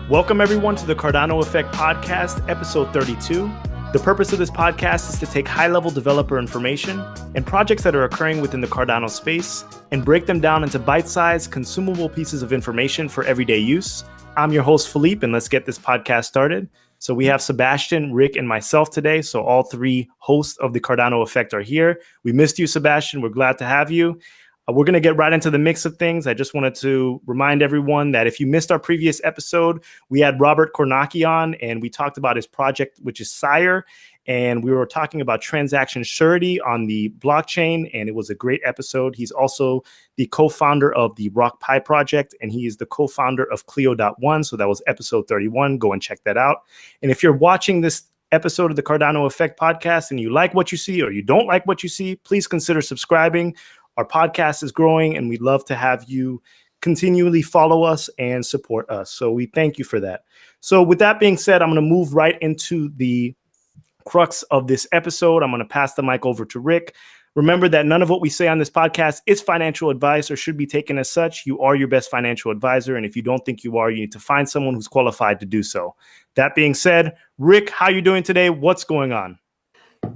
Welcome, everyone, to the Cardano Effect Podcast, episode 32. The purpose of this podcast is to take high-level developer information and projects that are occurring within the Cardano space and break them down into bite-sized, consumable pieces of information for everyday use. I'm your host, Philippe, and let's get this podcast started. So we have Sebastian, Rick, and myself today. So all three hosts of the Cardano Effect are here. We missed you, Sebastian. We're glad to have you. We're going to get right into the mix of things. I just wanted to remind everyone that if you missed our previous episode, we had Robert Kornacki on, and we talked about his project, which is Sire, and we were talking about transaction surety on the blockchain, and it was a great episode. He's also the co-founder of the RockPi project, and he is the co-founder of Clio.one, so that was episode 31. Go and check that out. And if you're watching this episode of the Cardano Effect podcast and you like what you see or you don't like what you see, please consider subscribing. Our podcast is growing, and we'd love to have you continually follow us and support us. So we thank you for that. So with that being said, I'm going to move right into the crux of this episode. I'm going to pass the mic over to Rick. Remember that none of what we say on this podcast is financial advice or should be taken as such. You are your best financial advisor, and if you don't think you are, you need to find someone who's qualified to do so. That being said, Rick, how are you doing today? What's going on?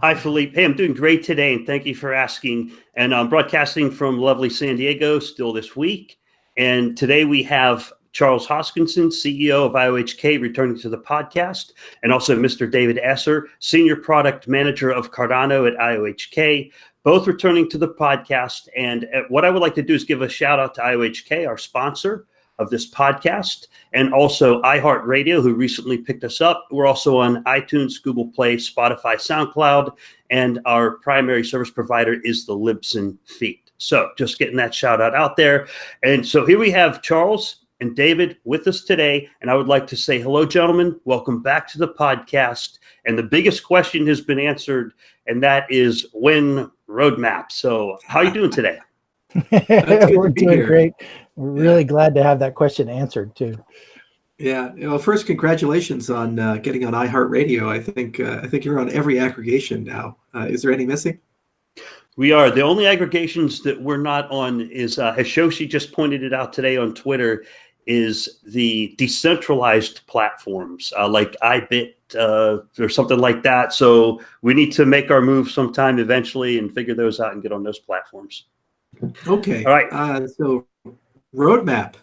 Hi, Philippe. Hey, I'm doing great today, and thank you for asking. And I'm broadcasting from lovely San Diego still this week. And today we have Charles Hoskinson, CEO of IOHK, returning to the podcast, and also Mr. David Esser, Senior Product Manager of Cardano at IOHK, both returning to the podcast. And what I would like to do is give a shout out to IOHK, our sponsor of this podcast, and also iHeartRadio, who recently picked us up. We're also on iTunes, Google Play, Spotify, SoundCloud, and our primary service provider is the Libsyn feed. So just getting that shout out there. And so here we have Charles and David with us today, and I would like to say hello, gentlemen. Welcome back to the podcast. And the biggest question has been answered, and that is when roadmap. So how are you doing today? We're doing great. We're really glad to have that question answered too. Yeah. Well, first, congratulations on getting on iHeartRadio. I think you're on every aggregation now. Is there any missing? We are. The only aggregations that we're not on is, as Shoshi just pointed it out today on Twitter, is the decentralized platforms like iBit or something like that. So we need to make our move sometime eventually and figure those out and get on those platforms. Okay. All right. So roadmap.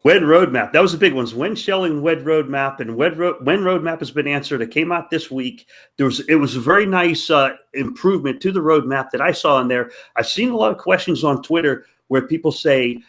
WED roadmap. That was the big ones. When shelling WED roadmap, and when roadmap has been answered. It came out this week. It was a very nice improvement to the roadmap that I saw in there. I've seen a lot of questions on Twitter where people say,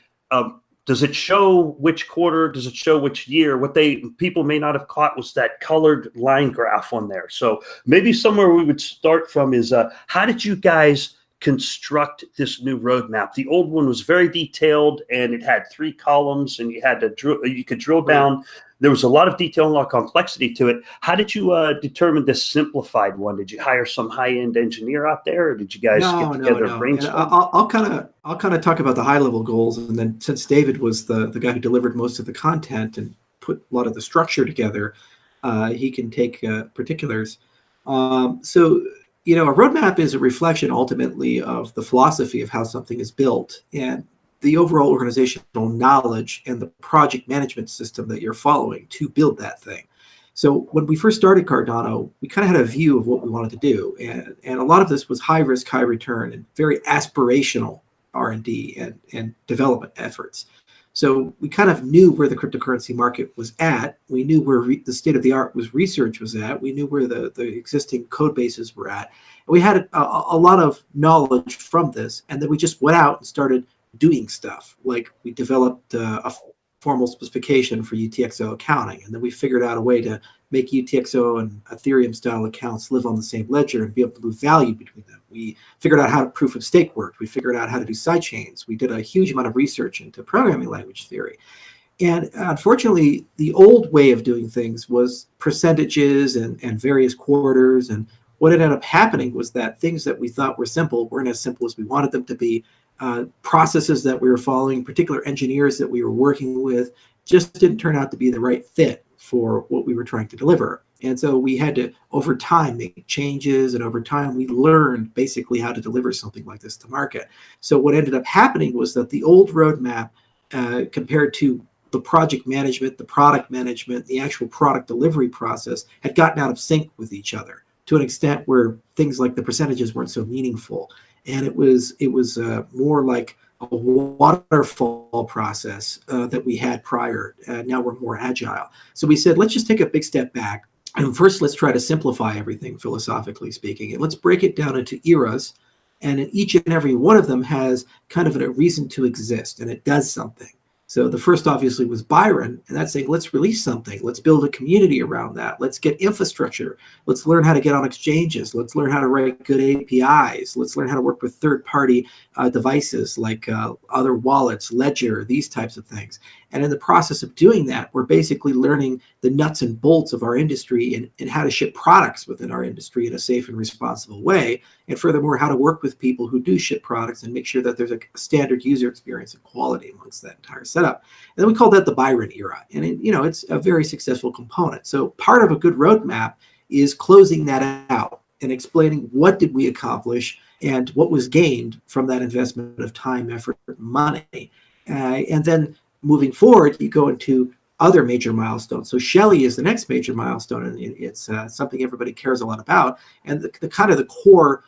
does it show which quarter? Does it show which year? What people may not have caught was that colored line graph on there. So maybe somewhere we would start from is how did you guys construct this new roadmap? The old one was very detailed, and it had 3 columns, and you could drill down. There was a lot of detail and a lot of complexity to it. How did you determine this simplified one? Did you hire some high-end engineer out there, or did you guys get together and brainstorm? I'll kind of talk about the high-level goals, and then since David was the guy who delivered most of the content and put a lot of the structure together, he can take particulars. A roadmap is a reflection ultimately of the philosophy of how something is built and the overall organizational knowledge and the project management system that you're following to build that thing. So when we first started Cardano, we kind of had a view of what we wanted to do. And a lot of this was high risk, high return, and very aspirational R&D and development efforts. So we kind of knew where the cryptocurrency market was at. We knew where the state of the art research was at. We knew where the existing code bases were at. And we had a lot of knowledge from this. And then we just went out and started doing stuff. Like we developed a formal specification for UTXO accounting. And then we figured out a way to make UTXO and Ethereum style accounts live on the same ledger and be able to move value between them. We figured out how proof of stake worked. We figured out how to do sidechains. We did a huge amount of research into programming language theory. And unfortunately, the old way of doing things was percentages and various quarters. And what ended up happening was that things that we thought were simple weren't as simple as we wanted them to be. Processes that we were following, particular engineers that we were working with, just didn't turn out to be the right fit for what we were trying to deliver. And so we had to, over time, make changes. And over time, we learned basically how to deliver something like this to market. So what ended up happening was that the old roadmap, compared to the project management, the product management, the actual product delivery process had gotten out of sync with each other to an extent where things like the percentages weren't so meaningful. And it was more like a waterfall process that we had prior. Now we're more agile. So we said, let's just take a big step back. And first, let's try to simplify everything, philosophically speaking. And let's break it down into eras. And in each and every one of them has kind of a reason to exist, and it does something. So the first obviously was Byron, and that's saying, let's release something. Let's build a community around that. Let's get infrastructure. Let's learn how to get on exchanges. Let's learn how to write good APIs. Let's learn how to work with third-party devices like other wallets, Ledger, these types of things. And in the process of doing that, we're basically learning the nuts and bolts of our industry and how to ship products within our industry in a safe and responsible way. And furthermore, how to work with people who do ship products and make sure that there's a standard user experience and quality amongst that entire setup. And then we call that the Byron era. And it's a very successful component. So part of a good roadmap is closing that out and explaining what did we accomplish and what was gained from that investment of time, effort, and money. And then moving forward, you go into other major milestones. So Shelley is the next major milestone, and it's something everybody cares a lot about. And the kind of the core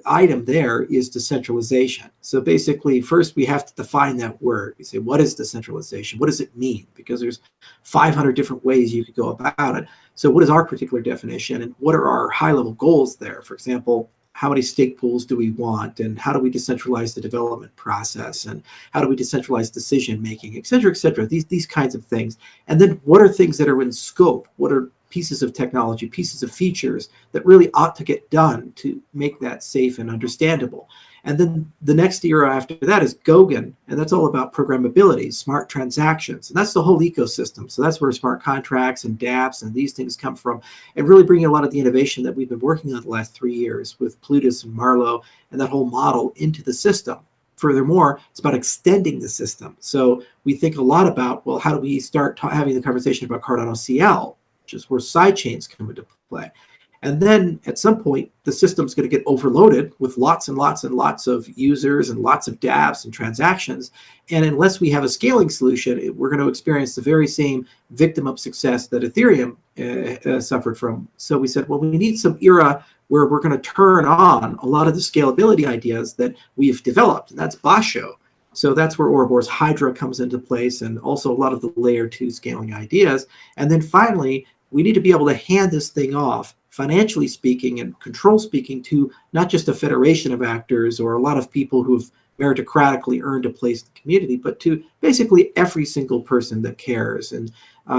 item there is decentralization. So basically, first we have to define that word. We say, what is decentralization? What does it mean? Because there's 500 different ways you could go about it. So what is our particular definition, and what are our high-level goals there? For example, how many stake pools do we want, and how do we decentralize the development process, and how do we decentralize decision making, et cetera, these kinds of things. And then what are things that are in scope? What are pieces of technology, pieces of features that really ought to get done to make that safe and understandable? And then the next era after that is Goguen, and that's all about programmability, smart transactions, and that's the whole ecosystem. So that's where smart contracts and dApps and these things come from, and really bringing a lot of the innovation that we've been working on the last 3 years with Plutus and Marlowe and that whole model into the system. Furthermore, it's about extending the system. So we think a lot about, well, how do we start having the conversation about Cardano CL, which is where sidechains come into play. And then at some point, the system's going to get overloaded with lots and lots and lots of users and lots of dApps and transactions. And unless we have a scaling solution, we're going to experience the very same victim of success that Ethereum suffered from. So we said, well, we need some era where we're going to turn on a lot of the scalability ideas that we've developed, and that's Basho. So that's where Ouroboros Hydra comes into place, and also a lot of the layer 2 scaling ideas. And then finally, we need to be able to hand this thing off, financially speaking and control speaking, to not just a federation of actors or a lot of people who've meritocratically earned a place in the community, but to basically every single person that cares. And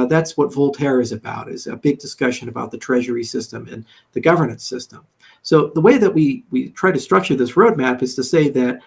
that's what Voltaire is about, is a big discussion about the treasury system and the governance system. So the way that we try to structure this roadmap is to say that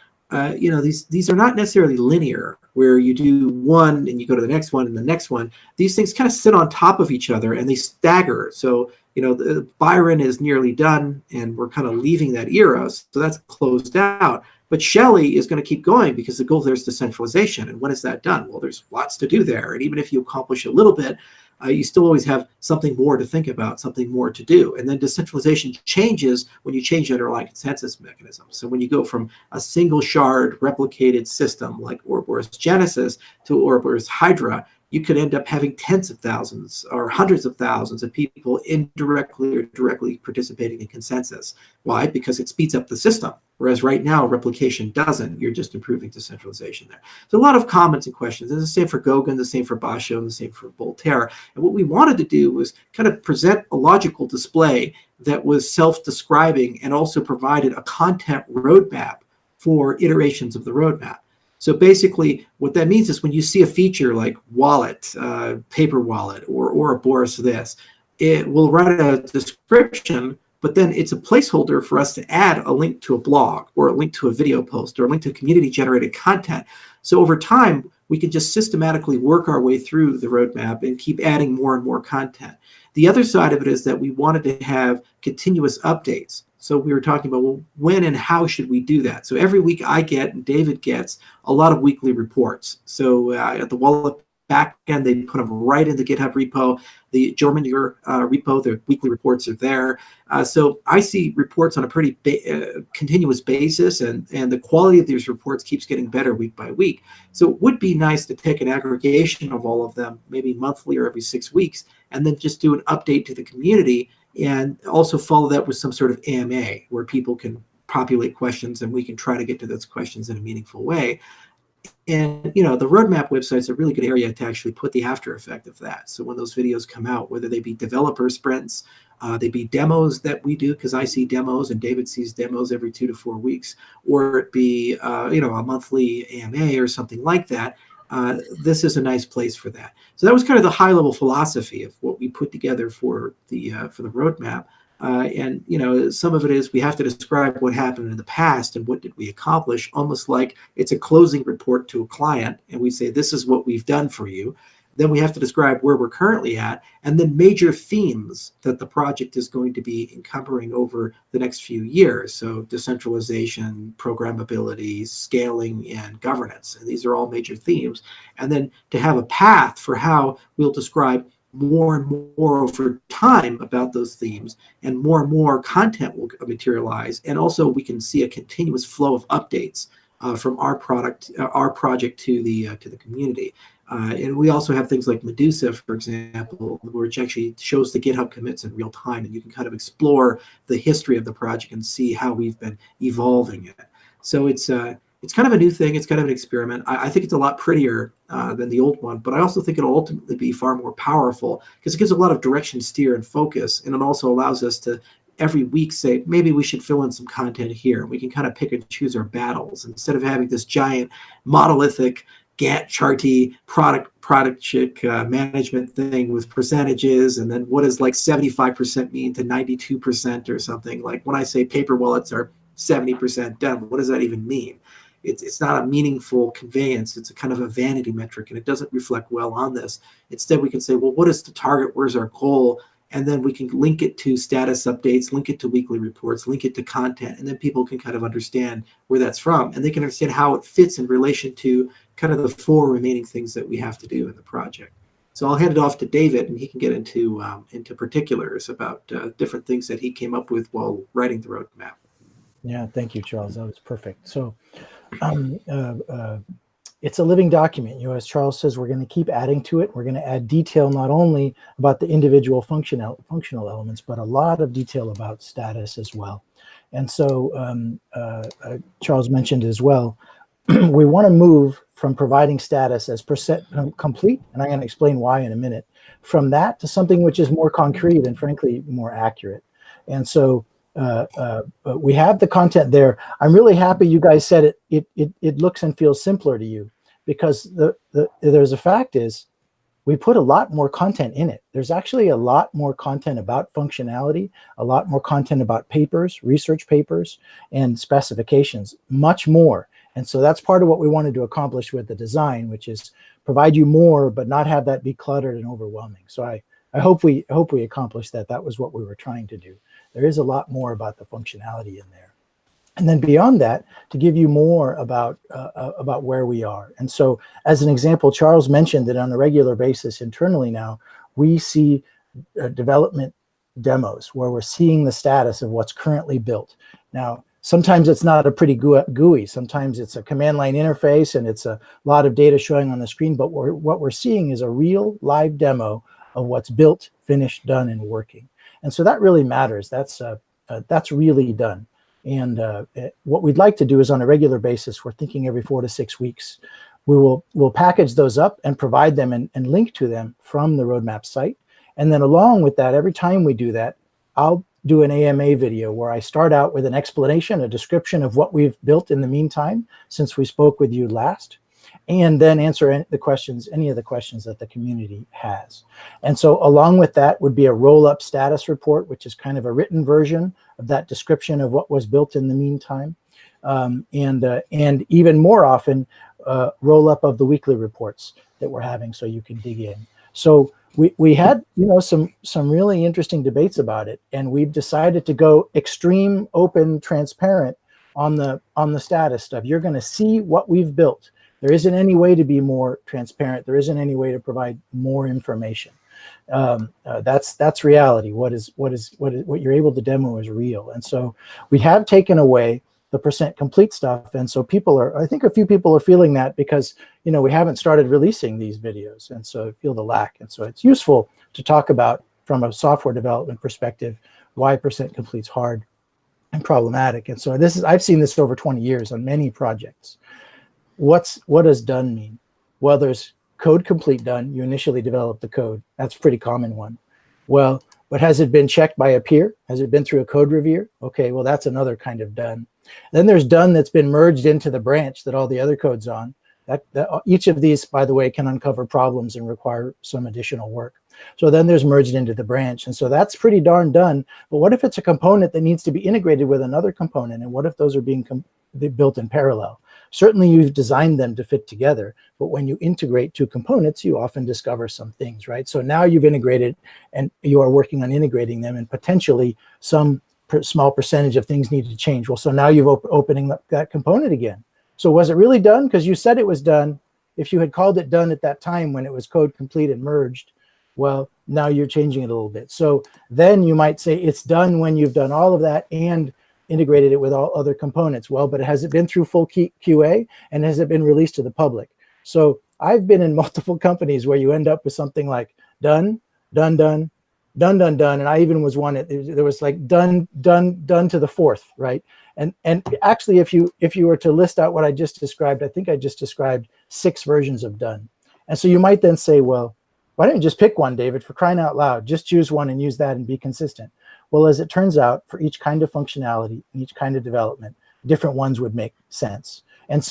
these are not necessarily linear, where you do one and you go to the next one and the next one. These things kind of sit on top of each other and they stagger. So, the Byron is nearly done and we're kind of leaving that era. So that's closed out. But Shelley is going to keep going because the goal there is decentralization. And when is that done? Well, there's lots to do there. And even if you accomplish a little bit, you still always have something more to think about, something more to do. And then decentralization changes when you change the underlying consensus mechanism. So when you go from a single shard replicated system like Ouroboros Genesis to Ouroboros Hydra, you could end up having tens of thousands or hundreds of thousands of people indirectly or directly participating in consensus. Why? Because it speeds up the system. Whereas right now, replication doesn't. You're just improving decentralization there. So a lot of comments and questions. And the same for Goguen, the same for Basho, and the same for Voltaire. And what we wanted to do was kind of present a logical display that was self-describing and also provided a content roadmap for iterations of the roadmap. So basically, what that means is when you see a feature like wallet, paper wallet, or Ouroboros this, it will write a description, but then it's a placeholder for us to add a link to a blog or a link to a video post or a link to community-generated content. So over time, we can just systematically work our way through the roadmap and keep adding more and more content. The other side of it is that we wanted to have continuous updates. So we were talking about, well, when and how should we do that? So every week I get, and David gets, a lot of weekly reports. So at the Wallet back end. They put them right in the GitHub repo. The German repo, their weekly reports are there. So I see reports on a pretty continuous basis, and the quality of these reports keeps getting better week by week. So it would be nice to take an aggregation of all of them, maybe monthly or every 6 weeks, and then just do an update to the community, and also follow that with some sort of AMA where people can populate questions and we can try to get to those questions in a meaningful way. And the roadmap website is a really good area to actually put the after effect of that. So when those videos come out, whether they be developer sprints, they be demos that we do, because I see demos and David sees demos every 2 to 4 weeks, or it be a monthly AMA or something like that. This is a nice place for that. So that was kind of the high level philosophy of what we put together for the roadmap. And some of it is we have to describe what happened in the past and what did we accomplish, almost like it's a closing report to a client, and we say, this is what we've done for you. Then we have to describe where we're currently at, and then major themes that the project is going to be encumbering over the next few years. So decentralization, programmability, scaling, and governance. And these are all major themes. And then to have a path for how we'll describe more and more over time about those themes, and more content will materialize. And also we can see a continuous flow of updates from our project to the community. And we also have things like Medusa, for example, which actually shows the GitHub commits in real time, and you can kind of explore the history of the project and see how we've been evolving it. So it's kind of a new thing. It's kind of an experiment. I think it's a lot prettier than the old one, but I also think it'll ultimately be far more powerful because it gives a lot of direction, steer, and focus, and it also allows us to every week say, maybe we should fill in some content here. We can kind of pick and choose our battles instead of having this giant monolithic Gantt charty product management thing with percentages, and then what does like 75% mean to 92% or something. Like when I say paper wallets are 70% done, what does that even mean? It's not a meaningful conveyance. It's a kind of a vanity metric, and it doesn't reflect well on this. Instead, we can say, well, what is the target? Where's our goal? And then we can link it to status updates, link it to weekly reports, link it to content, and then people can kind of understand where that's from, and they can understand how it fits in relation to kind of the 4 remaining things that we have to do in the project. So I'll hand it off to David, and he can get into particulars about different things that he came up with while writing the roadmap. Yeah, thank you, Charles. That was perfect. So it's a living document. As Charles says, we're going to keep adding to it. We're going to add detail not only about the individual functional elements, but a lot of detail about status as well. And so Charles mentioned as well, we want to move from providing status as percent complete, and I'm going to explain why in a minute, from that to something which is more concrete and frankly more accurate. And so we have the content there. I'm really happy you guys said it looks and feels simpler to you, because there's a fact is we put a lot more content in it. There's actually a lot more content about functionality, a lot more content about papers, research papers, and specifications, much more. And so that's part of what we wanted to accomplish with the design, which is provide you more, but not have that be cluttered and overwhelming. So I hope we accomplished that. That was what we were trying to do. There is a lot more about the functionality in there. And then beyond that, to give you more about where we are. And so as an example, Charles mentioned that on a regular basis internally now, we see development demos where we're seeing the status of what's currently built. Now, sometimes it's not a pretty GUI. Sometimes it's a command line interface and it's a lot of data showing on the screen, but what we're seeing is a real live demo of what's built, finished, done, and working. And so that really matters. That's really done. And what we'd like to do is on a regular basis, we're thinking every 4 to 6 weeks, we'll package those up and provide them and link to them from the roadmap site. And then along with that, every time we do that, I'll do an AMA video where I start out with an explanation, a description of what we've built in the meantime since we spoke with you last, and then answer any of the questions that the community has. And so along with that would be a roll-up status report, which is kind of a written version of that description of what was built in the meantime. And even more often, roll-up of the weekly reports that we're having so you can dig in. So we had some really interesting debates about it, and we've decided to go extreme, open, transparent on the status stuff. You're going to see what we've built. There isn't any way to be more transparent. There isn't any way to provide more information. That's reality. What you're able to demo is real. And so we have taken away the percent complete stuff. And so I think a few people are feeling that because, we haven't started releasing these videos. And so I feel the lack. And so it's useful to talk about from a software development perspective, why percent complete's hard and problematic. And so I've seen this over 20 years on many projects. What does done mean? Well, there's code complete done. You initially develop the code. That's a pretty common one. Well, but has it been checked by a peer? Has it been through a code review? Okay, well, that's another kind of done. Then there's done that's been merged into the branch that all the other code's on. Each of these, by the way, can uncover problems and require some additional work. So then there's merged into the branch. And so that's pretty darn done. But what if it's a component that needs to be integrated with another component? And what if those are being built in parallel? Certainly you've designed them to fit together, but when you integrate two components, you often discover some things, right? So now you've integrated and you are working on integrating them, and potentially some small percentage of things need to change. Well, so now you've opening up that component again. So was it really done? Because you said it was done. If you had called it done at that time when it was code complete and merged, well, now you're changing it a little bit. So then you might say it's done when you've done all of that and integrated it with all other components. Well, but has it been through full QA, and has it been released to the public? So I've been in multiple companies where you end up with something like done, done, done, done, done, done. And I even was one, there was like done, done, done to the fourth, right? And actually, if you were to list out what I just described, I think I just described 6 versions of done. And so you might then say, well, why don't you just pick one, David, for crying out loud? Just choose one and use that and be consistent. Well, as it turns out, for each kind of functionality, each kind of development, different ones would make sense. And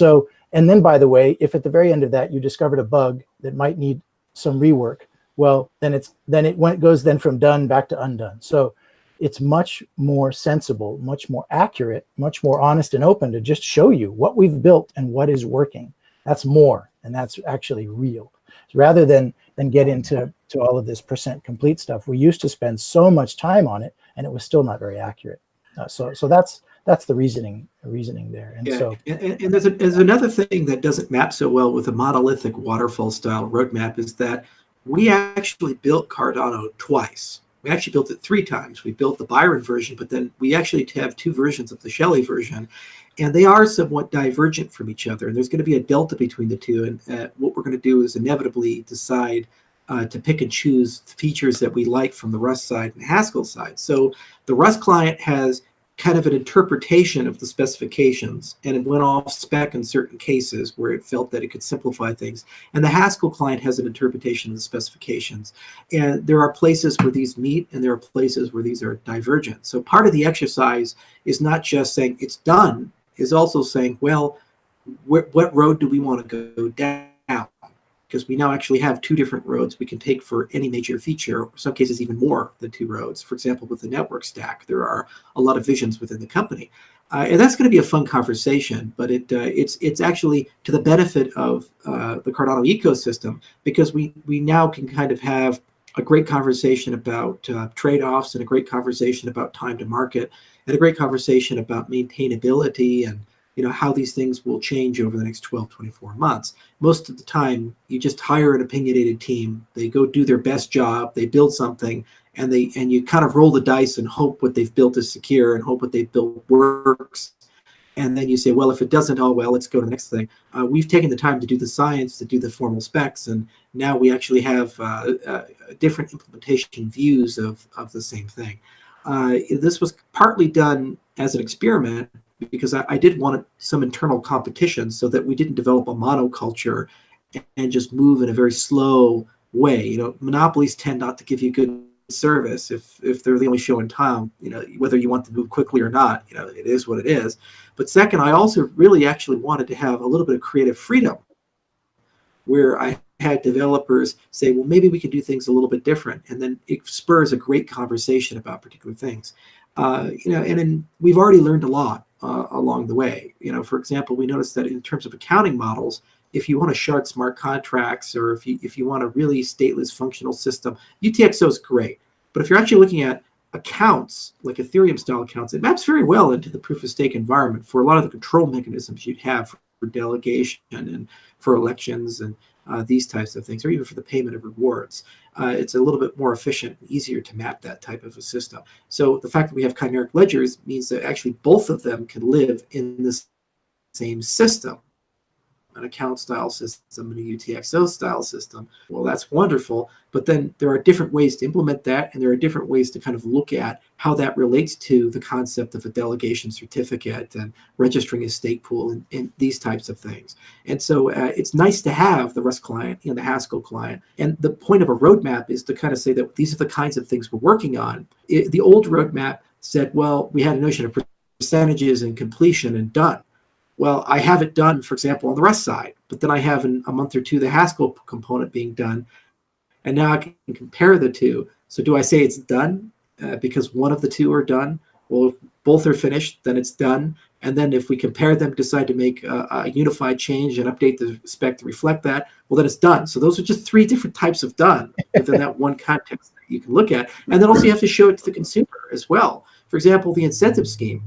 then, by the way, if at the very end of that you discovered a bug that might need some rework, well, then it goes from done back to undone. So it's much more sensible, much more accurate, much more honest and open to just show you what we've built and what is working. That's more, and that's actually real. Rather than get into all of this percent complete stuff. We used to spend so much time on it, and it was still not very accurate. So that's the reasoning there. And yeah. so and there's another thing that doesn't map so well with a monolithic waterfall style roadmap is that we actually built Cardano twice. We actually built it 3 times. We built the Byron version, but then we actually have 2 versions of the Shelley version. And they are somewhat divergent from each other. And there's going to be a delta between the two. And what we're going to do is inevitably decide to pick and choose features that we like from the Rust side and Haskell side. So the Rust client has kind of an interpretation of the specifications, and it went off spec in certain cases where it felt that it could simplify things. And the Haskell client has an interpretation of the specifications. And there are places where these meet, and there are places where these are divergent. So part of the exercise is not just saying it's done, is also saying, well, what road do we want to go down? Because we now actually have 2 different roads we can take for any major feature, in some cases even more than 2 roads. For example, with the network stack, there are a lot of visions within the company. And that's going to be a fun conversation, but it's actually to the benefit of the Cardano ecosystem, because we now can kind of have a great conversation about trade-offs, and a great conversation about time to market, and a great conversation about maintainability and how these things will change over the next 12, 24 months. Most of the time, you just hire an opinionated team. They go do their best job. They build something, and you kind of roll the dice and hope what they've built is secure and hope what they've built works. And then you say, well, if it doesn't, oh, well, let's go to the next thing. We've taken the time to do the science, to do the formal specs, and now we actually have different implementation views of the same thing. This was partly done as an experiment, because I did want some internal competition so that we didn't develop a monoculture and just move in a very slow way. Monopolies tend not to give you good service if they're the only show in town. Whether you want to move quickly or not, it is what it is. But second, I also really actually wanted to have a little bit of creative freedom, where I had developers say, well, maybe we could do things a little bit different, and then it spurs a great conversation about particular things. And we've already learned a lot along the way. For example, we noticed that in terms of accounting models, if you want to shard smart contracts, or if you want a really stateless functional system, UTXO is great. But if you're actually looking at accounts, like Ethereum style accounts, it maps very well into the proof of stake environment for a lot of the control mechanisms you'd have delegation and for elections and these types of things, or even for the payment of rewards. It's a little bit more efficient and easier to map that type of a system. So the fact that we have chimeric ledgers means that actually both of them can live in the same system, an account style system and a UTXO style system. Well, that's wonderful, but then there are different ways to implement that, and there are different ways to kind of look at how that relates to the concept of a delegation certificate and registering a stake pool and these types of things. And so it's nice to have the Rust client, the Haskell client. And the point of a roadmap is to kind of say that these are the kinds of things we're working on. The old roadmap said, well, we had a notion of percentages and completion and done. Well, I have it done, for example, on the Rust side, but then I have in a month or two the Haskell component being done, and now I can compare the two. So do I say it's done because one of the two are done? Well, if both are finished, then it's done. And then if we compare them, decide to make a unified change and update the spec to reflect that, well, then it's done. So those are just three different types of done within that one context that you can look at. And then also you have to show it to the consumer as well. For example, the incentive scheme.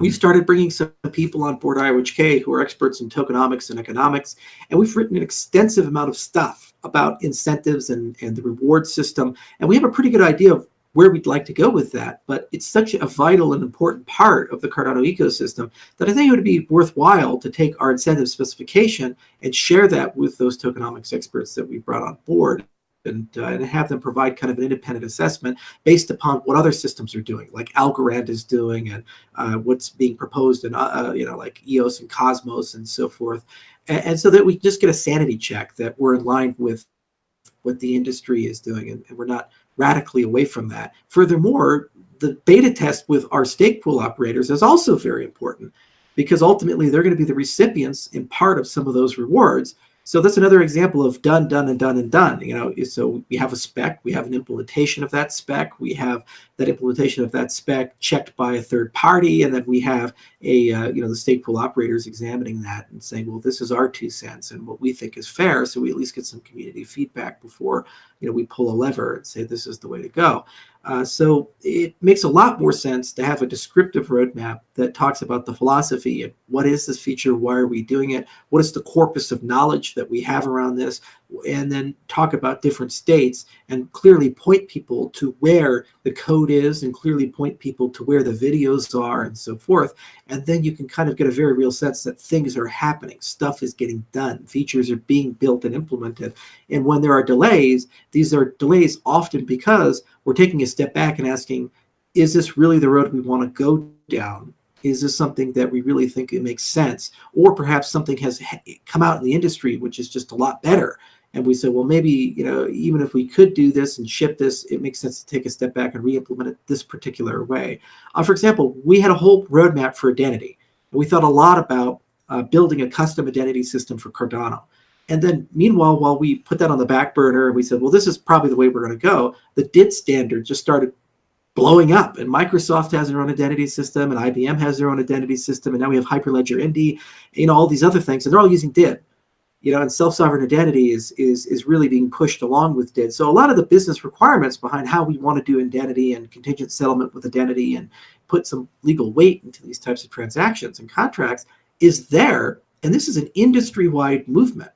We've started bringing some people on board IOHK who are experts in tokenomics and economics, and we've written an extensive amount of stuff about incentives and the reward system, and we have a pretty good idea of where we'd like to go with that. But it's such a vital and important part of the Cardano ecosystem that I think it would be worthwhile to take our incentive specification and share that with those tokenomics experts that we brought on board. And have them provide kind of an independent assessment based upon what other systems are doing, like Algorand is doing, and what's being proposed in, like EOS and Cosmos and so forth. And so that we just get a sanity check that we're in line with what the industry is doing, and we're not radically away from that. Furthermore, the beta test with our stake pool operators is also very important, because ultimately they're going to be the recipients in part of some of those rewards. So that's another example of done, done, and done, and done. So we have a spec, we have an implementation of that spec, we have that implementation of that spec checked by a third party, and then we have the stake pool operators examining that and saying, well, this is our 2 cents and what we think is fair. So we at least get some community feedback before we pull a lever and say this is the way to go. So it makes a lot more sense to have a descriptive roadmap that talks about the philosophy and what is this feature, why are we doing it, what is the corpus of knowledge that we have around this, and then talk about different states and clearly point people to where the code is and clearly point people to where the videos are and so forth. And then you can kind of get a very real sense that things are happening, stuff is getting done, features are being built and implemented. And when there are delays, these are delays often because we're taking a step back and asking, is this really the road we want to go down? Is this something that we really think it makes sense? Or perhaps something has come out in the industry which is just a lot better. And we said, well, maybe, even if we could do this and ship this, it makes sense to take a step back and re-implement it this particular way. For example, we had a whole roadmap for identity. And we thought a lot about building a custom identity system for Cardano. And then meanwhile, while we put that on the back burner and we said, well, this is probably the way we're going to go, the DID standard just started blowing up. And Microsoft has their own identity system, and IBM has their own identity system, and now we have Hyperledger Indy, all these other things, and they're all using DID. And self-sovereign identity is really being pushed along with DID. So a lot of the business requirements behind how we want to do identity and contingent settlement with identity and put some legal weight into these types of transactions and contracts is there. And this is an industry-wide movement.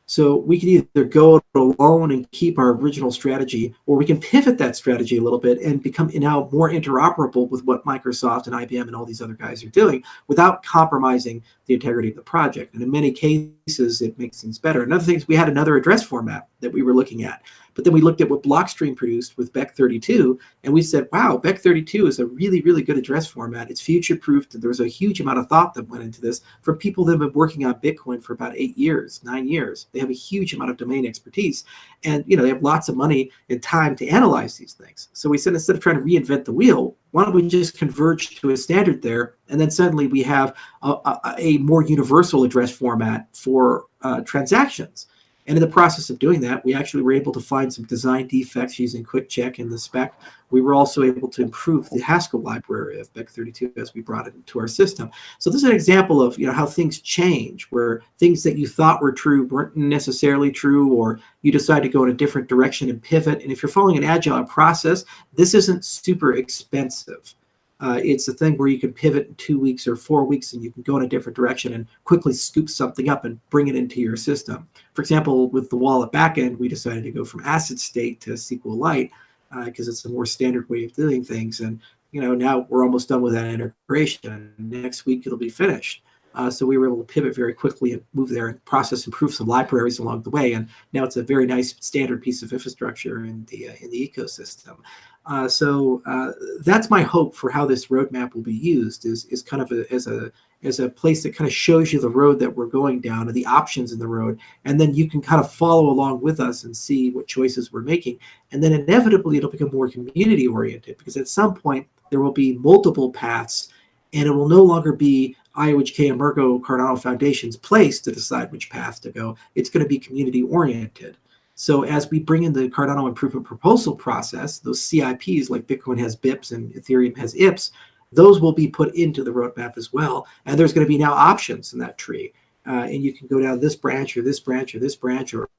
So we can either go it alone and keep our original strategy, or we can pivot that strategy a little bit and become now more interoperable with what Microsoft and IBM and all these other guys are doing without compromising the integrity of the project. And in many cases, it makes things better. Another thing is we had another address format that we were looking at. But then we looked at what Blockstream produced with BEC32, and we said, wow, BEC32 is a really, really good address format. It's future-proofed. There was a huge amount of thought that went into this from people that have been working on Bitcoin for about 8 years, 9 years. They have a huge amount of domain expertise, and they have lots of money and time to analyze these things. So we said, instead of trying to reinvent the wheel, why don't we just converge to a standard there, and then suddenly we have a more universal address format for transactions. And in the process of doing that, we actually were able to find some design defects using quick check in the spec. We were also able to improve the Haskell library of BEC32 as we brought it into our system. So this is an example of how things change, where things that you thought were true weren't necessarily true, or you decide to go in a different direction and pivot. And if you're following an agile process, this isn't super expensive. It's a thing where you can pivot in 2 weeks or 4 weeks, and you can go in a different direction and quickly scoop something up and bring it into your system. For example, with the wallet backend, we decided to go from ACID state to SQLite because it's a more standard way of doing things. And now we're almost done with that integration. Next week it'll be finished. So we were able to pivot very quickly and move there and process and prove some libraries along the way. And now it's a very nice standard piece of infrastructure in the ecosystem. So that's my hope for how this roadmap will be used is kind of as a place that kind of shows you the road that we're going down and the options in the road. And then you can kind of follow along with us and see what choices we're making. And then inevitably it'll become more community oriented, because at some point there will be multiple paths, and it will no longer be IOHK, Emergo, Cardano Foundation's place to decide which path to go. It's going to be community oriented. So as we bring in the Cardano Improvement Proposal process, those CIPs, like Bitcoin has BIPs and Ethereum has IPs, those will be put into the roadmap as well. And there's going to be now options in that tree. And you can go down this branch or this branch or this branch, or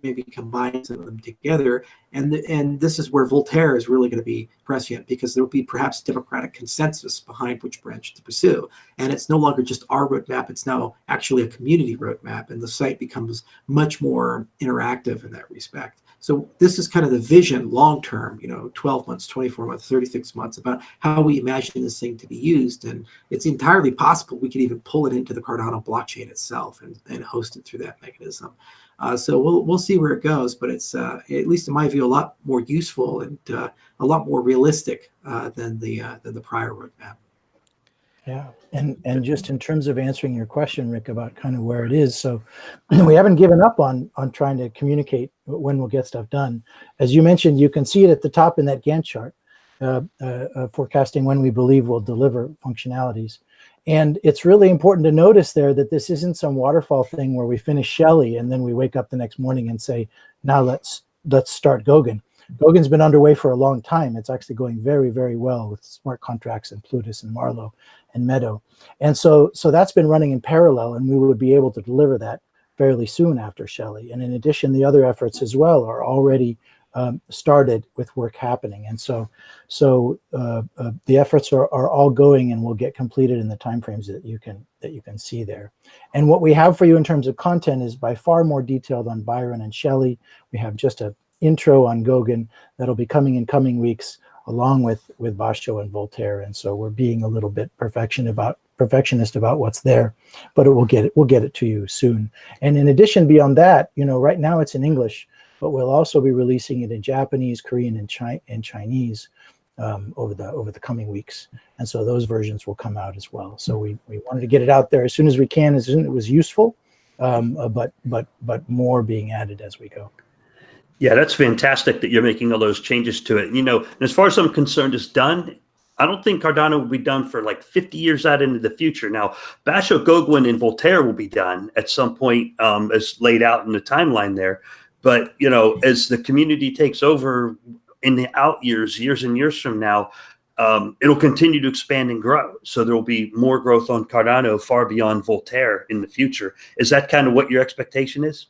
maybe combine some of them together. And this is where Voltaire is really going to be prescient, because there will be perhaps democratic consensus behind which branch to pursue. And it's no longer just our roadmap, it's now actually a community roadmap, and the site becomes much more interactive in that respect. So this is kind of the vision long-term, 12 months, 24 months, 36 months, about how we imagine this thing to be used. And it's entirely possible we could even pull it into the Cardano blockchain itself and host it through that mechanism. So we'll see where it goes, but it's, at least in my view, a lot more useful and a lot more realistic than the prior roadmap. Yeah, and just in terms of answering your question, Rick, about kind of where it is, so we haven't given up on trying to communicate when we'll get stuff done. As you mentioned, you can see it at the top in that Gantt chart, forecasting when we believe we'll deliver functionalities. And it's really important to notice there that this isn't some waterfall thing where we finish Shelley and then we wake up the next morning and say, now let's start Goguen. Goggen's been underway for a long time. It's actually going very, very well with smart contracts and Plutus and Marlowe and Meadow. And so that's been running in parallel, and we would be able to deliver that fairly soon after Shelley. And in addition, the other efforts as well are already started with work happening. And so the efforts are all going and will get completed in the timeframes that you can see there. And what we have for you in terms of content is by far more detailed on Byron and Shelley. We have just a intro on Goguen that'll be coming in coming weeks, along with Basho and Voltaire. And so we're being a little bit perfectionist about what's there, but we'll get it to you soon. And in addition, beyond that, right now it's in English, but we'll also be releasing it in Japanese, Korean, and Chinese over the coming weeks. And so those versions will come out as well. So we wanted to get it out there as soon as we can, as soon as it was useful, but more being added as we go. Yeah, that's fantastic that you're making all those changes to it. And as far as I'm concerned, it's done. I don't think Cardano will be done for like 50 years out into the future. Now, Basho, Goguen, and Voltaire will be done at some point, as laid out in the timeline there. But, as the community takes over in the out years and years from now, it'll continue to expand and grow. So there will be more growth on Cardano far beyond Voltaire in the future. Is that kind of what your expectation is?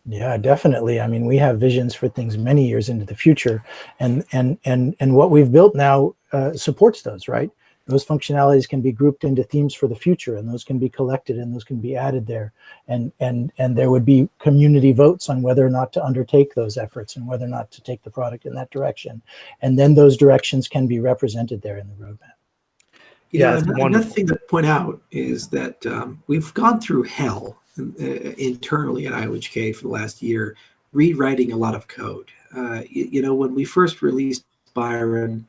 Yeah, definitely. I mean, we have visions for things many years into the future, and what we've built now supports those, right? Those functionalities can be grouped into themes for the future, and those can be collected, and those can be added there, and there would be community votes on whether or not to undertake those efforts and whether or not to take the product in that direction, and then those directions can be represented there in the roadmap. Yeah, another thing to point out is that we've gone through hell internally at IOHK for the last year, rewriting a lot of code. When we first released Byron,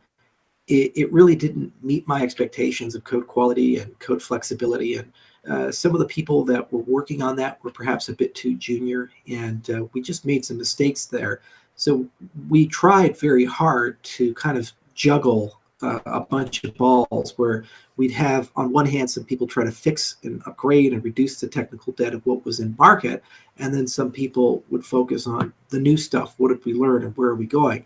it really didn't meet my expectations of code quality and code flexibility. And some of the people that were working on that were perhaps a bit too junior, and we just made some mistakes there. So we tried very hard to kind of juggle a bunch of balls, where we'd have on one hand some people try to fix and upgrade and reduce the technical debt of what was in market, and then some people would focus on the new stuff. What did we learn and where are we going?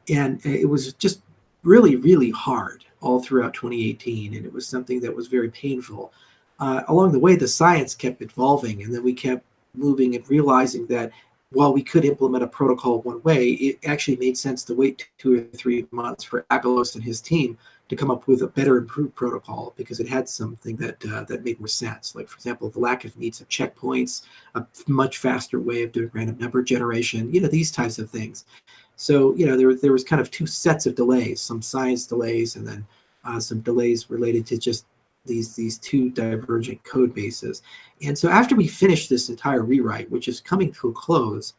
And it was just really, really hard all throughout 2018, and it was something that was very painful. Along the way, the science kept evolving, and then we kept moving and realizing that while we could implement a protocol one way, it actually made sense to wait 2 or 3 months for Abelos and his team to come up with a better improved protocol, because it had something that made more sense. Like, for example, the lack of needs of checkpoints, a much faster way of doing random number generation, these types of things. So, there was kind of 2 sets of delays, some science delays, and then some delays related to just these 2 divergent code bases. And so after we finish this entire rewrite, which is coming to a close,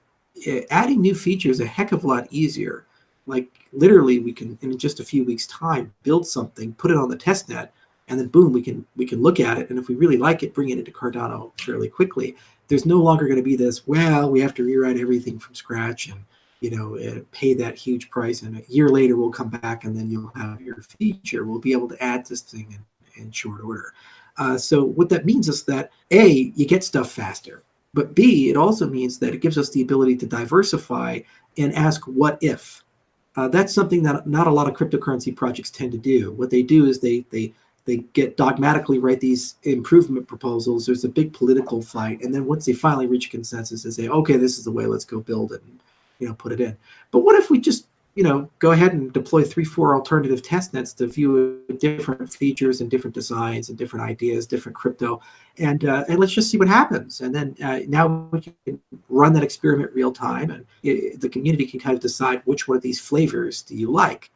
adding new features is a heck of a lot easier. Like, literally, we can, in just a few weeks' time, build something, put it on the test net, and then boom, we can look at it, and if we really like it, bring it into Cardano fairly quickly. There's no longer going to be this, well, we have to rewrite everything from scratch and pay that huge price, and a year later we'll come back and then you'll have your feature. We'll be able to add this thing in short order. So what that means is that A, you get stuff faster, but B, it also means that it gives us the ability to diversify and ask what if. That's something that not a lot of cryptocurrency projects tend to do. What they do is they get dogmatically write these improvement proposals. There's a big political fight, and then once they finally reach a consensus, they say, okay, this is the way, let's go build it and put it in. But what if we just go ahead and deploy 3-4 alternative test nets to view different features and different designs and different ideas, different crypto, and let's just see what happens. And then now we can run that experiment real time, and the community can kind of decide which one of these flavors do you like.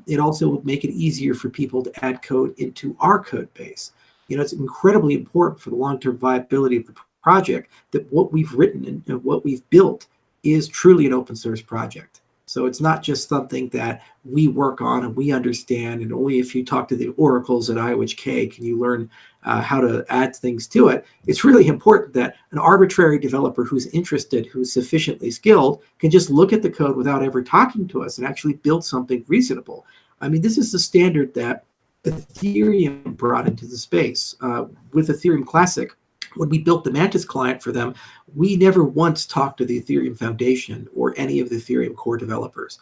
It also will make it easier for people to add code into our code base. It's incredibly important for the long-term viability of the project that what we've written and what we've built is truly an open source project. So it's not just something that we work on and we understand, and only if you talk to the oracles at IOHK can you learn how to add things to it. It's really important that an arbitrary developer who's interested, who's sufficiently skilled, can just look at the code without ever talking to us and actually build something reasonable. I mean, this is the standard that Ethereum brought into the space. With Ethereum Classic, when we built the Mantis client for them, we never once talked to the Ethereum Foundation or any of the Ethereum core developers.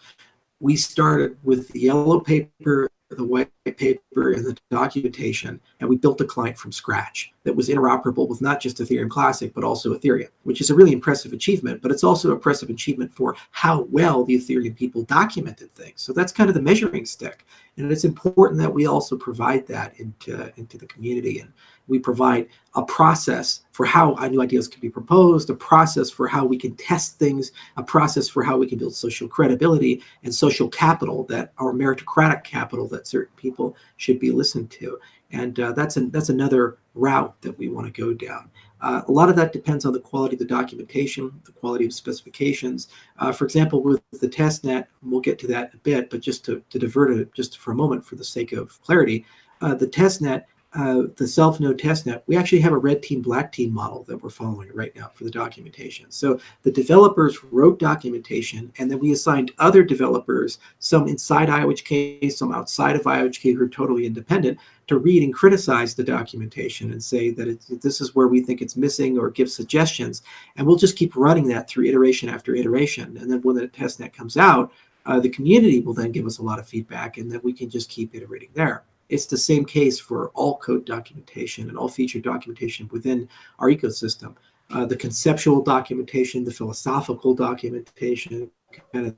We started with the yellow paper, the white paper, and the documentation, and we built a client from scratch that was interoperable with not just Ethereum Classic, but also Ethereum, which is a really impressive achievement, but it's also an impressive achievement for how well the Ethereum people documented things. So that's kind of the measuring stick. And it's important that we also provide that into the community. And we provide a process for how new ideas can be proposed, a process for how we can test things, a process for how we can build social credibility and social capital, that our meritocratic capital that certain people should be listened to. And that's another route that we want to go down. A lot of that depends on the quality of the documentation, the quality of specifications. For example, with the testnet, we'll get to that in a bit, but just to divert it just for a moment for the sake of clarity, the testnet, the self-node testnet, we actually have a red team, black team model that we're following right now for the documentation. So the developers wrote documentation, and then we assigned other developers, some inside IOHK, some outside of IOHK who are totally independent, to read and criticize the documentation and say that this is where we think it's missing, or give suggestions. And we'll just keep running that through iteration after iteration. And then when the testnet comes out, the community will then give us a lot of feedback, and then we can just keep iterating there. It's the same case for all code documentation and all feature documentation within our ecosystem. The conceptual documentation, the philosophical documentation, kind of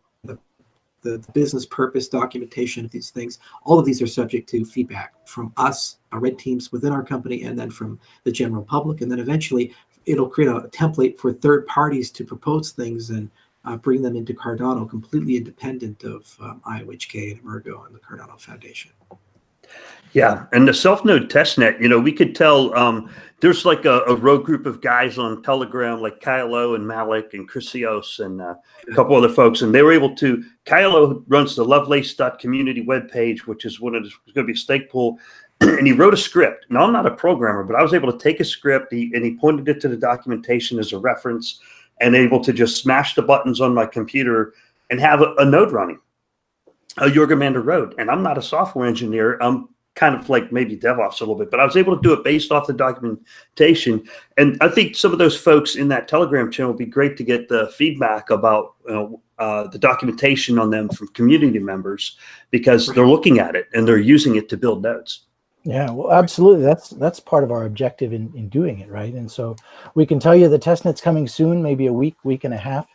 the business purpose documentation of these things, all of these are subject to feedback from us, our red teams within our company, and then from the general public. And then eventually it'll create a template for third parties to propose things and bring them into Cardano, completely independent of IOHK and Emergo and the Cardano Foundation. Yeah, and the self-node testnet, we could tell there's like a rogue group of guys on Telegram, like Kylo and Malik and Chrysios and a couple other folks, and they were able to. Kylo runs the Lovelace.community webpage, which is going to be a stake pool, and he wrote a script. Now, I'm not a programmer, but I was able to take a script and he pointed it to the documentation as a reference, and able to just smash the buttons on my computer and have a node running, a Jorgamander node. And I'm not a software engineer. I'm kind of like maybe DevOps a little bit, but I was able to do it based off the documentation. And I think some of those folks in that Telegram channel would be great to get the feedback about the documentation on them from community members, because they're looking at it and they're using it to build nodes. Yeah, well, absolutely. That's part of our objective in doing it, right? And so we can tell you the testnet's coming soon, maybe a week and a half.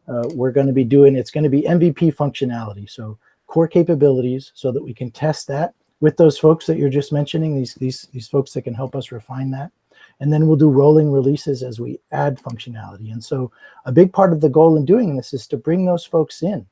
We're going to be doing, it's going to be MVP functionality, so core capabilities, so that we can test that with those folks that you're just mentioning, these folks that can help us refine that. And then we'll do rolling releases as we add functionality. And so a big part of the goal in doing this is to bring those folks in.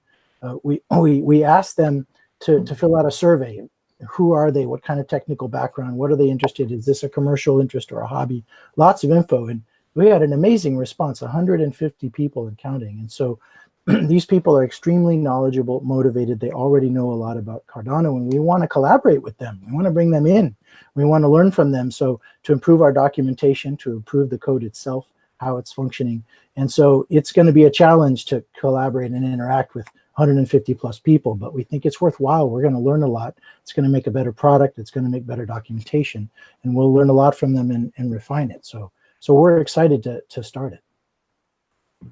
We ask them to fill out a survey. Who are they? What kind of technical background? What are they interested in? Is this a commercial interest or a hobby? Lots of info. And we had an amazing response, 150 people and counting. And so these people are extremely knowledgeable, motivated. They already know a lot about Cardano, and we want to collaborate with them. We want to bring them in. We want to learn from them. So to improve our documentation, to improve the code itself, how it's functioning. And so it's going to be a challenge to collaborate and interact with 150 plus people, but we think it's worthwhile. We're going to learn a lot. It's going to make a better product. It's going to make better documentation, and we'll learn a lot from them and refine it. So we're excited to start it.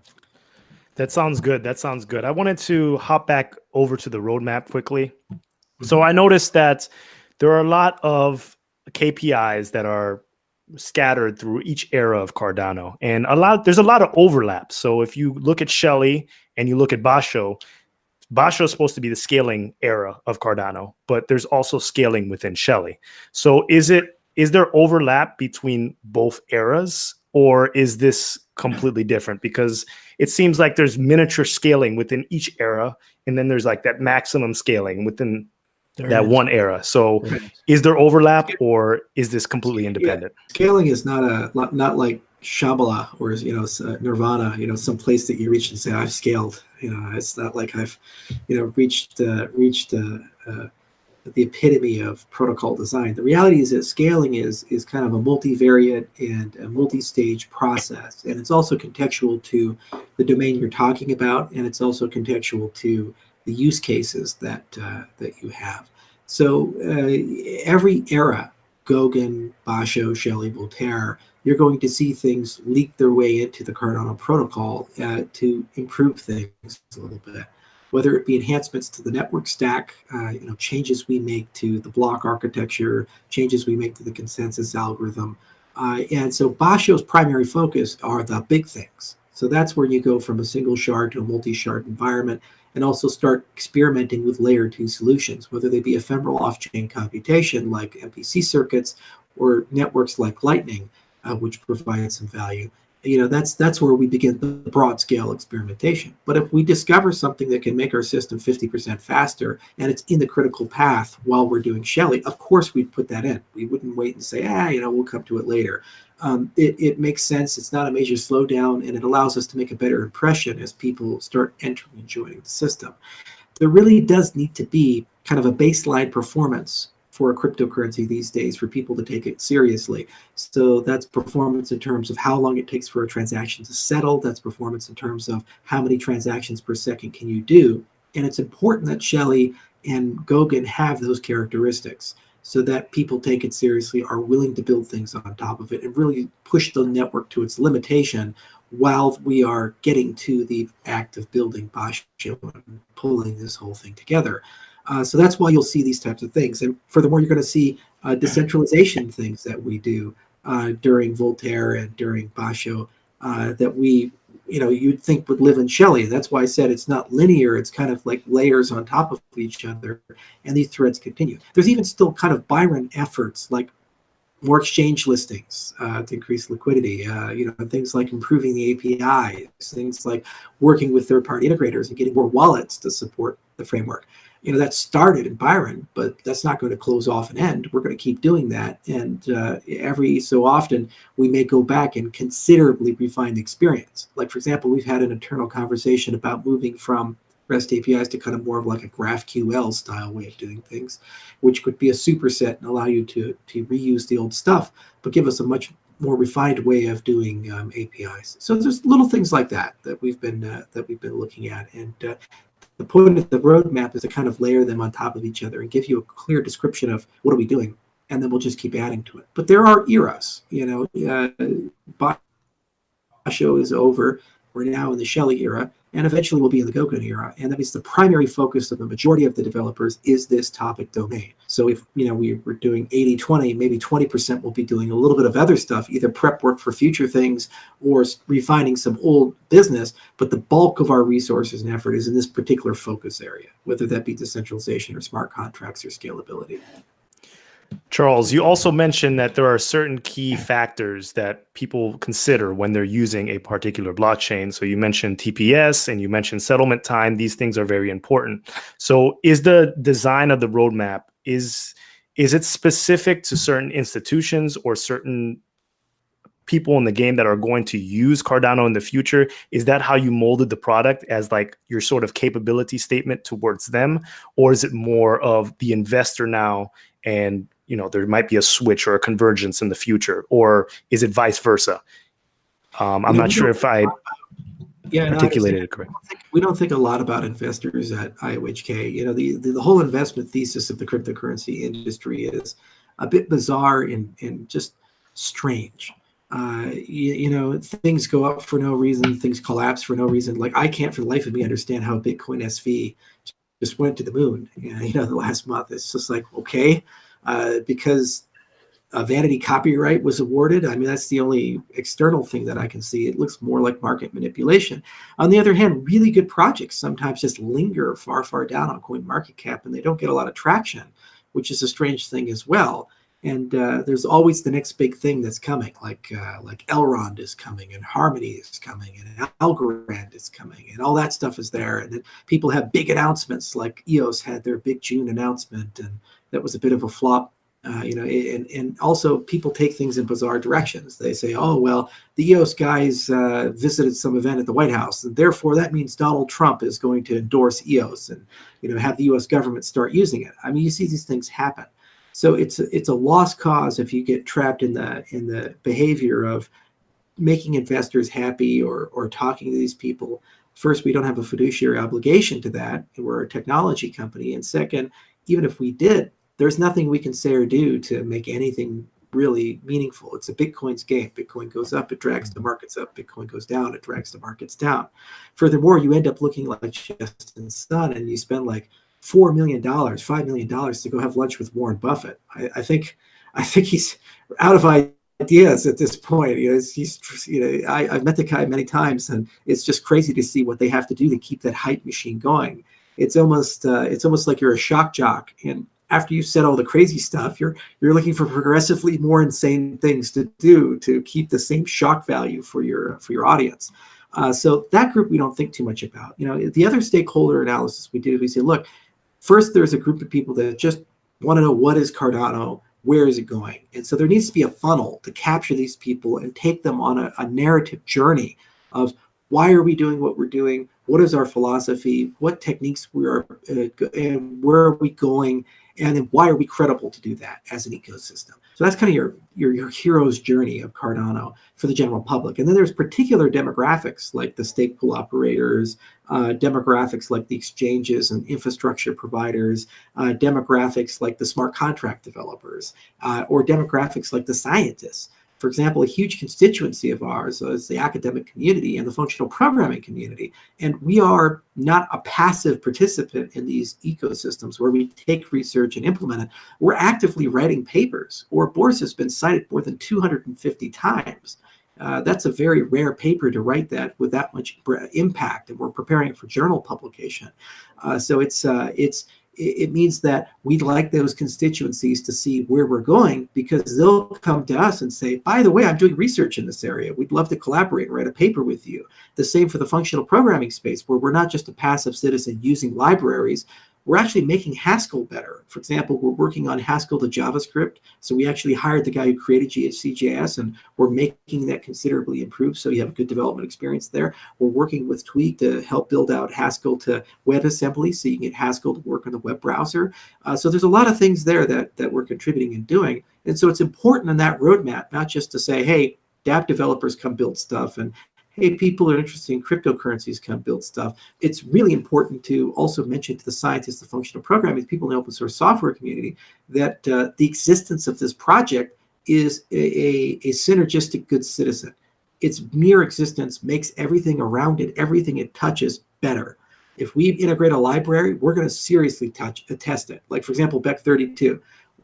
That sounds good. That sounds good. I wanted to hop back over to the roadmap quickly. So I noticed that there are a lot of KPIs that are scattered through each era of Cardano, and there's a lot of overlap. So if you look at Shelley and you look at Basho is supposed to be the scaling era of Cardano, but there's also scaling within Shelley. So is there overlap between both eras, or is this completely different? Because it seems like there's miniature scaling within each era, and then there's like that maximum scaling within one era. So is there overlap, or is this completely independent? Yeah. Scaling is not like Shambhala or Nirvana, some place that you reach and say I've scaled. It's not like I've reached the epitome of protocol design. The reality is that scaling is kind of a multivariate and a multi-stage process, and it's also contextual to the domain you're talking about, and it's also contextual to the use cases that you have. So every era, Gauguin, Basho, Shelley, Voltaire, you're going to see things leak their way into the Cardano protocol to improve things a little bit. Whether it be enhancements to the network stack, changes we make to the block architecture, changes we make to the consensus algorithm. And so Basho's primary focus are the big things. So that's where you go from a single shard to a multi-shard environment, and also start experimenting with layer 2 solutions, whether they be ephemeral off-chain computation like MPC circuits or networks like Lightning, which provide some value. That's where we begin the broad scale experimentation. But if we discover something that can make our system 50% faster, and it's in the critical path while we're doing Shelley, of course we'd put that in. We wouldn't wait and say, we'll come to it later. It makes sense. It's not a major slowdown, and it allows us to make a better impression as people start entering and joining the system. There really does need to be kind of a baseline performance for a cryptocurrency these days for people to take it seriously. So that's performance in terms of how long it takes for a transaction to settle. That's performance in terms of how many transactions per second can you do. And it's important that Shelley and Gauguin have those characteristics so that people take it seriously, are willing to build things on top of it, and really push the network to its limitation while we are getting to the act of building Basho and pulling this whole thing together. So that's why you'll see these types of things. And furthermore, you're going to see decentralization things that we do during Voltaire and during Basho that we, you'd think would live in Shelley. That's why I said it's not linear. It's kind of like layers on top of each other, and these threads continue. There's even still kind of Byron efforts like more exchange listings to increase liquidity, things like improving the API, things like working with third-party integrators and getting more wallets to support the framework. That started in Byron, but that's not going to close off and end. We're going to keep doing that. And every so often, we may go back and considerably refine the experience. Like, for example, we've had an internal conversation about moving from REST APIs to kind of more of like a GraphQL style way of doing things, which could be a superset and allow you to reuse the old stuff, but give us a much more refined way of doing APIs. So there's little things like that we've been looking at. And the point of the roadmap is to kind of layer them on top of each other and give you a clear description of what are we doing, and then we'll just keep adding to it. But there are eras, Basho is over. We're now in the Shelley era, and eventually we'll be in the Gokun era. And that means the primary focus of the majority of the developers is this topic domain. So if we're doing 80-20, maybe 20% will be doing a little bit of other stuff, either prep work for future things or refining some old business. But the bulk of our resources and effort is in this particular focus area, whether that be decentralization or smart contracts or scalability. Charles, you also mentioned that there are certain key factors that people consider when they're using a particular blockchain. So you mentioned TPS and you mentioned settlement time. These things are very important. So is the design of the roadmap, is it specific to certain institutions or certain people in the game that are going to use Cardano in the future? Is that how you molded the product, as like your sort of capability statement towards them? Or is it more of the investor now, and there might be a switch or a convergence in the future? Or is it vice versa? I'm not sure if I articulated it correctly. We don't think a lot about investors at IOHK. The whole investment thesis of the cryptocurrency industry is a bit bizarre and just strange. Things go up for no reason, things collapse for no reason. Like, I can't for the life of me understand how Bitcoin SV just went to the moon, the last month. It's just like, okay, because a vanity copyright was awarded. I mean, that's the only external thing that I can see. It looks more like market manipulation. On the other hand, really good projects sometimes just linger far, far down on CoinMarketCap, and they don't get a lot of traction, which is a strange thing as well. And there's always the next big thing that's coming, like Elrond is coming, and Harmony is coming, and Algorand is coming, and all that stuff is there. And then people have big announcements, like EOS had their big June announcement, and that was a bit of a flop. And also people take things in bizarre directions. They say, oh, well, the EOS guys visited some event at the White House, and therefore that means Donald Trump is going to endorse EOS and have the U.S. government start using it. I mean, you see these things happen. So it's a lost cause if you get trapped in the behavior of making investors happy or talking to these people. First, we don't have a fiduciary obligation to that. We're a technology company. And second, even if we did, there's nothing we can say or do to make anything really meaningful. It's a Bitcoin's game. Bitcoin goes up, it drags the markets up. Bitcoin goes down, it drags the markets down. Furthermore, you end up looking like Justin Sun, and you spend like $4 million, $5 million to go have lunch with Warren Buffett. I think he's out of ideas at this point. I've met the guy many times, and it's just crazy to see what they have to do to keep that hype machine going. It's almost like you're a shock jock, and after you've said all the crazy stuff, you're looking for progressively more insane things to do to keep the same shock value for your audience. So that group we don't think too much about. The other stakeholder analysis we do, we say, look, first there's a group of people that just want to know, what is Cardano, where is it going? And so there needs to be a funnel to capture these people and take them on a narrative journey of, why are we doing what we're doing? What is our philosophy? What techniques we are, and where are we going? And then why are we credible to do that as an ecosystem? So that's kind of your hero's journey of Cardano for the general public. And then there's particular demographics like the stake pool operators, demographics like the exchanges and infrastructure providers, demographics like the smart contract developers, or demographics like the scientists. For example, a huge constituency of ours is the academic community and the functional programming community. And we are not a passive participant in these ecosystems where we take research and implement it. We're actively writing papers. Ouroboros has been cited more than 250 times. That's a very rare paper to write that with that much impact, and we're preparing it for journal publication. So it means that we'd like those constituencies to see where we're going, because they'll come to us and say, by the way, I'm doing research in this area. We'd love to collaborate and write a paper with you. The same for the functional programming space, where we're not just a passive citizen using libraries. We're actually making Haskell better. For example, we're working on Haskell to JavaScript. So we actually hired the guy who created GHC.js, and we're making that considerably improved. So you have a good development experience there. We're working with Tweak to help build out Haskell to WebAssembly, so you can get Haskell to work on the web browser. So there's a lot of things there that we're contributing and doing. And so it's important in that roadmap, not just to say, hey, dApp developers come build stuff, and hey, people who are interested in cryptocurrencies come build stuff. It's really important to also mention to the scientists, the functional programmers, people in the open source software community, that the existence of this project is a synergistic good citizen. its mere existence makes everything around it, everything it touches, better. If we integrate a library, we're going to seriously test it. Like, for example, Beck32,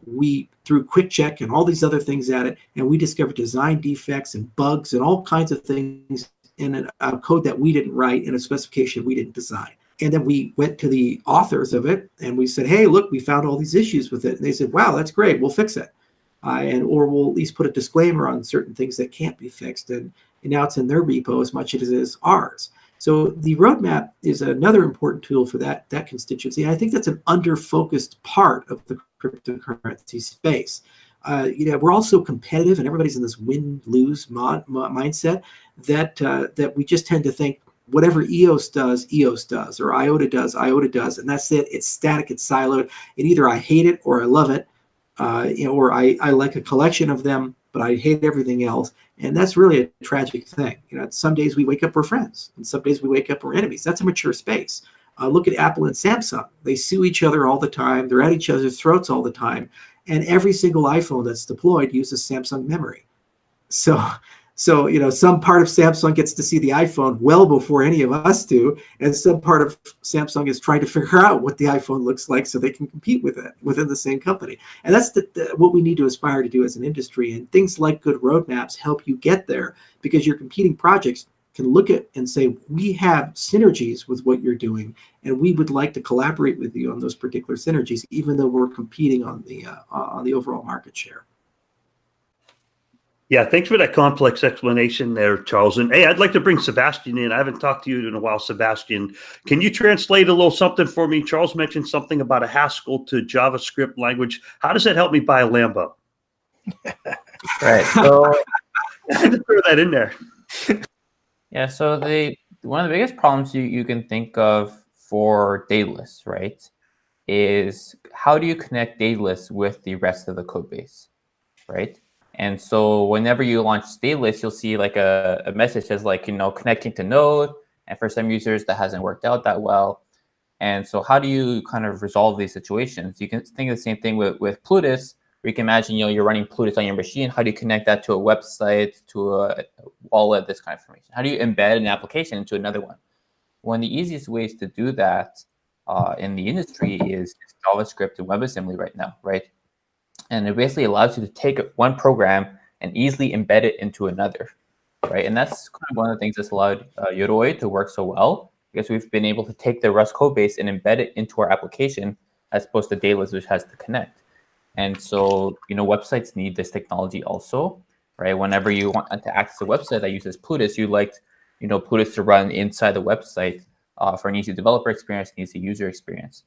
we threw quick check and all these other things at it, and we discovered design defects and bugs and all kinds of things in a code that we didn't write in a specification we didn't design. And then we went to the authors of it and we said, hey, look, we found all these issues with it. And they said, wow, that's great, we'll fix it. Or we'll at least put a disclaimer on certain things that can't be fixed. And now it's in their repo as much as it is ours. So the roadmap is another important tool for that constituency. And I think that's an under-focused part of the cryptocurrency space. We're also competitive, and everybody's in this win-lose mindset that we just tend to think whatever EOS does, or IOTA does, and that's it. It's static, it's siloed, and either I hate it or I love it, or I like a collection of them, but I hate everything else. And that's really a tragic thing. Some days we wake up, we're friends, and some days we wake up, we're enemies. That's a mature space. Look at Apple and Samsung. They sue each other all the time. They're at each other's throats all the time. And every single iPhone that's deployed uses Samsung memory. So some part of Samsung gets to see the iPhone well before any of us do, and some part of Samsung is trying to figure out what the iPhone looks like so they can compete with it within the same company. And that's what we need to aspire to do as an industry. And things like good roadmaps help you get there, because your competing projects can look at and say, we have synergies with what you're doing, and we would like to collaborate with you on those particular synergies, even though we're competing on the overall market share. Yeah, thanks for that complex explanation there, Charles. And hey, I'd like to bring Sebastian in. I haven't talked to you in a while, Sebastian. Can you translate a little something for me? Charles mentioned something about a Haskell to JavaScript language. How does that help me buy a Lambo? Right. So I had to throw that in there. yeah, so one of the biggest problems you can think of for Daedalus, right, is how do you connect Daedalus with the rest of the code base, right? And so whenever you launch Daedalus, you'll see like a message says like, connecting to Node. And for some users, that hasn't worked out that well. And so how do you kind of resolve these situations? You can think of the same thing with Plutus, where you can imagine, you're running Plutus on your machine. How do you connect that to a website, to a wallet, this kind of information? How do you embed an application into another one? One of the easiest ways to do that in the industry is JavaScript and WebAssembly right now, right? And it basically allows you to take one program and easily embed it into another, right? And that's kind of one of the things that's allowed Yoroi to work so well, because we've been able to take the Rust code base and embed it into our application, as opposed to Daedalus, which has to connect. And so, websites need this technology also, right? Whenever you want to access a website that uses Plutus, you like, Plutus to run inside the website for an easy developer experience, an easy user experience.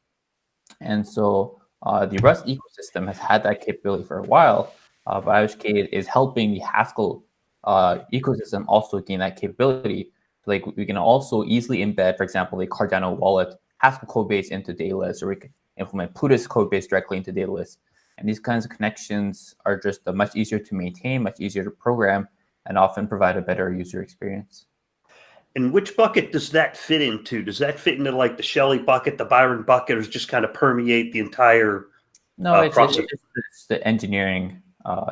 And so the Rust ecosystem has had that capability for a while, but IOHK is helping the Haskell ecosystem also gain that capability. Like, we can also easily embed, for example, the Cardano wallet Haskell code base into Daedalus, or we can implement Plutus code base directly into Daedalus. And these kinds of connections are just much easier to maintain, much easier to program, and often provide a better user experience. And which bucket does that fit into? Does that fit into like the Shelley bucket, the Byron bucket, or just kind of permeate the entire process? It's the engineering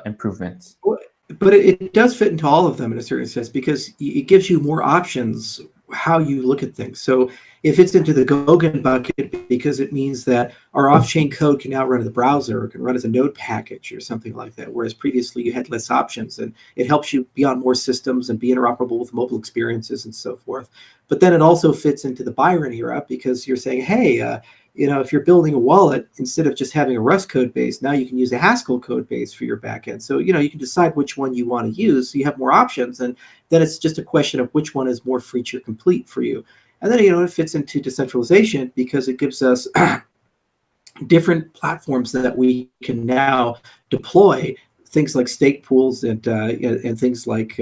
improvements. But it does fit into all of them in a certain sense, because it gives you more options how you look at things. So it fits into the Goguen bucket because it means that our off-chain code can now run in the browser, or can run as a node package or something like that, whereas previously you had less options, and it helps you be on more systems and be interoperable with mobile experiences and so forth. But then it also fits into the Byron era, because you're saying, hey, if you're building a wallet, instead of just having a Rust code base, now you can use a Haskell code base for your backend. So, you can decide which one you want to use. So you have more options, and then it's just a question of which one is more feature complete for you. And then, it fits into decentralization, because it gives us different platforms that we can now deploy, things like stake pools and things like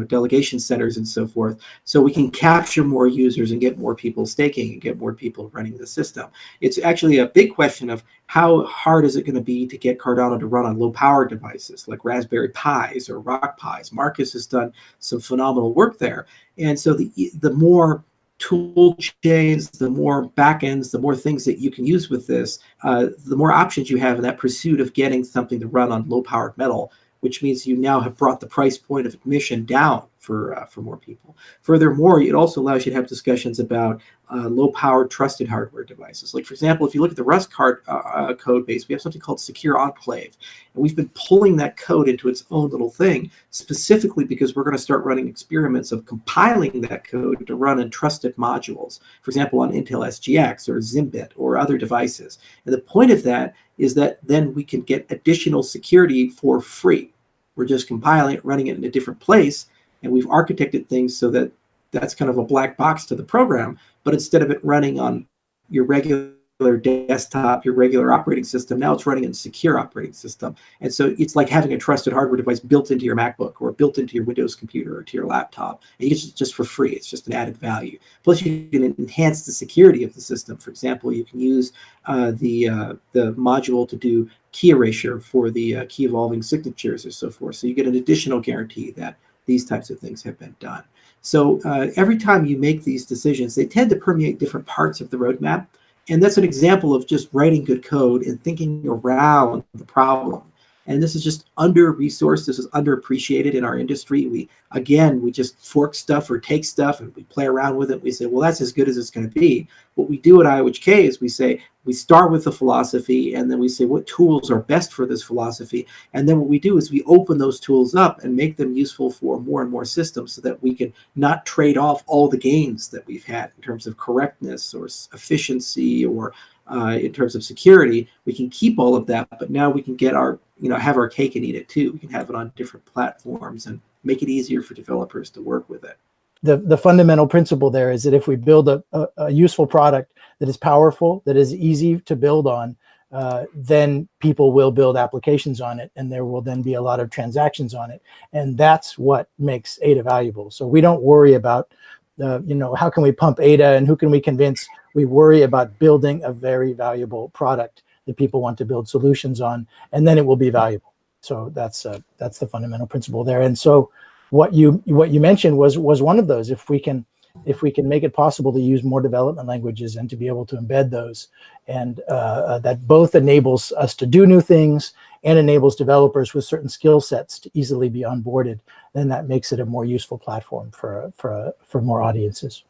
delegation centers and so forth, so we can capture more users and get more people staking and get more people running the system. It's actually a big question of how hard is it going to be to get Cardano to run on low power devices like Raspberry Pis or Rock Pis. Marcus has done some phenomenal work there, and so the more tool chains, the more backends, the more things that you can use with this, the more options you have in that pursuit of getting something to run on low-powered metal, which means you now have brought the price point of admission down for more people. Furthermore, it also allows you to have discussions about low-powered trusted hardware devices. Like, for example, if you look at the Rust code base, we have something called Secure Enclave. And we've been pulling that code into its own little thing, specifically because we're going to start running experiments of compiling that code to run in trusted modules, for example, on Intel SGX or Zimbit or other devices. And the point of that is that then we can get additional security for free. We're just compiling it, running it in a different place, and we've architected things so that that's kind of a black box to the program. But instead of it running on your regular desktop, your regular operating system, now it's running in a secure operating system. And so it's like having a trusted hardware device built into your MacBook or built into your Windows computer or to your laptop. And you get it just for free. It's just an added value. Plus, you can enhance the security of the system. For example, you can use the module to do key erasure for the key evolving signatures or so forth. So you get an additional guarantee that these types of things have been done. So every time you make these decisions, they tend to permeate different parts of the roadmap. And that's an example of just writing good code and thinking around the problem. And this is just under-resourced. This is underappreciated in our industry. We just fork stuff or take stuff and we play around with it. We say, well, that's as good as it's going to be. What we do at IOHK is we start with the philosophy, and then we say what tools are best for this philosophy. And then what we do is we open those tools up and make them useful for more and more systems so that we can not trade off all the gains that we've had in terms of correctness or efficiency or in terms of security. We can keep all of that, but now we can get have our cake and eat it too. We can have it on different platforms and make it easier for developers to work with it. The fundamental principle there is that if we build a useful product that is powerful, that is easy to build on, then people will build applications on it, and there will then be a lot of transactions on it. And that's what makes ADA valuable. So we don't worry about, how can we pump ADA and who can we convince? We worry about building a very valuable product that people want to build solutions on, and then it will be valuable. So that's the fundamental principle there. And so what you mentioned was one of those. If we can make it possible to use more development languages and to be able to embed those, and that both enables us to do new things and enables developers with certain skill sets to easily be onboarded, then that makes it a more useful platform for more audiences.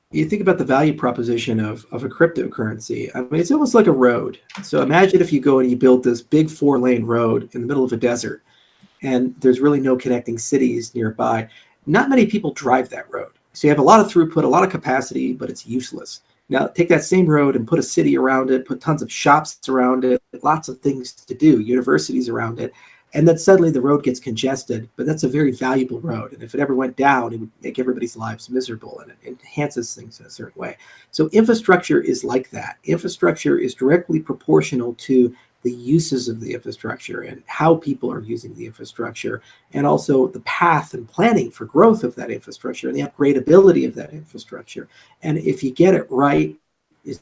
You think about the value proposition of a cryptocurrency. I mean, it's almost like a road. So imagine if you go and you build this big 4-lane road in the middle of a desert, and there's really no connecting cities nearby. Not many people drive that road. So you have a lot of throughput, a lot of capacity, but it's useless. Now take that same road and put a city around it, put tons of shops around it, lots of things to do, universities around it, and then suddenly the road gets congested. But that's a very valuable road. And if it ever went down, it would make everybody's lives miserable, and it enhances things in a certain way. So infrastructure is like that. Infrastructure is directly proportional to the uses of the infrastructure and how people are using the infrastructure, and also the path and planning for growth of that infrastructure and the upgradability of that infrastructure. And if you get it right, it's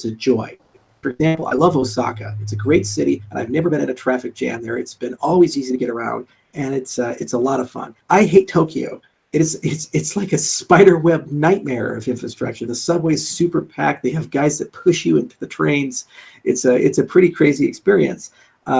a joy. For example, I love Osaka. It's a great city, and I've never been in a traffic jam there. It's been always easy to get around, and it's a lot of fun. I hate Tokyo. It's like a spider web nightmare of infrastructure. The subway's super packed. They have guys that push you into the trains. It's a pretty crazy experience.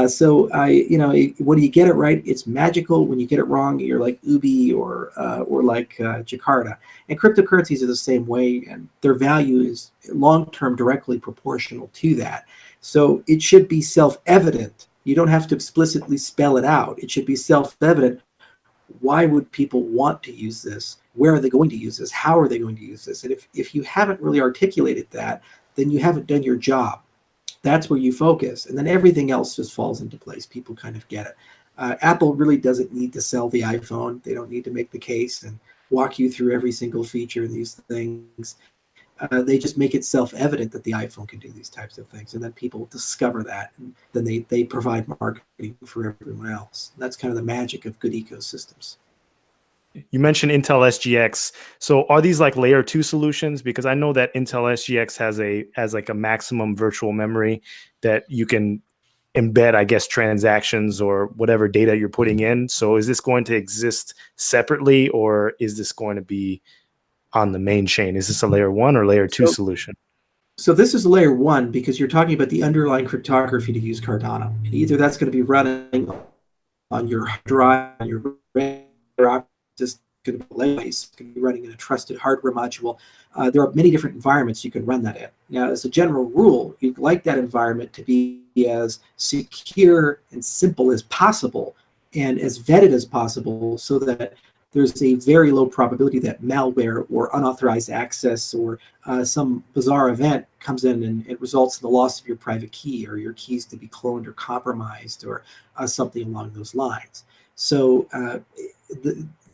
So when you get it right, it's magical. When you get it wrong, you're like Ubi or like Jakarta. And cryptocurrencies are the same way, and their value is long-term directly proportional to that. So it should be self-evident. You don't have to explicitly spell it out. It should be self-evident. Why would people want to use this? Where are they going to use this? How are they going to use this? And if you haven't really articulated that, then you haven't done your job. That's where you focus. And then everything else just falls into place. People kind of get it. Apple really doesn't need to sell the iPhone. They don't need to make the case and walk you through every single feature in these things. They just make it self-evident that the iPhone can do these types of things, and then people discover that, and then they provide marketing for everyone else. That's kind of the magic of good ecosystems. You mentioned Intel SGX. So are these like layer 2 solutions? Because I know that Intel SGX has like a maximum virtual memory that you can embed, I guess, transactions or whatever data you're putting in. So is this going to exist separately, or is this going to be on the main chain? Is this a layer 1 or layer 2 solution? So this is layer 1 because you're talking about the underlying cryptography to use Cardano. And either that's going to be running on your drive, on your just going to be running in a trusted hardware module. There are many different environments you can run that in. Now, as a general rule, you'd like that environment to be as secure and simple as possible and as vetted as possible, so that there's a very low probability that malware or unauthorized access or some bizarre event comes in and it results in the loss of your private key, or your keys to be cloned or compromised, or something along those lines. So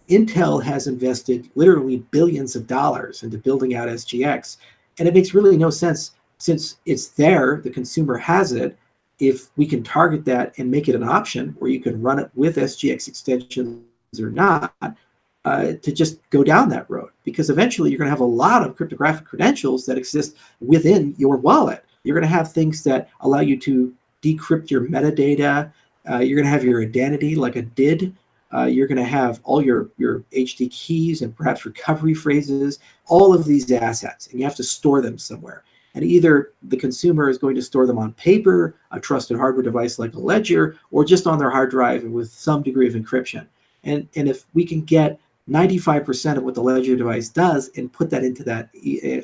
Intel has invested literally billions of dollars into building out SGX, and it makes really no sense, since it's there, the consumer has it, if we can target that and make it an option where you can run it with SGX extensions or not, to just go down that road. Because eventually you're going to have a lot of cryptographic credentials that exist within your wallet. You're going to have things that allow you to decrypt your metadata. You're going to have your identity like a DID. You're going to have all your HD keys and perhaps recovery phrases, all of these assets, and you have to store them somewhere. And either the consumer is going to store them on paper, a trusted hardware device like a ledger, or just on their hard drive with some degree of encryption. And if we can get 95% of what the ledger device does and put that into that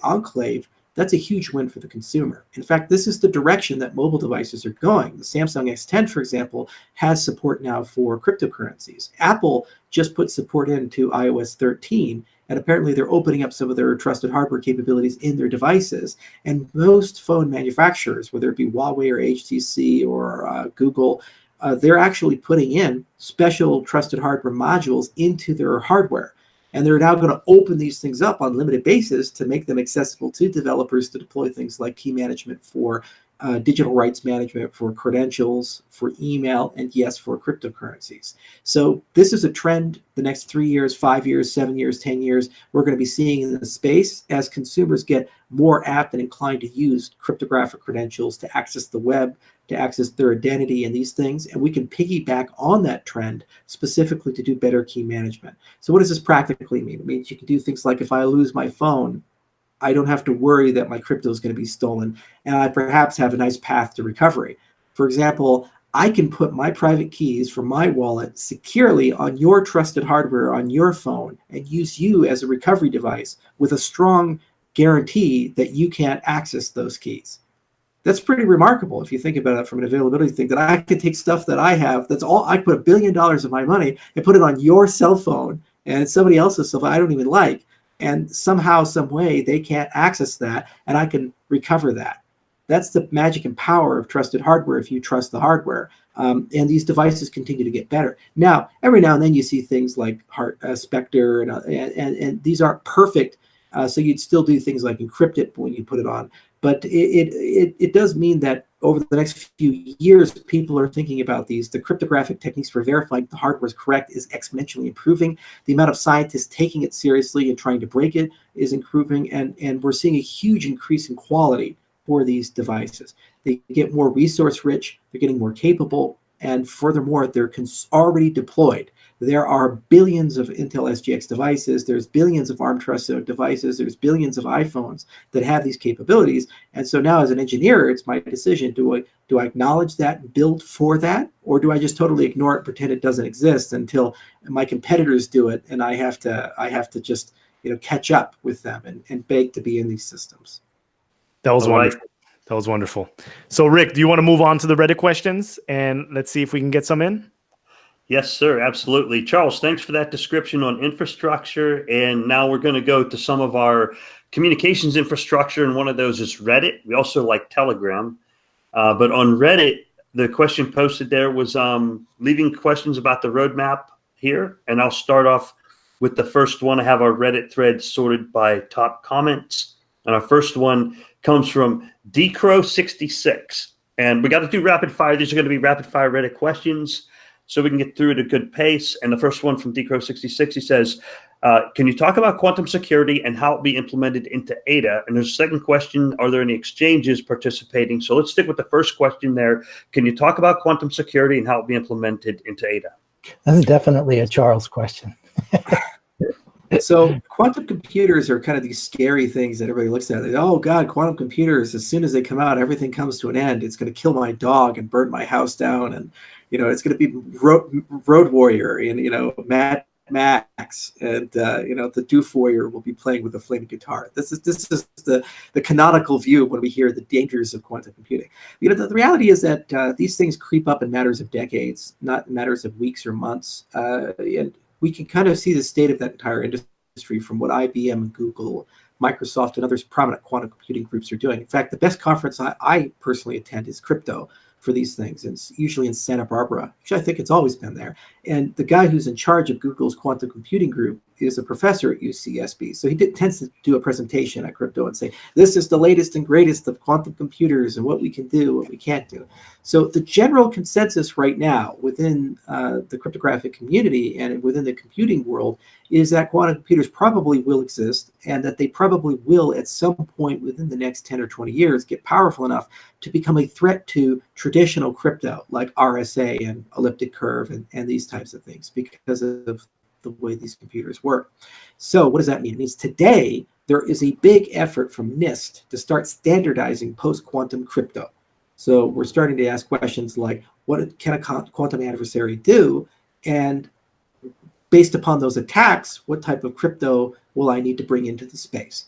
enclave, that's a huge win for the consumer. In fact, this is the direction that mobile devices are going. The Samsung X10, for example, has support now for cryptocurrencies. Apple just put support into iOS 13, and apparently they're opening up some of their trusted hardware capabilities in their devices. And most phone manufacturers, whether it be Huawei or HTC or Google, they're actually putting in special trusted hardware modules into their hardware. And they're now going to open these things up on a limited basis to make them accessible to developers to deploy things like key management for digital rights management, for credentials, for email, and yes, for cryptocurrencies. So this is a trend the next 3 years, 5 years, 7 years, 10 years, we're going to be seeing in the space as consumers get more apt and inclined to use cryptographic credentials to access the web, to access their identity and these things. And we can piggyback on that trend specifically to do better key management. So what does this practically mean? It means you can do things like, if I lose my phone, I don't have to worry that my crypto is going to be stolen, and I perhaps have a nice path to recovery. For example, I can put my private keys from my wallet securely on your trusted hardware on your phone and use you as a recovery device with a strong guarantee that you can't access those keys. That's pretty remarkable if you think about it from an availability thing, that I could take stuff that I have, that's all, I put $1 billion of my money and put it on your cell phone and somebody else's cell phone I don't even like. And somehow, some way, they can't access that, and I can recover that. That's the magic and power of trusted hardware if you trust the hardware. And these devices continue to get better. Now, every now and then you see things like Spectre, and these aren't perfect, so you'd still do things like encrypt it when you put it on. But it does mean that over the next few years, people are thinking about these. The cryptographic techniques for verifying the hardware is correct is exponentially improving. The amount of scientists taking it seriously and trying to break it is improving. And we're seeing a huge increase in quality for these devices. They get more resource rich, they're getting more capable, and furthermore, they're already deployed. There are billions of Intel SGX devices, there's billions of ARM trusted devices, there's billions of iPhones that have these capabilities. And so now as an engineer, it's my decision, do I acknowledge that and build for that? Or do I just totally ignore it, pretend it doesn't exist until my competitors do it, and I have to just catch up with them and beg to be in these systems. That was wonderful. That was wonderful. So Rick, do you want to move on to the Reddit questions, and let's see if we can get some in? Yes, sir. Absolutely. Charles, thanks for that description on infrastructure. And now we're going to go to some of our communications infrastructure. And one of those is Reddit. We also like Telegram. But on Reddit, the question posted there was leaving questions about the roadmap here. And I'll start off with the first one. I have our Reddit thread sorted by top comments. And our first one comes from Decro66. And we got to do rapid fire. These are going to be rapid fire Reddit questions, so we can get through at a good pace. And the first one from Decro66, he says, can you talk about quantum security and how it be implemented into Ada? And there's a second question, are there any exchanges participating? So let's stick with the first question there. Can you talk about quantum security and how it be implemented into Ada? That's definitely a Charles question. So quantum computers are kind of these scary things that everybody looks at. Oh God, quantum computers, as soon as they come out, everything comes to an end. It's going to kill my dog and burn my house down. And, it's going to be road warrior and, Mad Max, and the doofoyer will be playing with a flaming guitar. This is the canonical view when we hear the dangers of quantum computing. The reality is that these things creep up in matters of decades, not in matters of weeks or months, and we can kind of see the state of that entire industry from what IBM and Google, Microsoft, and others prominent quantum computing groups are doing. In fact, the best conference I personally attend is crypto for these things. And it's usually in Santa Barbara. Actually, I think it's always been there. And the guy who's in charge of Google's quantum computing group is a professor at UCSB. So he tends to do a presentation at crypto and say, this is the latest and greatest of quantum computers and what we can do, what we can't do. So the general consensus right now within the cryptographic community and within the computing world is that quantum computers probably will exist, and that they probably will at some point within the next 10 or 20 years get powerful enough to become a threat to traditional crypto like RSA and elliptic curve and these types of things because of the way these computers work. So what does that mean? It means today there is a big effort from NIST to start standardizing post-quantum crypto. So we're starting to ask questions like, what can a quantum adversary do? And based upon those attacks, what type of crypto will I need to bring into the space?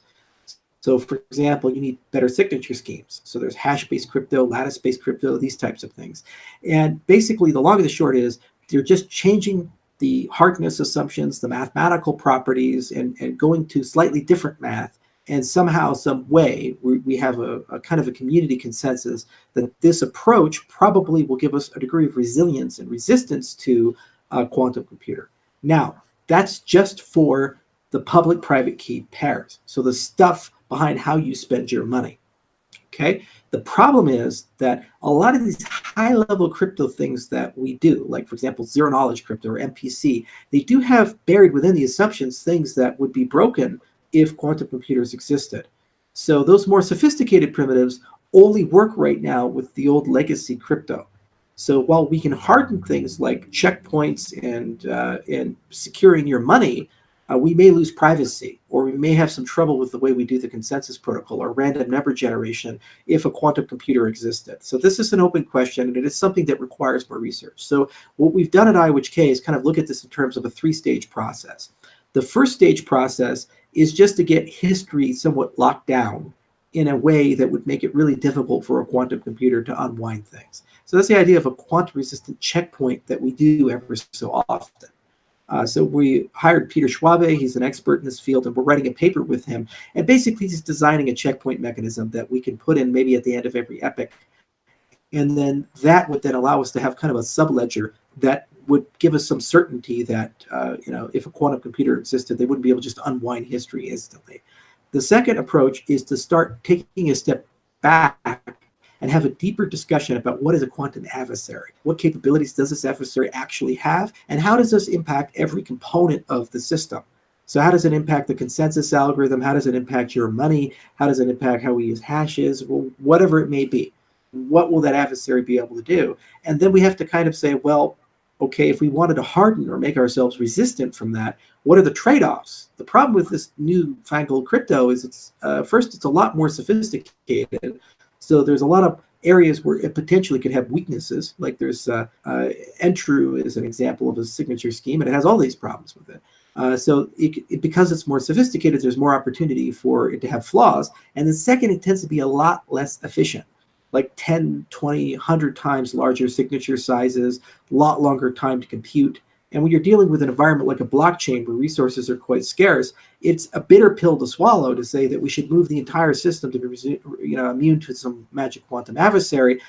So for example, you need better signature schemes. So there's hash-based crypto, lattice-based crypto, these types of things. And basically the long and the short is you're just changing the hardness assumptions, the mathematical properties, and going to slightly different math. And somehow, some way, we have a kind of a community consensus that this approach probably will give us a degree of resilience and resistance to a quantum computer. Now, that's just for the public-private key pairs. So the stuff behind how you spend your money. Okay. The problem is that a lot of these high-level crypto things that we do, like for example, zero-knowledge crypto or MPC, they do have buried within the assumptions things that would be broken if quantum computers existed. So those more sophisticated primitives only work right now with the old legacy crypto. So while we can harden things like checkpoints and securing your money, we may lose privacy, or we may have some trouble with the way we do the consensus protocol or random number generation if a quantum computer existed. So this is an open question, and it is something that requires more research. So what we've done at IOHK is kind of look at this in terms of a three-stage process. The first stage process is just to get history somewhat locked down in a way that would make it really difficult for a quantum computer to unwind things. So that's the idea of a quantum-resistant checkpoint that we do every so often. So we hired Peter Schwabe. He's an expert in this field, and we're writing a paper with him. And basically, he's designing a checkpoint mechanism that we can put in maybe at the end of every epoch. And then that would then allow us to have kind of a subledger that would give us some certainty that, if a quantum computer existed, they wouldn't be able to just unwind history instantly. The second approach is to start taking a step back and have a deeper discussion about what is a quantum adversary. What capabilities does this adversary actually have? And how does this impact every component of the system? So how does it impact the consensus algorithm? How does it impact your money? How does it impact how we use hashes? Well, whatever it may be. What will that adversary be able to do? And then we have to kind of say, well, okay, if we wanted to harden or make ourselves resistant from that, what are the trade-offs? The problem with this newfangled crypto is it's a lot more sophisticated. So there's a lot of areas where it potentially could have weaknesses. Like there's Entru is an example of a signature scheme, and it has all these problems with it. So because it's more sophisticated, there's more opportunity for it to have flaws. And the second, it tends to be a lot less efficient, like 10, 20, 100 times larger signature sizes, a lot longer time to compute. And when you're dealing with an environment like a blockchain where resources are quite scarce, it's a bitter pill to swallow to say that we should move the entire system to be immune to some magic quantum adversary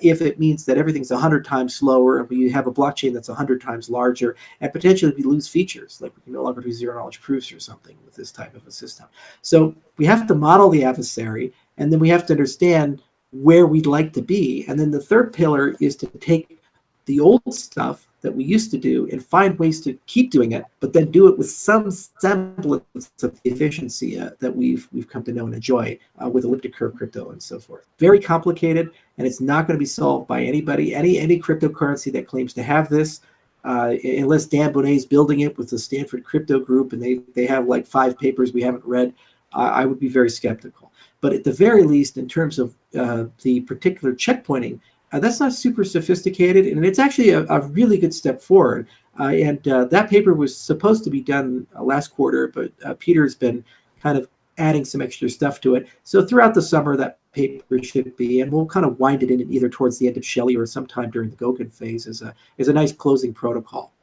if it means that everything's 100 times slower and we have a blockchain that's 100 times larger, and potentially we lose features, like we can no longer do zero-knowledge proofs or something with this type of a system. So we have to model the adversary, and then we have to understand where we'd like to be. And then the third pillar is to take the old stuff that we used to do and find ways to keep doing it, but then do it with some semblance of the efficiency that we've come to know and enjoy with elliptic curve crypto and so forth. Very complicated, and it's not going to be solved by anybody, any cryptocurrency that claims to have this, unless Dan Bonnet's building it with the Stanford Crypto Group, and they have like 5 papers we haven't read. I would be very skeptical. But at the very least, in terms of the particular checkpointing, that's not super sophisticated, and it's actually a really good step forward. And that paper was supposed to be done last quarter, but Peter's been kind of adding some extra stuff to it. So throughout the summer, that paper should be, and we'll kind of wind it in either towards the end of Shelley or sometime during the Goguen phase as a nice closing protocol.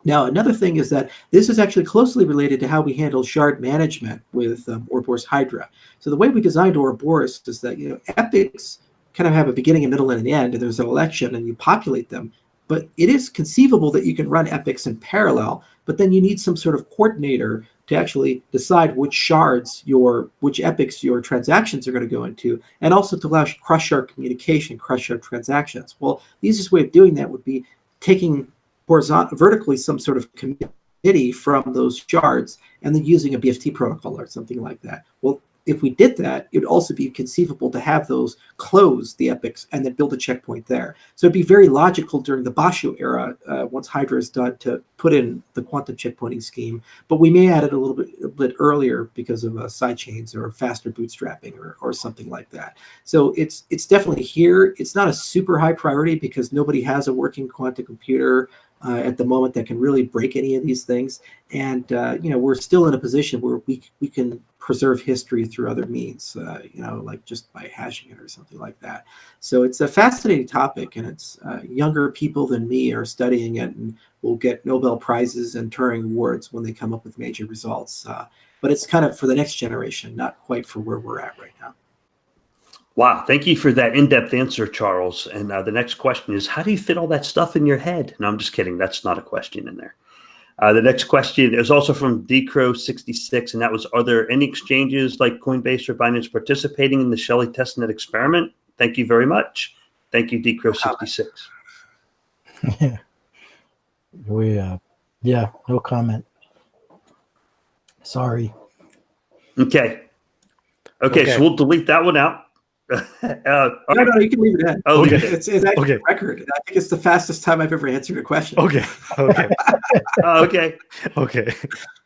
Now, another thing is that this is actually closely related to how we handle shard management with Ouroboros Hydra. So the way we designed Ouroboros is that, epics kind of have a beginning, a middle, and an end, and there's an election, and you populate them. But it is conceivable that you can run epics in parallel, but then you need some sort of coordinator to actually decide which epics your transactions are going to go into, and also to allow cross-shard communication, cross-shard transactions. Well, the easiest way of doing that would be taking vertically some sort of committee from those shards and then using a BFT protocol or something like that. Well, if we did that, it would also be conceivable to have those close the epics and then build a checkpoint there. So it'd be very logical during the Basho era, once Hydra is done, to put in the quantum checkpointing scheme. But we may add it a little bit earlier because of sidechains or faster bootstrapping or something like that. So it's definitely here. It's not a super high priority because nobody has a working quantum computer at the moment that can really break any of these things. And we're still in a position where we can preserve history through other means, like just by hashing it or something like that. So it's a fascinating topic, and it's younger people than me are studying it and will get Nobel Prizes and Turing Awards when they come up with major results. But it's kind of for the next generation, not quite for where we're at right now. Wow, thank you for that in-depth answer, Charles. And the next question is, how do you fit all that stuff in your head? No, I'm just kidding. That's not a question in there. The next question is also from Decro66, and that was, are there any exchanges like Coinbase or Binance participating in the Shelley testnet experiment? Thank you very much. Thank you, Decro66. Yeah, no comment. Sorry. Okay, so we'll delete that one out. No, you can leave it in. Oh, okay. It's actually a record. I think it's the fastest time I've ever answered a question. Okay. Okay. Okay.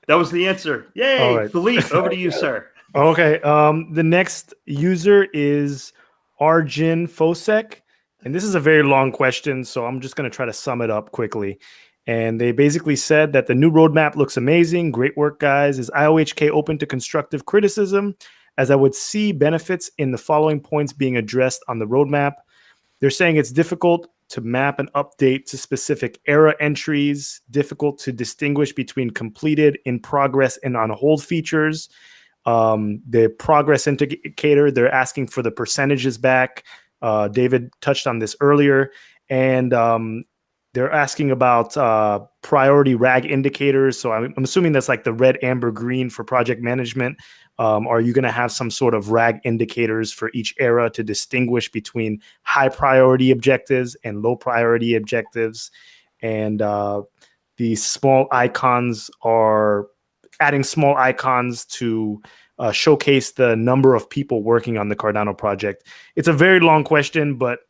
That was the answer. Yay. All right. Philippe, over to you, sir. Okay. The next user is Arjun Fosek. And this is a very long question, so I'm just going to try to sum it up quickly. And they basically said that the new roadmap looks amazing. Great work, guys. Is IOHK open to constructive criticism? As I would see benefits in the following points being addressed on the roadmap. They're saying it's difficult to map and update to specific era entries, difficult to distinguish between completed, in progress, and on hold features. The progress indicator, they're asking for the percentages back. David touched on this earlier. And they're asking about priority RAG indicators. So I'm assuming that's like the red, amber, green for project management. Are you going to have some sort of RAG indicators for each era to distinguish between high priority objectives and low priority objectives? And the small icons are adding small icons to showcase the number of people working on the Cardano project. It's a very long question, but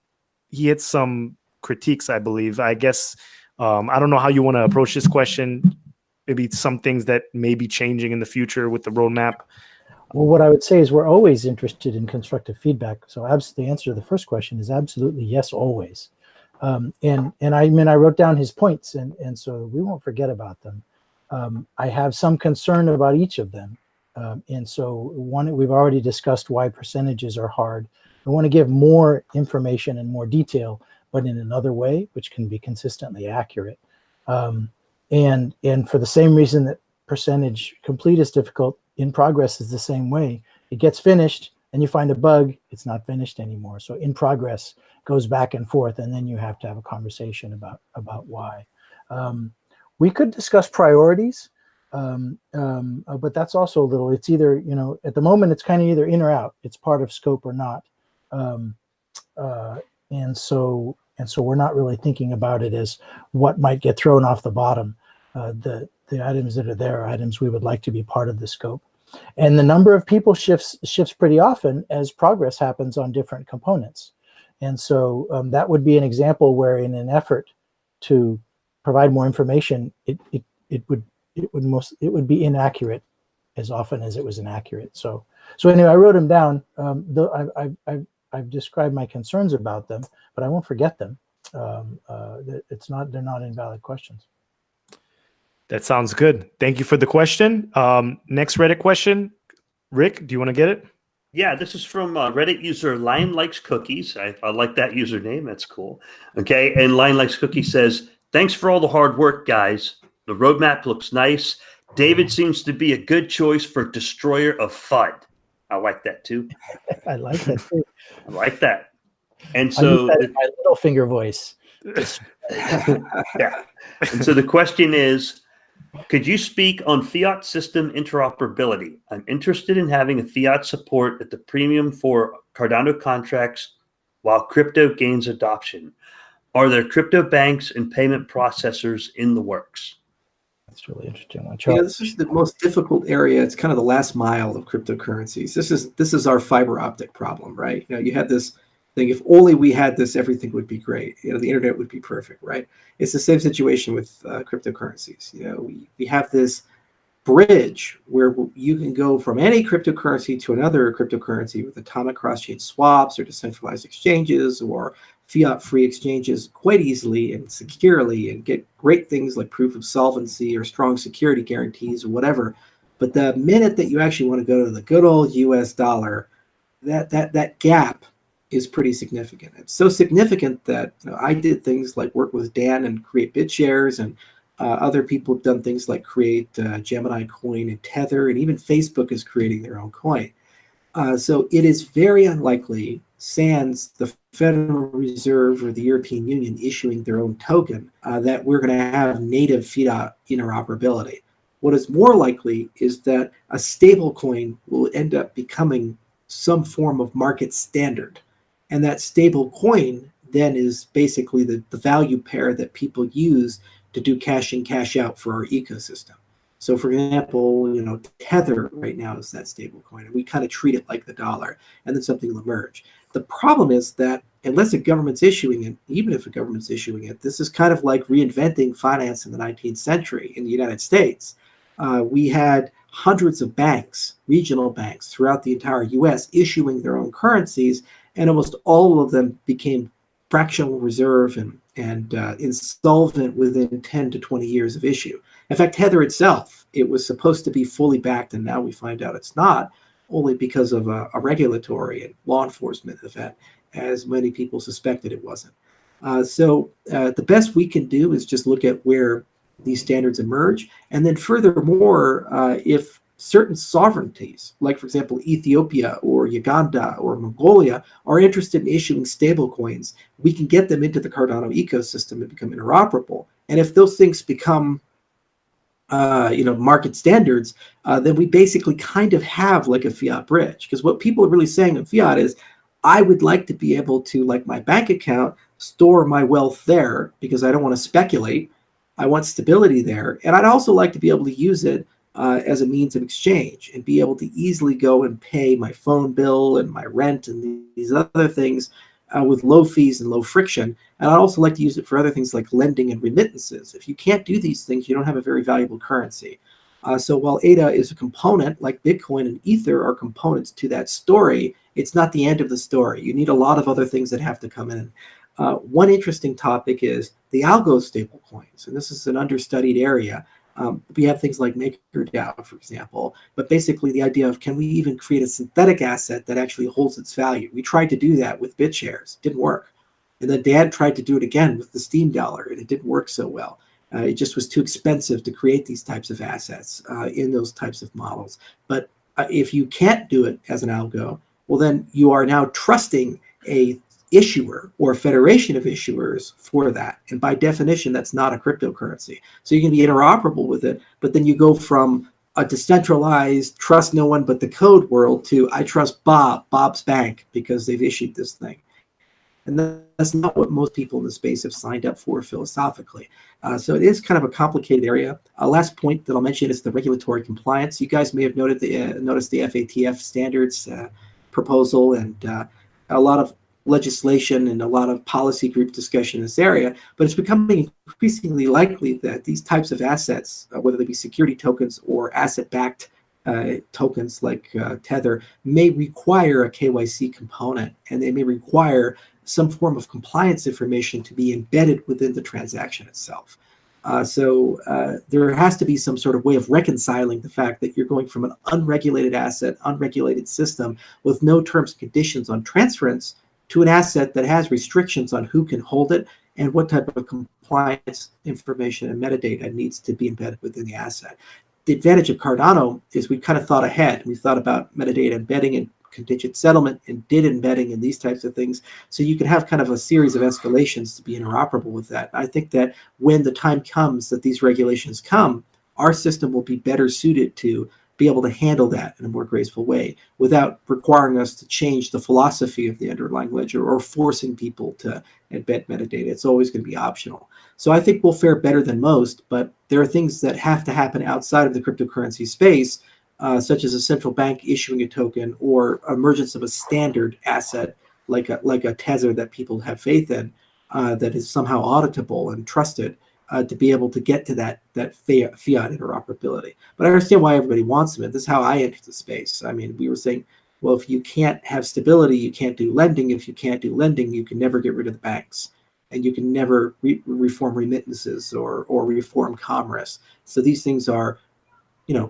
he hits some critiques, I believe. I guess I don't know how you want to approach this question. Maybe some things that may be changing in the future with the roadmap. Well, what I would say is we're always interested in constructive feedback. So the answer to the first question is absolutely yes, always. And I wrote down his points, and so we won't forget about them. I have some concern about each of them. And so we've already discussed why percentages are hard. I want to give more information and more detail, but in another way, which can be consistently accurate. And for the same reason that percentage complete is difficult, in progress is the same way. It gets finished and you find a bug, it's not finished anymore. So in progress goes back and forth, and then you have to have a conversation about why. We could discuss priorities, but that's also a little, it's either, at the moment it's kind of either in or out. It's part of scope or not. And so we're not really thinking about it as what might get thrown off the bottom. The items that are there are items we would like to be part of the scope. And the number of people shifts pretty often as progress happens on different components. And so that would be an example where, in an effort to provide more information, it would be inaccurate as often as it was inaccurate. So anyway, I wrote them down. I've described my concerns about them, but I won't forget them. They're not invalid questions. That sounds good. Thank you for the question. Next Reddit question. Rick, do you want to get it? Yeah, this is from Reddit user Lion Likes Cookies. I like that username. That's cool. Okay, and Lion Likes Cookies says, "Thanks for all the hard work, guys. The roadmap looks nice. David seems to be a good choice for destroyer of FUD." I like that too. I like that too. I like that. And I use so, that in my little finger voice. yeah. And so the question is, could you speak on fiat system interoperability? I'm interested in having a fiat support at the premium for Cardano contracts while crypto gains adoption. Are there crypto banks and payment processors in the works? That's really interesting. Yeah, this is the most difficult area. It's kind of the last mile of cryptocurrencies. This is our fiber optic problem, right? You have this thing. If only we had this, everything would be great. The internet would be perfect, right? It's the same situation with cryptocurrencies. We have this bridge where you can go from any cryptocurrency to another cryptocurrency with atomic cross-chain swaps or decentralized exchanges or fiat-free exchanges quite easily and securely and get great things like proof of solvency or strong security guarantees or whatever. But the minute that you actually want to go to the good old US dollar, that gap is pretty significant. It's so significant that I did things like work with Dan and create BitShares, and other people have done things like create Gemini coin and Tether, and even Facebook is creating their own coin. So it is very unlikely, sans the Federal Reserve or the European Union issuing their own token, that we're going to have native fiat interoperability. What is more likely is that a stable coin will end up becoming some form of market standard. And that stable coin then is basically the value pair that people use to do cash in, cash out for our ecosystem. So for example, Tether right now is that stable coin, and we kind of treat it like the dollar, and then something will emerge. The problem is that unless a government's issuing it, even if a government's issuing it, this is kind of like reinventing finance in the 19th century in the United States. We had hundreds of banks, regional banks throughout the entire US issuing their own currencies, and almost all of them became fractional reserve and insolvent within 10 to 20 years of issue. In fact, Tether itself, it was supposed to be fully backed, and now we find out it's not, only because of a regulatory and law enforcement event, as many people suspected it wasn't. So the best we can do is just look at where these standards emerge, and then furthermore, if certain sovereignties, like for example Ethiopia or Uganda or Mongolia, are interested in issuing stable coins, we can get them into the Cardano ecosystem and become interoperable. And if those things become market standards, then we basically kind of have like a fiat bridge. Because what people are really saying in fiat is, I would like to be able to, like my bank account, store my wealth there because I don't want to speculate. I want stability there. And I'd also like to be able to use it as a means of exchange and be able to easily go and pay my phone bill and my rent and these other things with low fees and low friction. And I'd also like to use it for other things like lending and remittances. If you can't do these things, you don't have a very valuable currency. So while ADA is a component, like Bitcoin and Ether are components to that story, it's not the end of the story. You need a lot of other things that have to come in. One interesting topic is the algo stable coins, and this is an understudied area. We have things like MakerDAO, for example, but basically the idea of, can we even create a synthetic asset that actually holds its value? We tried to do that with BitShares, didn't work. And then Dan tried to do it again with the Steam dollar, and it didn't work so well. It just was too expensive to create these types of assets in those types of models. But if you can't do it as an algo, well, then you are now trusting a issuer or federation of issuers for that. And by definition, that's not a cryptocurrency. So you can be interoperable with it, but then you go from a decentralized, trust no one but the code world to I trust Bob's bank because they've issued this thing. And that's not what most people in the space have signed up for philosophically. So it is kind of a complicated area. Last point that I'll mention is the regulatory compliance. You guys may have noticed the FATF standards proposal, and a lot of legislation and a lot of policy group discussion in this area, but it's becoming increasingly likely that these types of assets, whether they be security tokens or asset-backed tokens like Tether, may require a KYC component, and they may require some form of compliance information to be embedded within the transaction itself. So there has to be some sort of way of reconciling the fact that you're going from an unregulated asset, unregulated system with no terms and conditions on transference to an asset that has restrictions on who can hold it and what type of compliance information and metadata needs to be embedded within the asset. The advantage of Cardano is we kind of thought ahead. We thought about metadata embedding and contingent settlement and DID embedding and these types of things. So you can have kind of a series of escalations to be interoperable with that. I think that when the time comes that these regulations come, our system will be better suited to be able to handle that in a more graceful way without requiring us to change the philosophy of the underlying ledger or forcing people to embed metadata. It's always going to be optional. So I think we'll fare better than most, but there are things that have to happen outside of the cryptocurrency space, such as a central bank issuing a token or emergence of a standard asset like a Tether that people have faith in, that is somehow auditable and trusted, to be able to get to that fiat interoperability. But I understand why everybody wants them. And this is how I entered the space. I mean, we were saying, well, if you can't have stability, you can't do lending. If you can't do lending, you can never get rid of the banks, and you can never reform remittances or reform commerce. So these things are,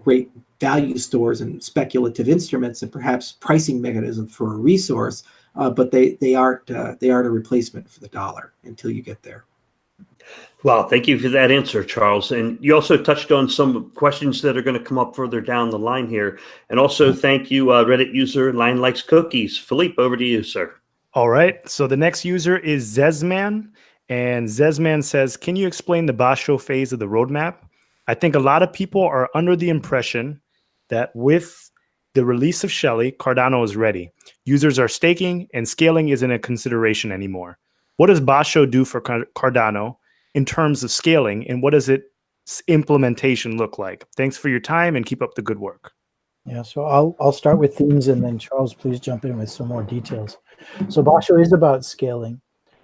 great value stores and speculative instruments and perhaps pricing mechanisms for a resource, but they aren't a replacement for the dollar until you get there. Well, thank you for that answer, Charles. And you also touched on some questions that are going to come up further down the line here. And also thank you, Reddit user Line Likes Cookies. Philippe, over to you, sir. All right. So the next user is Zezman. And Zezman says, can you explain the Basho phase of the roadmap? I think a lot of people are under the impression that with the release of Shelley, Cardano is ready. Users are staking and scaling isn't a consideration anymore. What does Basho do for Cardano in terms of scaling, and what does its implementation look like? Thanks for your time and keep up the good work. Yeah, so I'll start with themes, and then Charles, please jump in with some more details. So Basho is about scaling.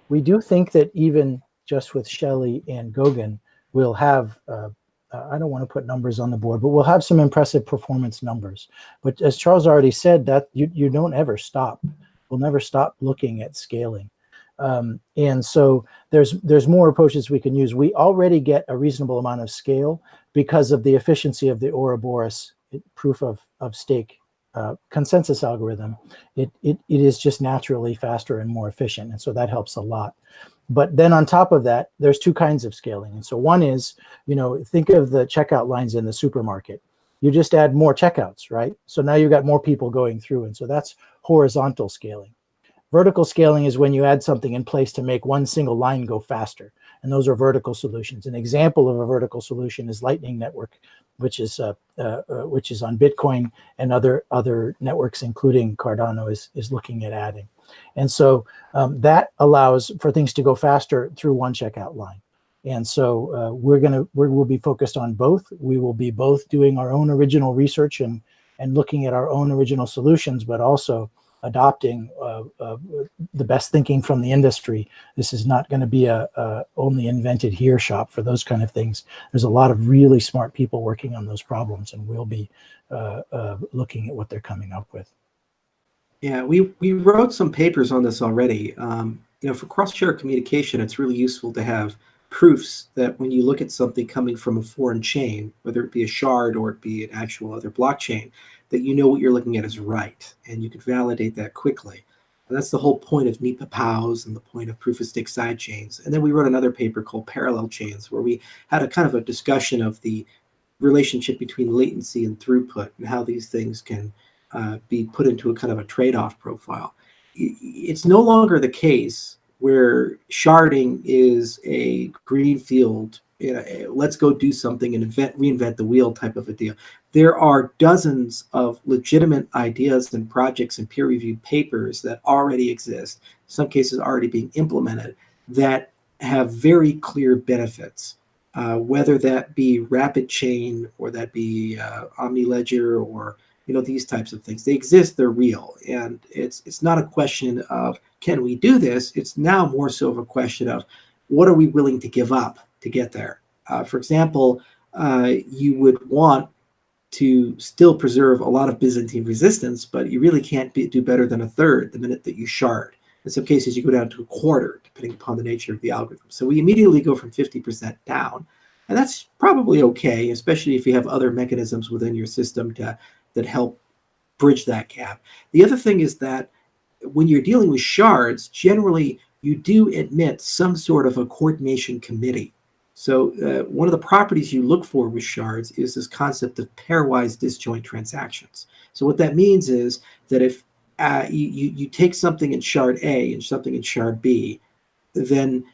We do think that even just with Shelley and Goguen, we'll have, I don't want to put numbers on the board, but we'll have some impressive performance numbers. But as Charles already said, that you don't ever stop. We'll never stop looking at scaling. And so there's more approaches we can use. We already get a reasonable amount of scale because of the efficiency of the Ouroboros proof of stake consensus algorithm. It is just naturally faster and more efficient, and so that helps a lot. But then on top of that, there's two kinds of scaling. And so one is, think of the checkout lines in the supermarket. You just add more checkouts, right? So now you've got more people going through, and so that's horizontal scaling. Vertical scaling is when you add something in place to make one single line go faster, and those are vertical solutions. An example of a vertical solution is Lightning Network, which is on Bitcoin, and other networks, including Cardano, is looking at adding. And so that allows for things to go faster through one checkout line. And so we'll be focused on both. We will be both doing our own original research and looking at our own original solutions, but also adopting the best thinking from the industry. This is not going to be a only invented here shop for those kind of things. There's a lot of really smart people working on those problems, and we'll be looking at what they're coming up with. Yeah, we wrote some papers on this already. For cross-share communication, it's really useful to have proofs that when you look at something coming from a foreign chain, whether it be a shard or it be an actual other blockchain, that you know what you're looking at is right, and you can validate that quickly. And that's the whole point of NEPA POWs and the point of proof-of-stake sidechains. And then we wrote another paper called Parallel Chains, where we had a kind of a discussion of the relationship between latency and throughput and how these things can be put into a kind of a trade-off profile. It's no longer the case where sharding is a greenfield, let's go do something and reinvent the wheel type of a deal. There are dozens of legitimate ideas and projects and peer-reviewed papers that already exist, in some cases already being implemented, that have very clear benefits, whether that be rapid chain or that be OmniLedger or these types of things. They exist, they're real, and it's not a question of can we do this. It's now more so of a question of what are we willing to give up to get there. For example, you would want to still preserve a lot of Byzantine resistance, but you really can't do better than a third the minute that you shard. In some cases, you go down to a quarter, depending upon the nature of the algorithm. So we immediately go from 50% down. And that's probably okay, especially if you have other mechanisms within your system that help bridge that gap. The other thing is that when you're dealing with shards, generally you do admit some sort of a coordination committee. So one of the properties you look for with shards is this concept of pairwise disjoint transactions. So what that means is that if you take something in shard A and something in shard B, then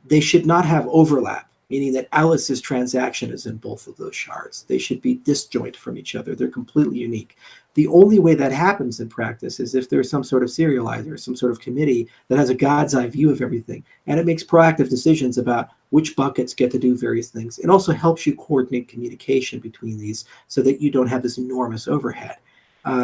they should not have overlap, meaning that Alice's transaction is in both of those shards. They should be disjoint from each other. They're completely unique. The only way that happens in practice is if there's some sort of serializer, some sort of committee that has a God's eye view of everything, and it makes proactive decisions about which buckets get to do various things. It also helps you coordinate communication between these so that you don't have this enormous overhead.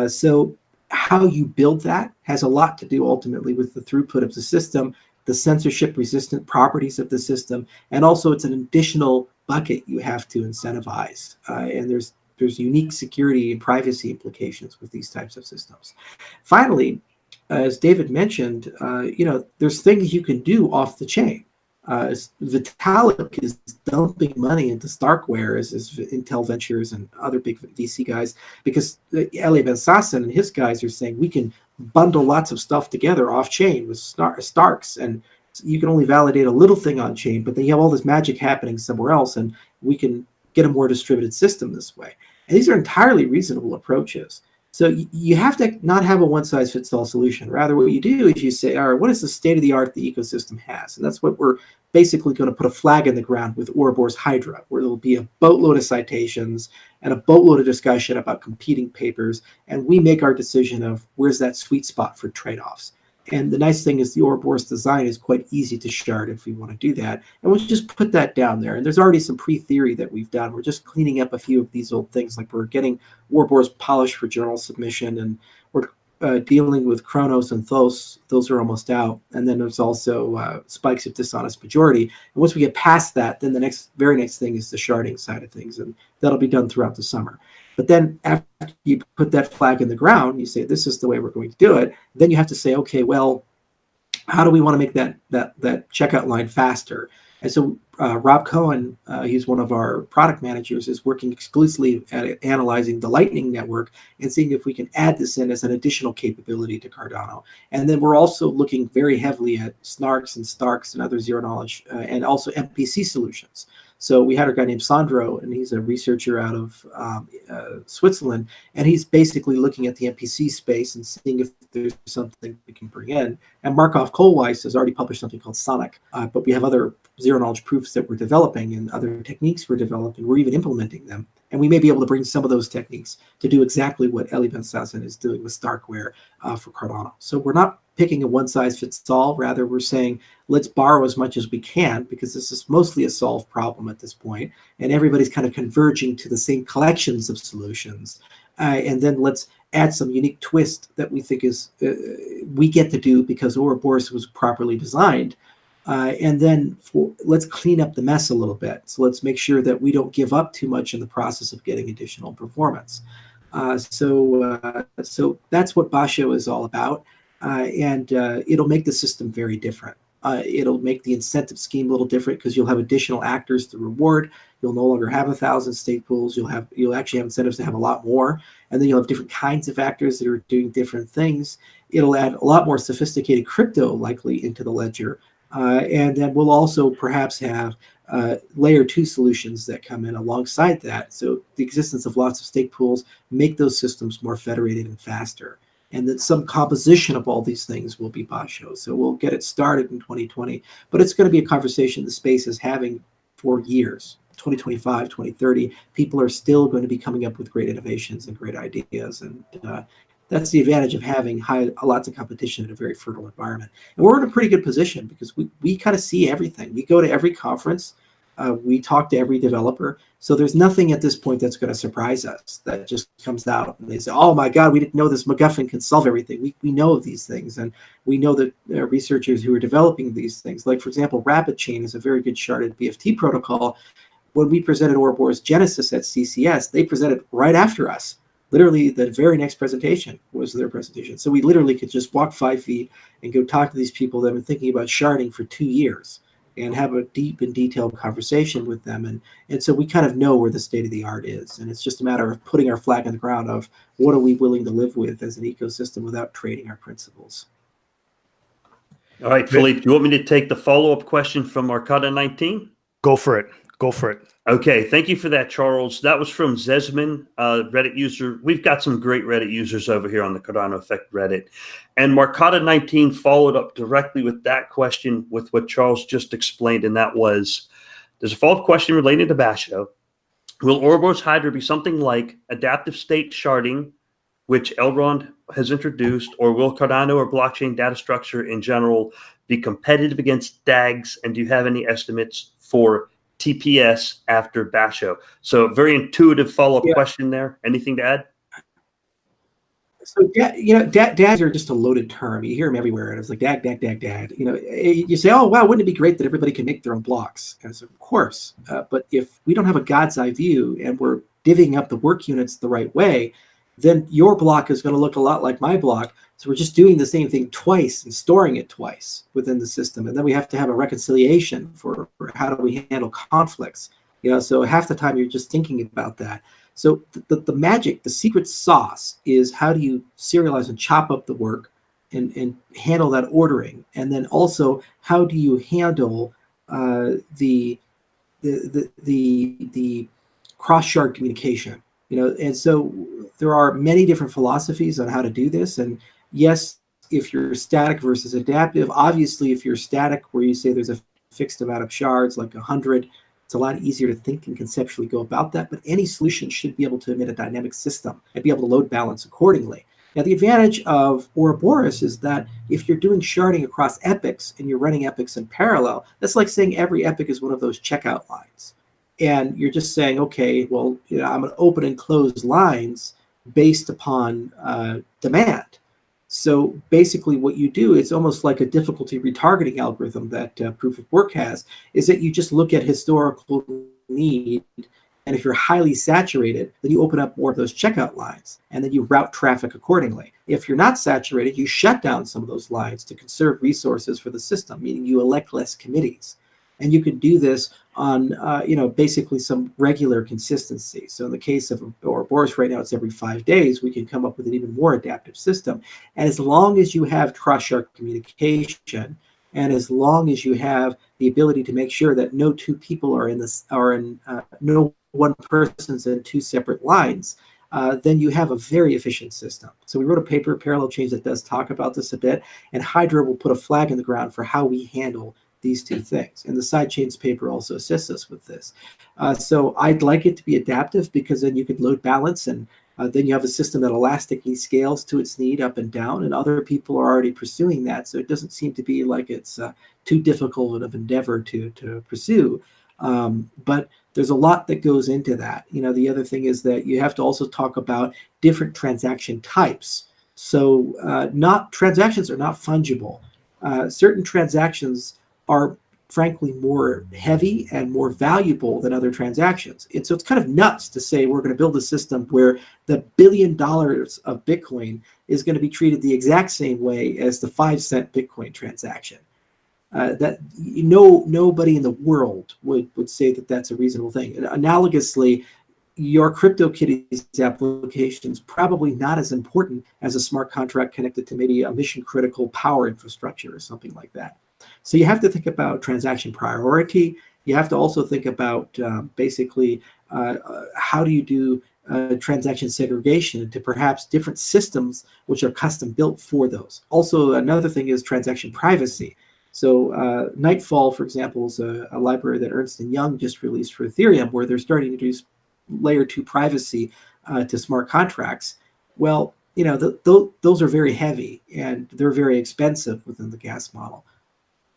So how you build that has a lot to do ultimately with the throughput of the system, the censorship resistant properties of the system, and also it's an additional bucket you have to incentivize. And there's unique security and privacy implications with these types of systems. Finally, as David mentioned, there's things you can do off the chain. Vitalik is dumping money into Starkware as Intel Ventures and other big VC guys, because Eli Ben-Sasson and his guys are saying we can bundle lots of stuff together off chain with Starks, and you can only validate a little thing on chain, but then you have all this magic happening somewhere else, and we can get a more distributed system this way. And these are entirely reasonable approaches. So you have to not have a one-size-fits-all solution. Rather, what you do is you say, all right, what is the state-of-the-art the ecosystem has? And that's what we're basically going to put a flag in the ground with Ouroboros Hydra, where there'll be a boatload of citations and a boatload of discussion about competing papers, and we make our decision of where's that sweet spot for trade-offs. And the nice thing is the Ouroboros design is quite easy to shard if we want to do that. And we'll just put that down there. And there's already some pre-theory that we've done. We're just cleaning up a few of these old things, like we're getting Ouroboros polished for journal submission, and we're dealing with Chronos and Thos. Those are almost out. And then there's also spikes of dishonest majority. And once we get past that, then the very next thing is the sharding side of things. And that'll be done throughout the summer. But then after you put that flag in the ground, you say, this is the way we're going to do it. Then you have to say, okay, well, how do we want to make that checkout line faster? And so Rob Cohen, he's one of our product managers, is working exclusively at analyzing the Lightning Network and seeing if we can add this in as an additional capability to Cardano. And then we're also looking very heavily at Snarks and Starks and other zero knowledge and also MPC solutions. So we had a guy named Sandro, and he's a researcher out of Switzerland, and he's basically looking at the MPC space and seeing if there's something we can bring in. And Markov Kohlweiss has already published something called Sonic, but we have other zero-knowledge proofs that we're developing and other techniques we're developing. We're even implementing them. And we may be able to bring some of those techniques to do exactly what Eli Ben-Sasson is doing with Starkware for Cardano. So we're not picking a one-size-fits-all. Rather, we're saying, let's borrow as much as we can, because this is mostly a solved problem at this point, and everybody's kind of converging to the same collections of solutions. And then let's add some unique twist that we think is we get to do because Ouroboros was properly designed. And then let's clean up the mess a little bit. So let's make sure that we don't give up too much in the process of getting additional performance. So that's what Basho is all about. And it'll make the system very different. It'll make the incentive scheme a little different because you'll have additional actors to reward. You'll no longer have 1,000 stake pools. You'll actually have incentives to have a lot more. And then you'll have different kinds of actors that are doing different things. It'll add a lot more sophisticated crypto likely into the ledger. And then we'll also perhaps have layer 2 solutions that come in alongside that. So the existence of lots of stake pools make those systems more federated and faster. And then some composition of all these things will be Basho. So we'll get it started in 2020, but it's going to be a conversation the space is having for years. 2025, 2030, people are still going to be coming up with great innovations and great ideas. And that's the advantage of having lots of competition in a very fertile environment. And we're in a pretty good position because we kind of see everything. We go to every conference. We talk to every developer. So there's nothing at this point that's going to surprise us that just comes out and they say, oh my God, we didn't know this MacGuffin can solve everything. We know of these things, and we know that researchers who are developing these things, like for example, Rapid Chain is a very good sharded BFT protocol. When we presented Ouroboros Genesis at CCS, they presented right after us. Literally the very next presentation was their presentation. So we literally could just walk 5 feet and go talk to these people that have been thinking about sharding for 2 years. and have a deep and detailed conversation with them. And so we kind of know where the state of the art is. And it's just a matter of putting our flag in the ground of what are we willing to live with as an ecosystem without trading our principles. All right, Philippe, do you want me to take the follow-up question from Arcada 19? Go for it. Go for it. Okay, thank you for that, Charles. That was from Zesman, Reddit user. We've got some great Reddit users over here on the Cardano Effect Reddit. And Marcada 19 followed up directly with that question with what Charles just explained, and that was, there's a follow-up question related to Basho. Will Ouroboros Hydra be something like adaptive state sharding, which Elrond has introduced, or will Cardano or blockchain data structure in general be competitive against DAGs? And do you have any estimates for TPS after Basho? So very intuitive follow-up question there. Anything to add? So, DAGs are just a loaded term. You hear them everywhere, and it's like DAG, DAG, DAG, DAG. You say, oh, wow, wouldn't it be great that everybody can make their own blocks? And so, of course. But if we don't have a God's eye view and we're divvying up the work units the right way, then your block is going to look a lot like my block. So we're just doing the same thing twice and storing it twice within the system. And then we have to have a reconciliation for how do we handle conflicts. So half the time you're just thinking about that. So the magic, the secret sauce is how do you serialize and chop up the work and handle that ordering? And then also how do you handle the cross-shard communication? And so there are many different philosophies on how to do this. And yes, if you're static versus adaptive, obviously, if you're static, where you say there's a fixed amount of shards, like 100, it's a lot easier to think and conceptually go about that. But any solution should be able to emit a dynamic system and be able to load balance accordingly. Now, the advantage of Ouroboros is that if you're doing sharding across epochs and you're running epochs in parallel, that's like saying every epoch is one of those checkout lines. And you're just saying, okay, well, I'm going to open and close lines based upon demand. So basically what you do, it's almost like a difficulty retargeting algorithm that Proof of Work has, is that you just look at historical need. And if you're highly saturated, then you open up more of those checkout lines and then you route traffic accordingly. If you're not saturated, you shut down some of those lines to conserve resources for the system, meaning you elect less committees. And you can do this on, basically some regular consistency. So in the case of Ouroboros right now, it's every 5 days. We can come up with an even more adaptive system. And as long as you have cross-shard communication, and as long as you have the ability to make sure that no two people no one person's in two separate lines, then you have a very efficient system. So we wrote a paper, Parallel Chains, that does talk about this a bit, and Hydra will put a flag in the ground for how we handle these two things. And the Sidechains paper also assists us with this. So I'd like it to be adaptive, because then you could load balance, and then you have a system that elastically scales to its need up and down, and other people are already pursuing that. So it doesn't seem to be like it's too difficult of endeavor to pursue. But there's a lot that goes into that. The other thing is that you have to also talk about different transaction types. So transactions are not fungible. Certain transactions are frankly more heavy and more valuable than other transactions. And so it's kind of nuts to say we're going to build a system where the $1 billion of Bitcoin is going to be treated the exact same way as the 5-cent Bitcoin transaction. That nobody in the world would say that that's a reasonable thing. And analogously, your CryptoKitties application is probably not as important as a smart contract connected to maybe a mission-critical power infrastructure or something like that. So you have to think about transaction priority. You have to also think about basically how do you do transaction segregation into perhaps different systems which are custom built for those. Also, another thing is transaction privacy. So Nightfall, for example, is a library that Ernst & Young just released for Ethereum, where they're starting to do layer 2 privacy to smart contracts. Well, those are very heavy and they're very expensive within the gas model.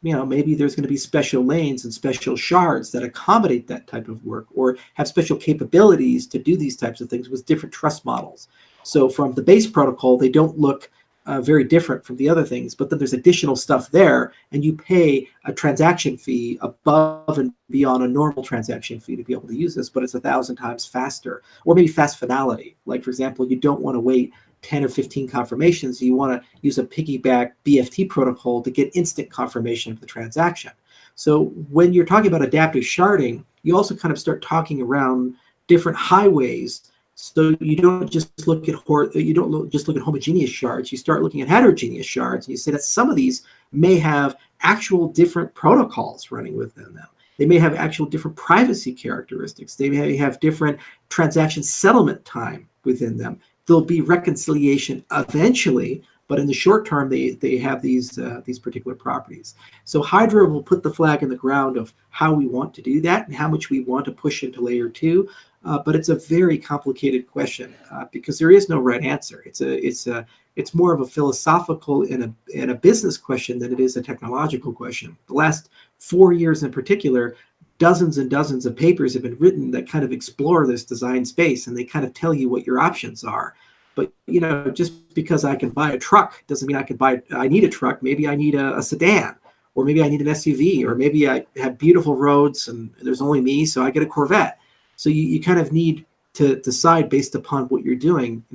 Maybe there's going to be special lanes and special shards that accommodate that type of work, or have special capabilities to do these types of things with different trust models. So from the base protocol, they don't look very different from the other things, but then there's additional stuff there, and you pay a transaction fee above and beyond a normal transaction fee to be able to use this, but it's 1,000 times faster. Or maybe fast finality. Like, for example, you don't want to wait 10 or 15 confirmations. You want to use a piggyback BFT protocol to get instant confirmation of the transaction. So when you're talking about adaptive sharding, you also kind of start talking around different highways. So you don't just look at homogeneous shards. You start looking at heterogeneous shards, and you say that some of these may have actual different protocols running within them. They may have actual different privacy characteristics. They may have different transaction settlement time within them. There'll be reconciliation eventually, but in the short term, they have these particular properties. So Hydra will put the flag in the ground of how we want to do that and how much we want to push into layer 2. But it's a very complicated question because there is no right answer. It's more of a philosophical and a business question than it is a technological question. The last 4 years in particular, dozens and dozens of papers have been written that kind of explore this design space, and they kind of tell you what your options are. But just because I can buy a truck doesn't mean I need a truck. Maybe I need a sedan, or maybe I need an SUV, or maybe I have beautiful roads and there's only me, so I get a Corvette. So you kind of need to decide based upon what you're doing,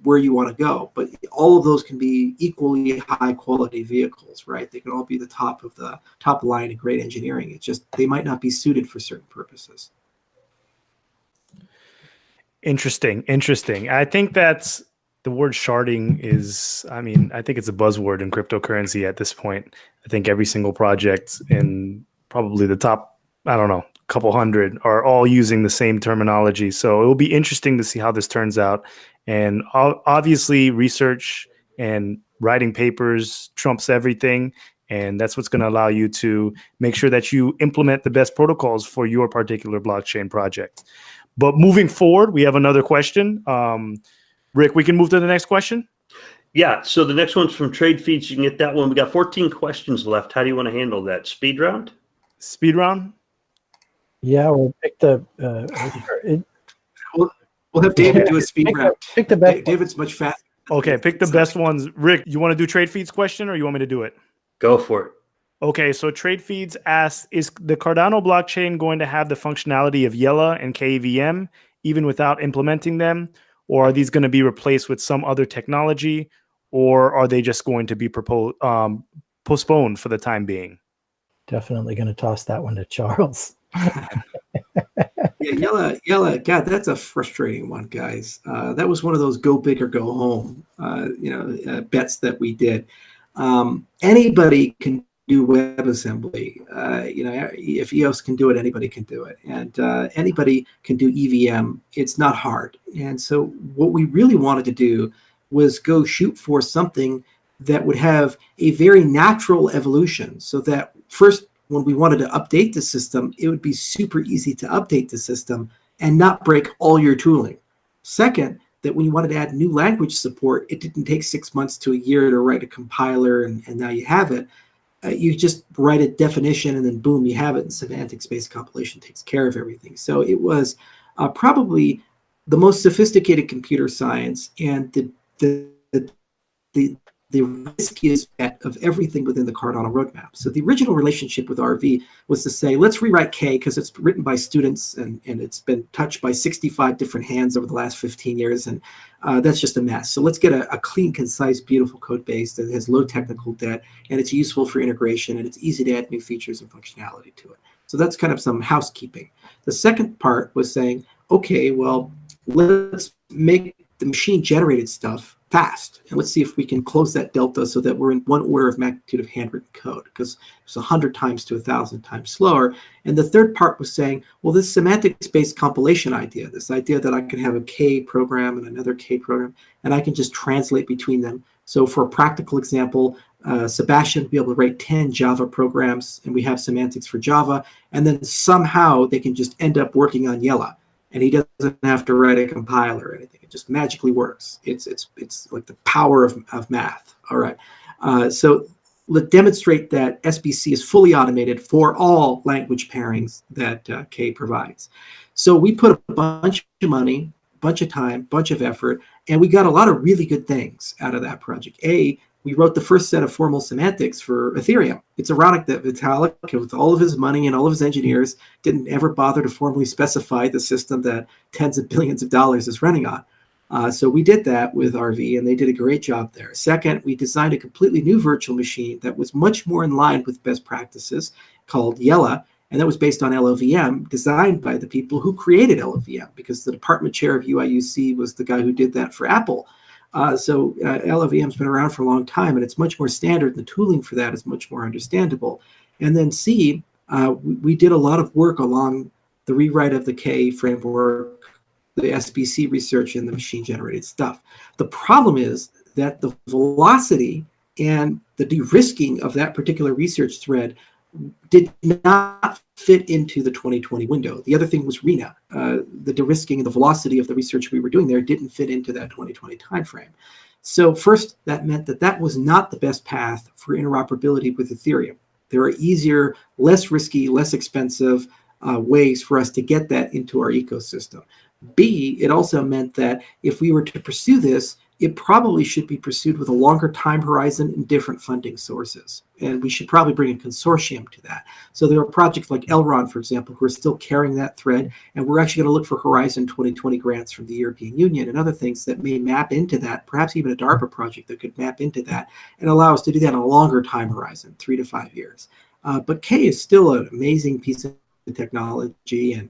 where you want to go. But all of those can be equally high quality vehicles, right? They can all be the top line of great engineering. It's just they might not be suited for certain purposes. Interesting. I think that's the word sharding is, I think it's a buzzword in cryptocurrency at this point. I think every single project in probably the top, couple hundred are all using the same terminology. So it will be interesting to see how this turns out. And obviously research and writing papers trumps everything. And that's what's going to allow you to make sure that you implement the best protocols for your particular blockchain project. But moving forward, we have another question. Rick, we can move to the next question? Yeah, so the next one's from Trade Feeds. You can get that one. We got 14 questions left. How do you want to handle that? Speed round? Speed round? Yeah, we'll pick the... We'll have David do a speed round. Pick the best. David's much faster. Okay, pick the best ones. Rick, you want to do Trade Feeds question, or you want me to do it? Go for it. Okay, so Trade Feeds asks, is the Cardano blockchain going to have the functionality of Yella and KVM even without implementing them? Or are these going to be replaced with some other technology? Or are they just going to be postponed for the time being? Definitely going to toss that one to Charles. Yeah, Yella, God, that's a frustrating one, guys. That was one of those go big or go home, bets that we did. Anybody can do WebAssembly. If EOS can do it, anybody can do it. And anybody can do EVM. It's not hard. And so what we really wanted to do was go shoot for something that would have a very natural evolution, so that first, when we wanted to update the system, it would be super easy to update the system and not break all your tooling. Second, that when you wanted to add new language support, it didn't take 6 months to a year to write a compiler, and now you have it. You just write a definition, and then boom, you have it, and semantics-based compilation takes care of everything. So it was probably the most sophisticated computer science and the riskiest bet of everything within the Cardano roadmap. So the original relationship with RV was to say, let's rewrite K because it's written by students and it's been touched by 65 different hands over the last 15 years. And that's just a mess. So let's get a clean, concise, beautiful code base that has low technical debt, and it's useful for integration, and it's easy to add new features and functionality to it. So that's kind of some housekeeping. The second part was saying, okay, well, let's make the machine generated stuff fast, and let's see if we can close that delta so that we're in one order of magnitude of handwritten code, because it's 100 times to 1,000 times slower. And the third part was saying, well, this semantics-based compilation idea, this idea that I can have a K program and another K program, and I can just translate between them. So for a practical example, Sebastian will be able to write 10 Java programs, and we have semantics for Java, and then somehow they can just end up working on Yella, and he doesn't have to write a compiler or anything. It just magically works. It's like the power of math. All right. So let's demonstrate that SBC is fully automated for all language pairings that K provides. So we put a bunch of money, bunch of time, bunch of effort, and we got a lot of really good things out of that project. We wrote the first set of formal semantics for Ethereum. It's ironic that Vitalik, with all of his money and all of his engineers, didn't ever bother to formally specify the system that tens of billions of dollars is running on. So we did that with RV, and they did a great job there. Second, we designed a completely new virtual machine that was much more in line with best practices called Yella, and that was based on LLVM, designed by the people who created LLVM, because the department chair of UIUC was the guy who did that for Apple. So LLVM's been around for a long time, and it's much more standard. The tooling for that is much more understandable. And then C, we did a lot of work along the rewrite of the K framework, the SBC research, and the machine-generated stuff. The problem is that the velocity and the de-risking of that particular research thread did not fit into the 2020 window. The other thing was RENA. The de-risking and the velocity of the research we were doing there didn't fit into that 2020 timeframe. So first, that meant that that was not the best path for interoperability with Ethereum. There are easier, less risky, less expensive ways for us to get that into our ecosystem. B, it also meant that if we were to pursue this, it probably should be pursued with a longer time horizon and different funding sources. And we should probably bring a consortium to that. So there are projects like Elrond, for example, who are still carrying that thread. And we're actually going to look for Horizon 2020 grants from the European Union and other things that may map into that, perhaps even a DARPA project that could map into that and allow us to do that on a longer time horizon, 3 to 5 years. But K is still an amazing piece of technology, and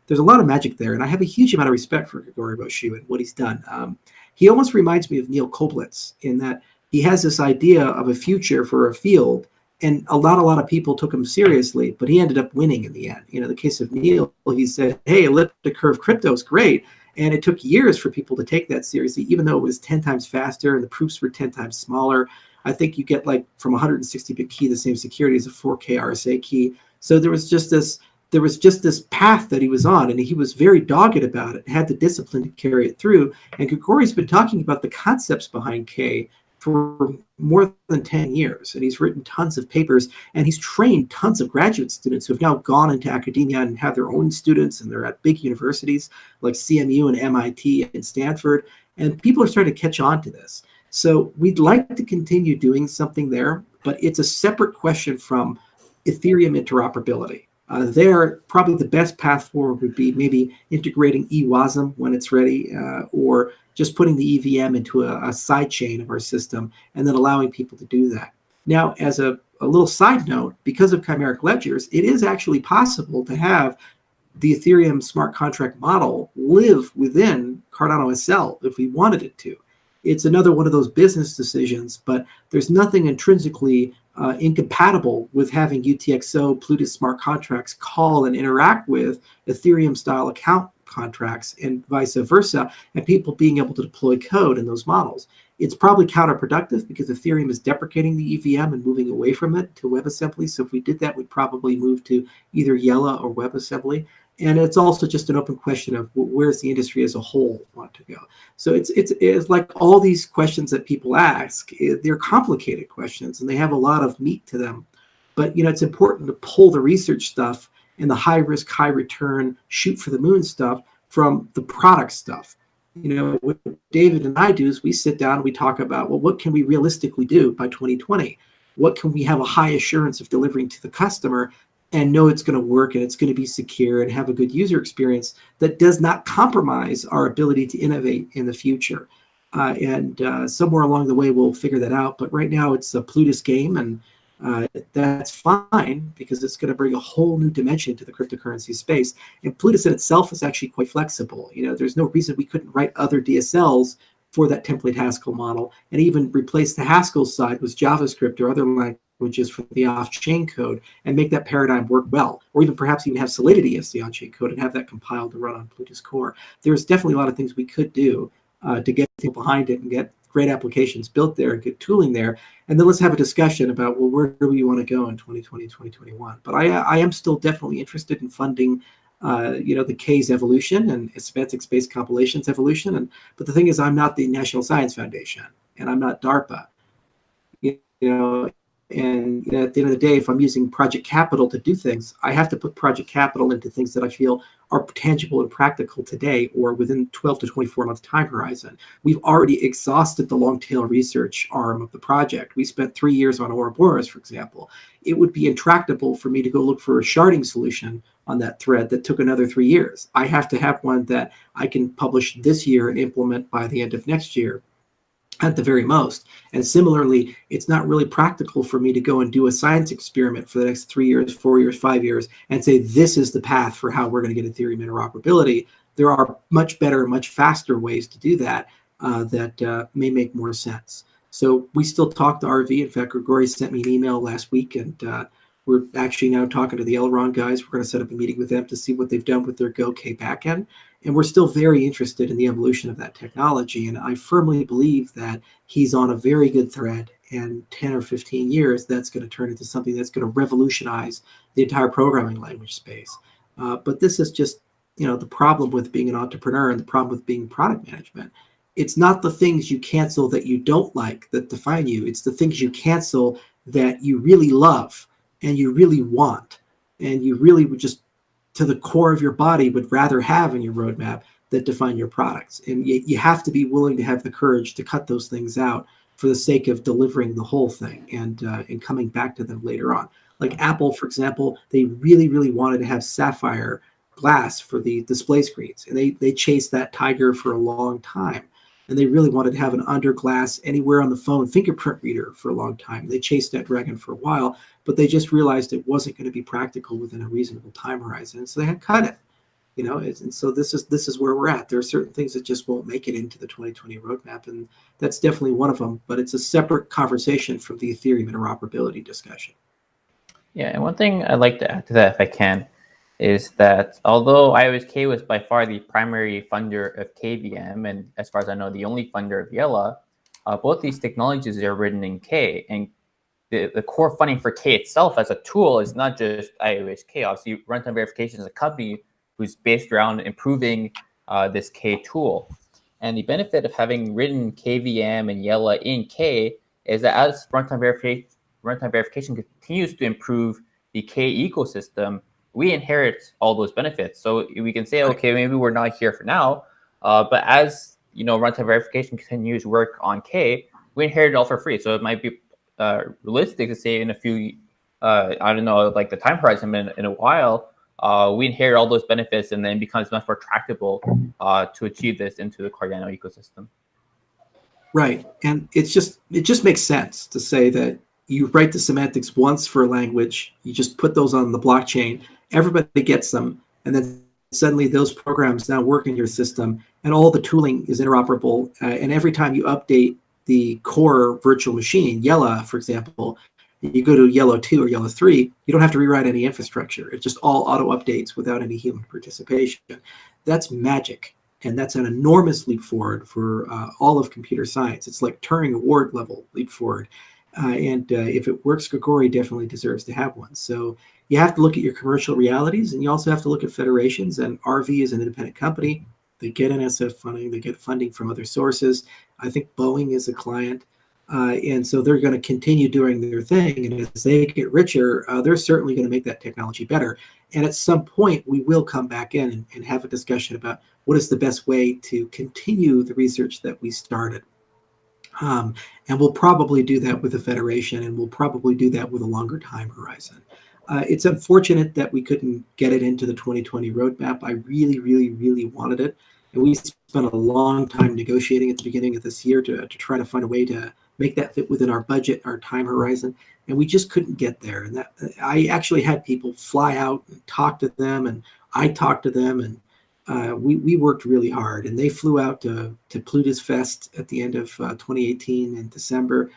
there's a lot of magic there. And I have a huge amount of respect for Grigori Boshu and what he's done. He almost reminds me of Neil Koblitz in that he has this idea of a future for a field, and a lot of people took him seriously, but he ended up winning in the end. You know, the case of Neil, he said, hey, elliptic curve crypto is great. And it took years for people to take that seriously, even though it was 10 times faster and the proofs were 10 times smaller. I think you get like from 160-bit key, the same security as a 4K RSA key. So there was just this path that he was on, and he was very dogged about it, had the discipline to carry it through. And Grigori's been talking about the concepts behind K for more than 10 years, and he's written tons of papers, and he's trained tons of graduate students who have now gone into academia and have their own students, and they're at big universities like CMU and MIT and Stanford, and people are starting to catch on to this. So we'd like to continue doing something there, but it's a separate question from Ethereum interoperability. There, probably the best path forward would be maybe integrating eWASM when it's ready, or just putting the EVM into a side chain of our system and then allowing people to do that. Now, as a little side note, because of chimeric ledgers, it is actually possible to have the Ethereum smart contract model live within Cardano SL if we wanted it to. It's another one of those business decisions, but there's nothing intrinsically incompatible with having UTXO Plutus smart contracts call and interact with Ethereum style account contracts and vice versa, and people being able to deploy code in those models. It's probably counterproductive because Ethereum is deprecating the EVM and moving away from it to WebAssembly. So if we did that, we'd probably move to either Yella or WebAssembly. And it's also just an open question of where's the industry as a whole want to go. So it's like all these questions that people ask, they're complicated questions and they have a lot of meat to them. But it's important to pull the research stuff and the high risk, high return, shoot for the moon stuff from the product stuff. What David and I do is we sit down and we talk about, well, what can we realistically do by 2020? What can we have a high assurance of delivering to the customer and know it's going to work and it's going to be secure and have a good user experience that does not compromise our ability to innovate in the future. And somewhere along the way, we'll figure that out. But right now, it's a Plutus game, and that's fine because it's going to bring a whole new dimension to the cryptocurrency space. And Plutus in itself is actually quite flexible. There's no reason we couldn't write other DSLs for that template Haskell model and even replace the Haskell side with JavaScript or other languages for the off-chain code and make that paradigm work well, or even perhaps even have Solidity as the on-chain code and have that compiled to run on Plutus Core. There's definitely a lot of things we could do to get people behind it and get great applications built there and good tooling there. And then let's have a discussion about, well, where do we want to go in 2020, 2021? But I am still definitely interested in funding the K's evolution and semantics-based compilations evolution. But the thing is, I'm not the National Science Foundation, and I'm not DARPA. And at the end of the day, if I'm using project capital to do things, I have to put project capital into things that I feel are tangible and practical today or within 12 to 24 month time horizon. We've already exhausted the long tail research arm of the project. We spent 3 years on Ouroboros, for example. It would be intractable for me to go look for a sharding solution on that thread that took another 3 years. I have to have one that I can publish this year and implement by the end of next year at the very most. And similarly, it's not really practical for me to go and do a science experiment for the next 3 years, 4 years, 5 years, and say, this is the path for how we're going to get Ethereum interoperability. There are much better, much faster ways to do that that may make more sense. So we still talk to RV. In fact, Grigori sent me an email last week, and we're actually now talking to the Elrond guys. We're going to set up a meeting with them to see what they've done with their GoK backend. And we're still very interested in the evolution of that technology. And I firmly believe that he's on a very good thread. And 10 or 15 years, that's going to turn into something that's going to revolutionize the entire programming language space. But this is just, the problem with being an entrepreneur and the problem with being product management. It's not the things you cancel that you don't like that define you. It's the things you cancel that you really love and you really want. And you really would just, to the core of your body, would rather have in your roadmap that define your products. And you have to be willing to have the courage to cut those things out for the sake of delivering the whole thing and coming back to them later on. Like Apple, for example, they really, really wanted to have sapphire glass for the display screens. And they chased that tiger for a long time. And they really wanted to have an under glass anywhere on the phone fingerprint reader for a long time. They chased that dragon for a while, but they just realized it wasn't going to be practical within a reasonable time horizon. And so they had cut it, and so this is where we're at. There are certain things that just won't make it into the 2020 roadmap, and that's definitely one of them, but it's a separate conversation from the Ethereum interoperability discussion. Yeah, and one thing I'd like to add to that, if I can, is that although IOHK was by far the primary funder of KVM, and as far as I know, the only funder of Yella, both these technologies are written in K, and the core funding for K itself as a tool is not just IOHK. Obviously, Runtime Verification is a company who's based around improving this K tool. And the benefit of having written KVM and Yella in K is that as runtime verification continues to improve the K ecosystem, we inherit all those benefits. So we can say, okay, maybe we're not here for now, but as runtime verification continues to work on K, we inherit it all for free. So it might be realistic to say in a few, I don't know, like the time horizon in a while, we inherit all those benefits and then becomes much more tractable to achieve this into the Cardano ecosystem. Right, and it just makes sense to say that you write the semantics once for a language, you just put those on the blockchain, everybody gets them, and then suddenly those programs now work in your system, and all the tooling is interoperable. And every time you update the core virtual machine, Yella, for example, you go to Yellow 2 or Yellow 3, you don't have to rewrite any infrastructure. It just all auto updates without any human participation. That's magic. And that's an enormous leap forward for all of computer science. It's like Turing Award level leap forward. And if it works, Grigori definitely deserves to have one. So you have to look at your commercial realities, and you also have to look at federations. And RV is an independent company. They get NSF funding. They get funding from other sources. I think Boeing is a client. And so they're going to continue doing their thing. And as they get richer, they're certainly going to make that technology better. And at some point, we will come back in and have a discussion about what is the best way to continue the research that we started. And we'll probably do that with a federation, and we'll probably do that with a longer time horizon. It's unfortunate that we couldn't get it into the 2020 roadmap. I really, really, really wanted it. And we spent a long time negotiating at the beginning of this year to try to find a way to make that fit within our budget, our time horizon. And we just couldn't get there. And that I actually had people fly out and talk to them, and I talked to them, and we worked really hard. And they flew out to Plutus Fest at the end of 2018 in December.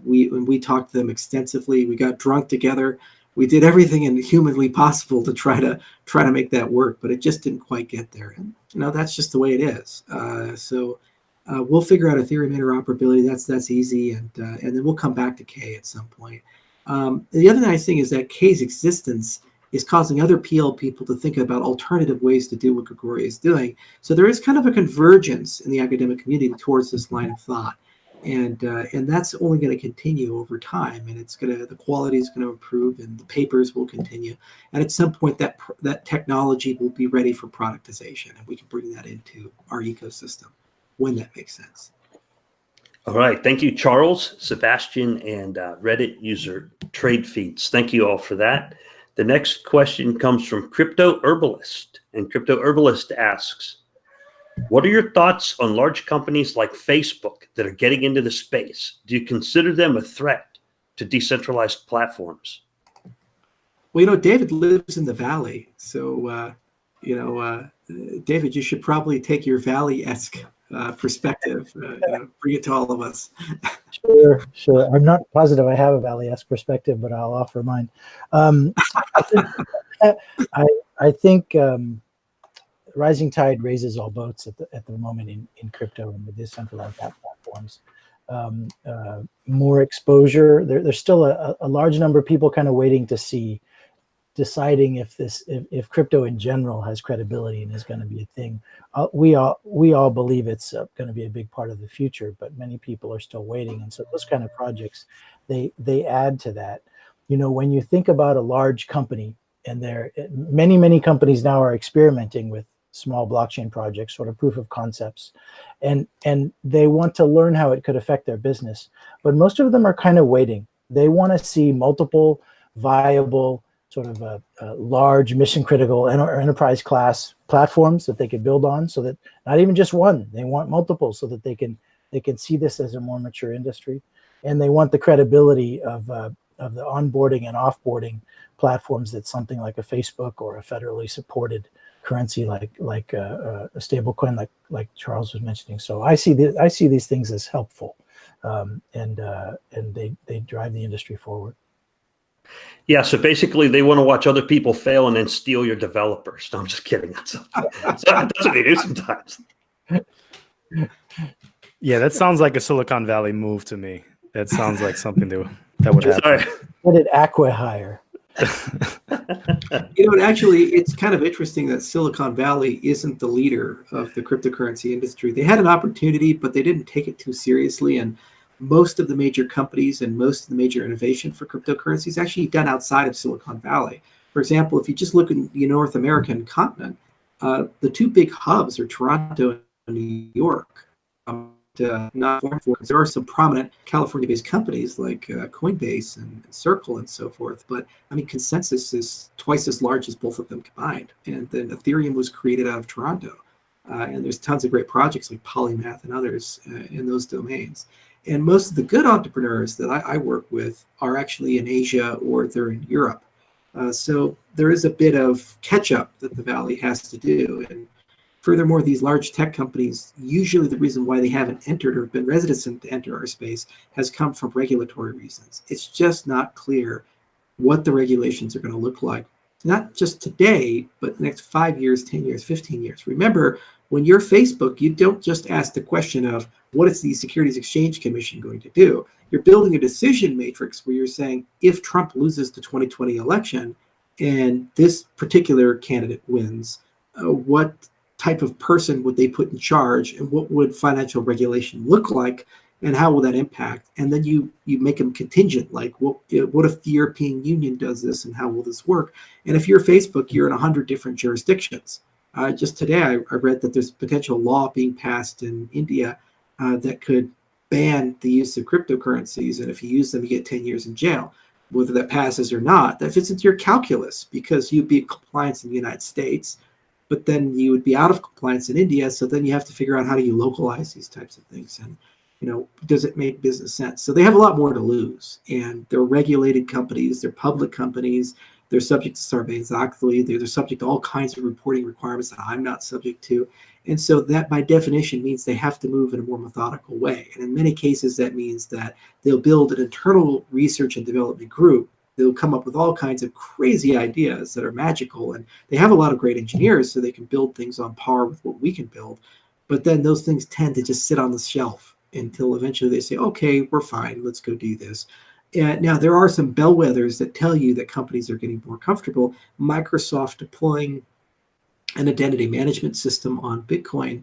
We talked to them extensively. We got drunk together. We did everything humanly possible to try to make that work, but it just didn't quite get there. And that's just the way it is. So we'll figure out Ethereum interoperability. That's easy, and then we'll come back to K at some point. The other nice thing is that K's existence is causing other PL people to think about alternative ways to do what Grigori is doing. So there is kind of a convergence in the academic community towards this line of thought. and that's only going to continue over time, and the quality is going to improve, and the papers will continue, and at some point that technology will be ready for productization, and we can bring that into our ecosystem when that makes sense. All right. Thank you, Charles, Sebastian, and Reddit user Trade Feeds. Thank you all for that. The next question comes from Crypto Herbalist. And Crypto Herbalist asks, what are your thoughts on large companies like Facebook that are getting into the space? Do you consider them a threat to decentralized platforms? Well, David lives in the Valley. So, David, you should probably take your Valley-esque perspective, bring it to all of us. Sure. I'm not positive I have a Valley-esque perspective, but I'll offer mine. I think rising tide raises all boats at the moment in crypto and the decentralized platforms. More exposure. There's still a large number of people kind of waiting to see, deciding if crypto in general has credibility and is going to be a thing. We all believe it's going to be a big part of the future, but many people are still waiting. And so those kind of projects, they add to that. When you think about a large company, and many companies now are experimenting with small blockchain projects, sort of proof of concepts, and they want to learn how it could affect their business. But most of them are kind of waiting. They want to see multiple viable, sort of large mission critical enterprise class platforms that they could build on, so that not even just one, they want multiple, so that they can see this as a more mature industry. And they want the credibility of the onboarding and offboarding platforms that something like a Facebook or a federally supported currency like a stable coin like Charles was mentioning. So I see these things as helpful, and they drive the industry forward. Yeah, so basically they want to watch other people fail and then steal your developers. No, I'm just kidding. That's what they do sometimes. Yeah, that sounds like a Silicon Valley move to me. That sounds like something that would happen. Sorry. What did acqui-hire? Actually, it's kind of interesting that Silicon Valley isn't the leader of the cryptocurrency industry. They had an opportunity, but they didn't take it too seriously. And most of the major companies and most of the major innovation for cryptocurrency is actually done outside of Silicon Valley. For example, if you just look in the North American continent, the two big hubs are Toronto and New York. Not there are some prominent California-based companies like Coinbase and Circle and so forth, but I mean, Consensus is twice as large as both of them combined. And then Ethereum was created out of Toronto, and there's tons of great projects like Polymath and others in those domains. And most of the good entrepreneurs that I work with are actually in Asia or they're in Europe. So there is a bit of catch-up that the Valley has to do. And furthermore, these large tech companies, usually the reason why they haven't entered or been reticent to enter our space has come from regulatory reasons. It's just not clear what the regulations are going to look like, not just today, but next 5 years, 10 years, 15 years. Remember, when you're Facebook, you don't just ask the question of what is the Securities Exchange Commission going to do? You're building a decision matrix where you're saying, if Trump loses the 2020 election and this particular candidate wins, what type of person would they put in charge, and what would financial regulation look like, and how will that impact? And then you make them contingent, like what if the European Union does this, and how will this work? And if you're Facebook, you're in 100 different jurisdictions. Just today, I read that there's potential law being passed in India that could ban the use of cryptocurrencies, and if you use them, you get 10 years in jail. Whether that passes or not, that fits into your calculus, because you'd be in compliance in the United States, but then you would be out of compliance in India. So then you have to figure out how do you localize these types of things, and does it make business sense? So they have a lot more to lose, and they're regulated companies, they're public companies, they're subject to Sarbanes-Oxley, they're subject to all kinds of reporting requirements that I'm not subject to. And so that by definition means they have to move in a more methodical way. And in many cases, that means that they'll build an internal research and development group. They'll come up with all kinds of crazy ideas that are magical. And they have a lot of great engineers, so they can build things on par with what we can build. But then those things tend to just sit on the shelf until eventually they say, okay, we're fine, let's go do this. Now, there are some bellwethers that tell you that companies are getting more comfortable. Microsoft deploying an identity management system on Bitcoin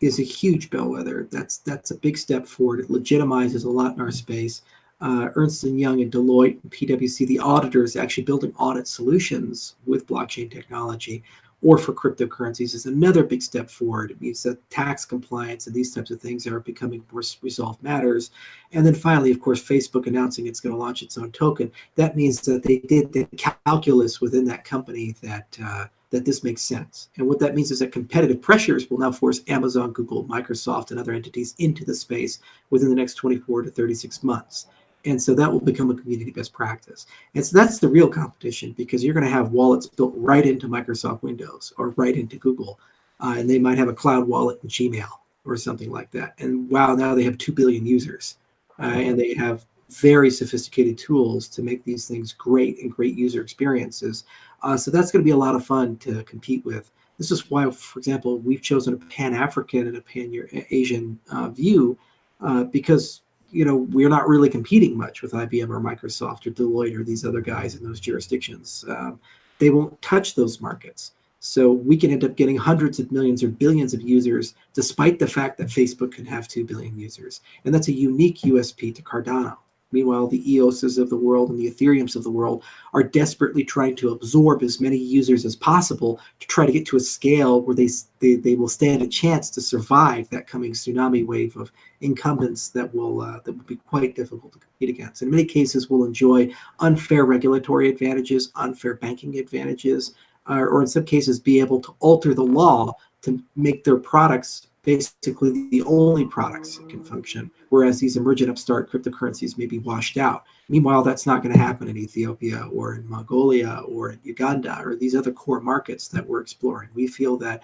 is a huge bellwether. That's a big step forward. It legitimizes a lot in our space. Ernst & Young and Deloitte and PwC, the auditors actually building audit solutions with blockchain technology or for cryptocurrencies is another big step forward. It means that tax compliance and these types of things are becoming more resolved matters. And then finally, of course, Facebook announcing it's going to launch its own token. That means that they did the calculus within that company that this makes sense. And what that means is that competitive pressures will now force Amazon, Google, Microsoft, and other entities into the space within the next 24 to 36 months. And so that will become a community best practice. And so that's the real competition, because you're going to have wallets built right into Microsoft Windows or right into Google. And they might have a cloud wallet in Gmail or something like that. And wow, now they have 2 billion users. And they have very sophisticated tools to make these things great and great user experiences. So that's going to be a lot of fun to compete with. This is why, for example, we've chosen a Pan-African and a Pan-Asian view, because we're not really competing much with IBM or Microsoft or Deloitte or these other guys in those jurisdictions. They won't touch those markets. So we can end up getting hundreds of millions or billions of users, despite the fact that Facebook can have 2 billion users. And that's a unique USP to Cardano. Meanwhile, the EOSs of the world and the Ethereums of the world are desperately trying to absorb as many users as possible to try to get to a scale where they will stand a chance to survive that coming tsunami wave of incumbents that will be quite difficult to compete against. In many cases, will enjoy unfair regulatory advantages, unfair banking advantages, or in some cases be able to alter the law to make their products basically the only products that can function, whereas these emergent upstart cryptocurrencies may be washed out. Meanwhile, that's not going to happen in Ethiopia or in Mongolia or in Uganda or these other core markets that we're exploring. We feel that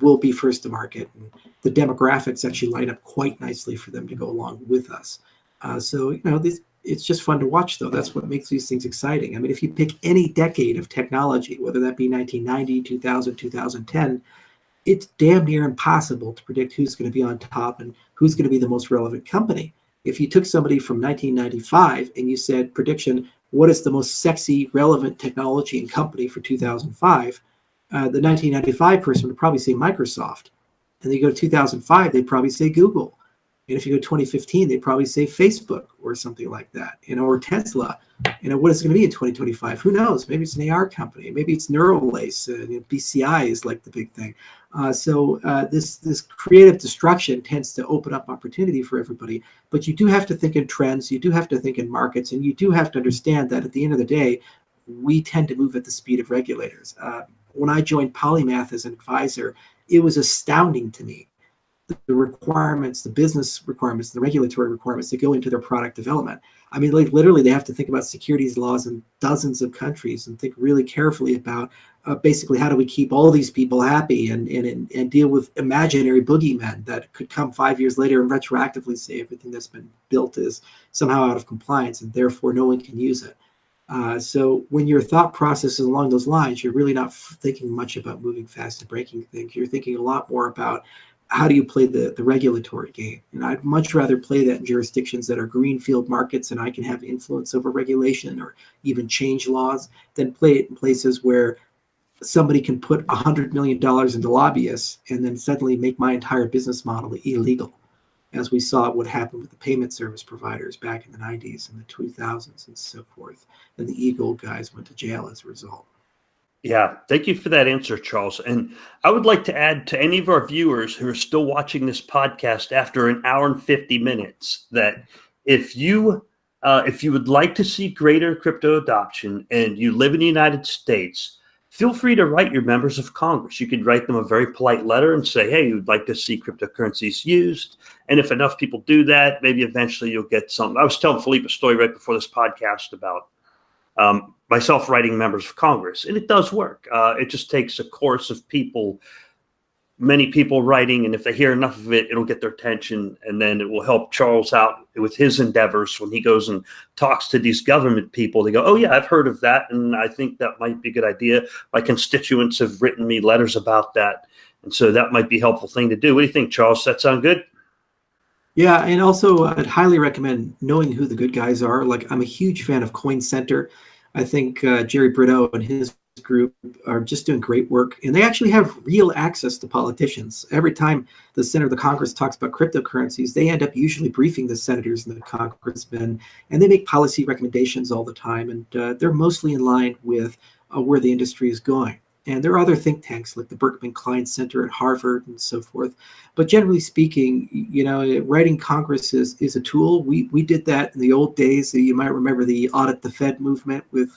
we'll be first to market, and the demographics actually line up quite nicely for them to go along with us. It's just fun to watch, though. That's what makes these things exciting. I mean, if you pick any decade of technology, whether that be 1990, 2000, 2010, it's damn near impossible to predict who's going to be on top and who's going to be the most relevant company. If you took somebody from 1995 and you said, prediction, what is the most sexy, relevant technology and company for 2005, the 1995 person would probably say Microsoft. And then you go to 2005, they'd probably say Google. And if you go to 2015, they'd probably say Facebook or something like that, or Tesla. What is it going to be in 2025? Who knows? Maybe it's an AR company. Maybe it's Neuralace. BCI is like the big thing. So this creative destruction tends to open up opportunity for everybody. But you do have to think in trends. You do have to think in markets. And you do have to understand that at the end of the day, we tend to move at the speed of regulators. When I joined Polymath as an advisor, it was astounding to me the requirements, the business requirements, the regulatory requirements that go into their product development. I mean, like literally they have to think about securities laws in dozens of countries and think really carefully about basically how do we keep all these people happy and deal with imaginary boogeymen that could come 5 years later and retroactively say everything that's been built is somehow out of compliance and therefore no one can use it. So when your thought process is along those lines, you're really not thinking much about moving fast and breaking things. You're thinking a lot more about how do you play the regulatory game? And I'd much rather play that in jurisdictions that are greenfield markets and I can have influence over regulation or even change laws than play it in places where somebody can put $100 million into lobbyists and then suddenly make my entire business model illegal, as we saw what happened with the payment service providers back in the 90s and the 2000s and so forth. And the Eagle guys went to jail as a result. Yeah, thank you for that answer, Charles. And I would like to add to any of our viewers who are still watching this podcast after an hour and 50 minutes that if you would like to see greater crypto adoption and you live in the United States, feel free to write your members of Congress. You could write them a very polite letter and say, hey, you'd like to see cryptocurrencies used. And if enough people do that, maybe eventually you'll get something. I was telling Philippe a story right before this podcast about myself writing members of Congress, and it does work. It just takes a course of people, many people writing, and if they hear enough of it, it'll get their attention, and then it will help Charles out with his endeavors when he goes and talks to these government people. They go, oh yeah, I've heard of that, and I think that might be a good idea. My constituents have written me letters about that, and so that might be a helpful thing to do. What do you think, Charles? That sound good? Yeah, and also I'd highly recommend knowing who the good guys are. Like I'm a huge fan of Coin Center. I think Jerry Brito and his group are just doing great work, and they actually have real access to politicians. Every time the Senate or the Congress talks about cryptocurrencies, they end up usually briefing the senators and the congressmen, and they make policy recommendations all the time, and they're mostly in line with where the industry is going. And there are other think tanks like the Berkman Klein Center at Harvard and so forth. But generally speaking, writing Congress is a tool. We did that in the old days. You might remember the Audit the Fed movement with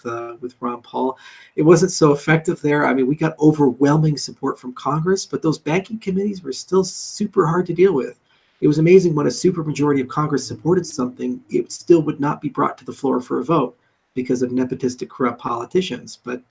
Ron Paul. It wasn't so effective there. I mean, we got overwhelming support from Congress, but those banking committees were still super hard to deal with. It was amazing when a supermajority of Congress supported something, it still would not be brought to the floor for a vote because of nepotistic, corrupt politicians. But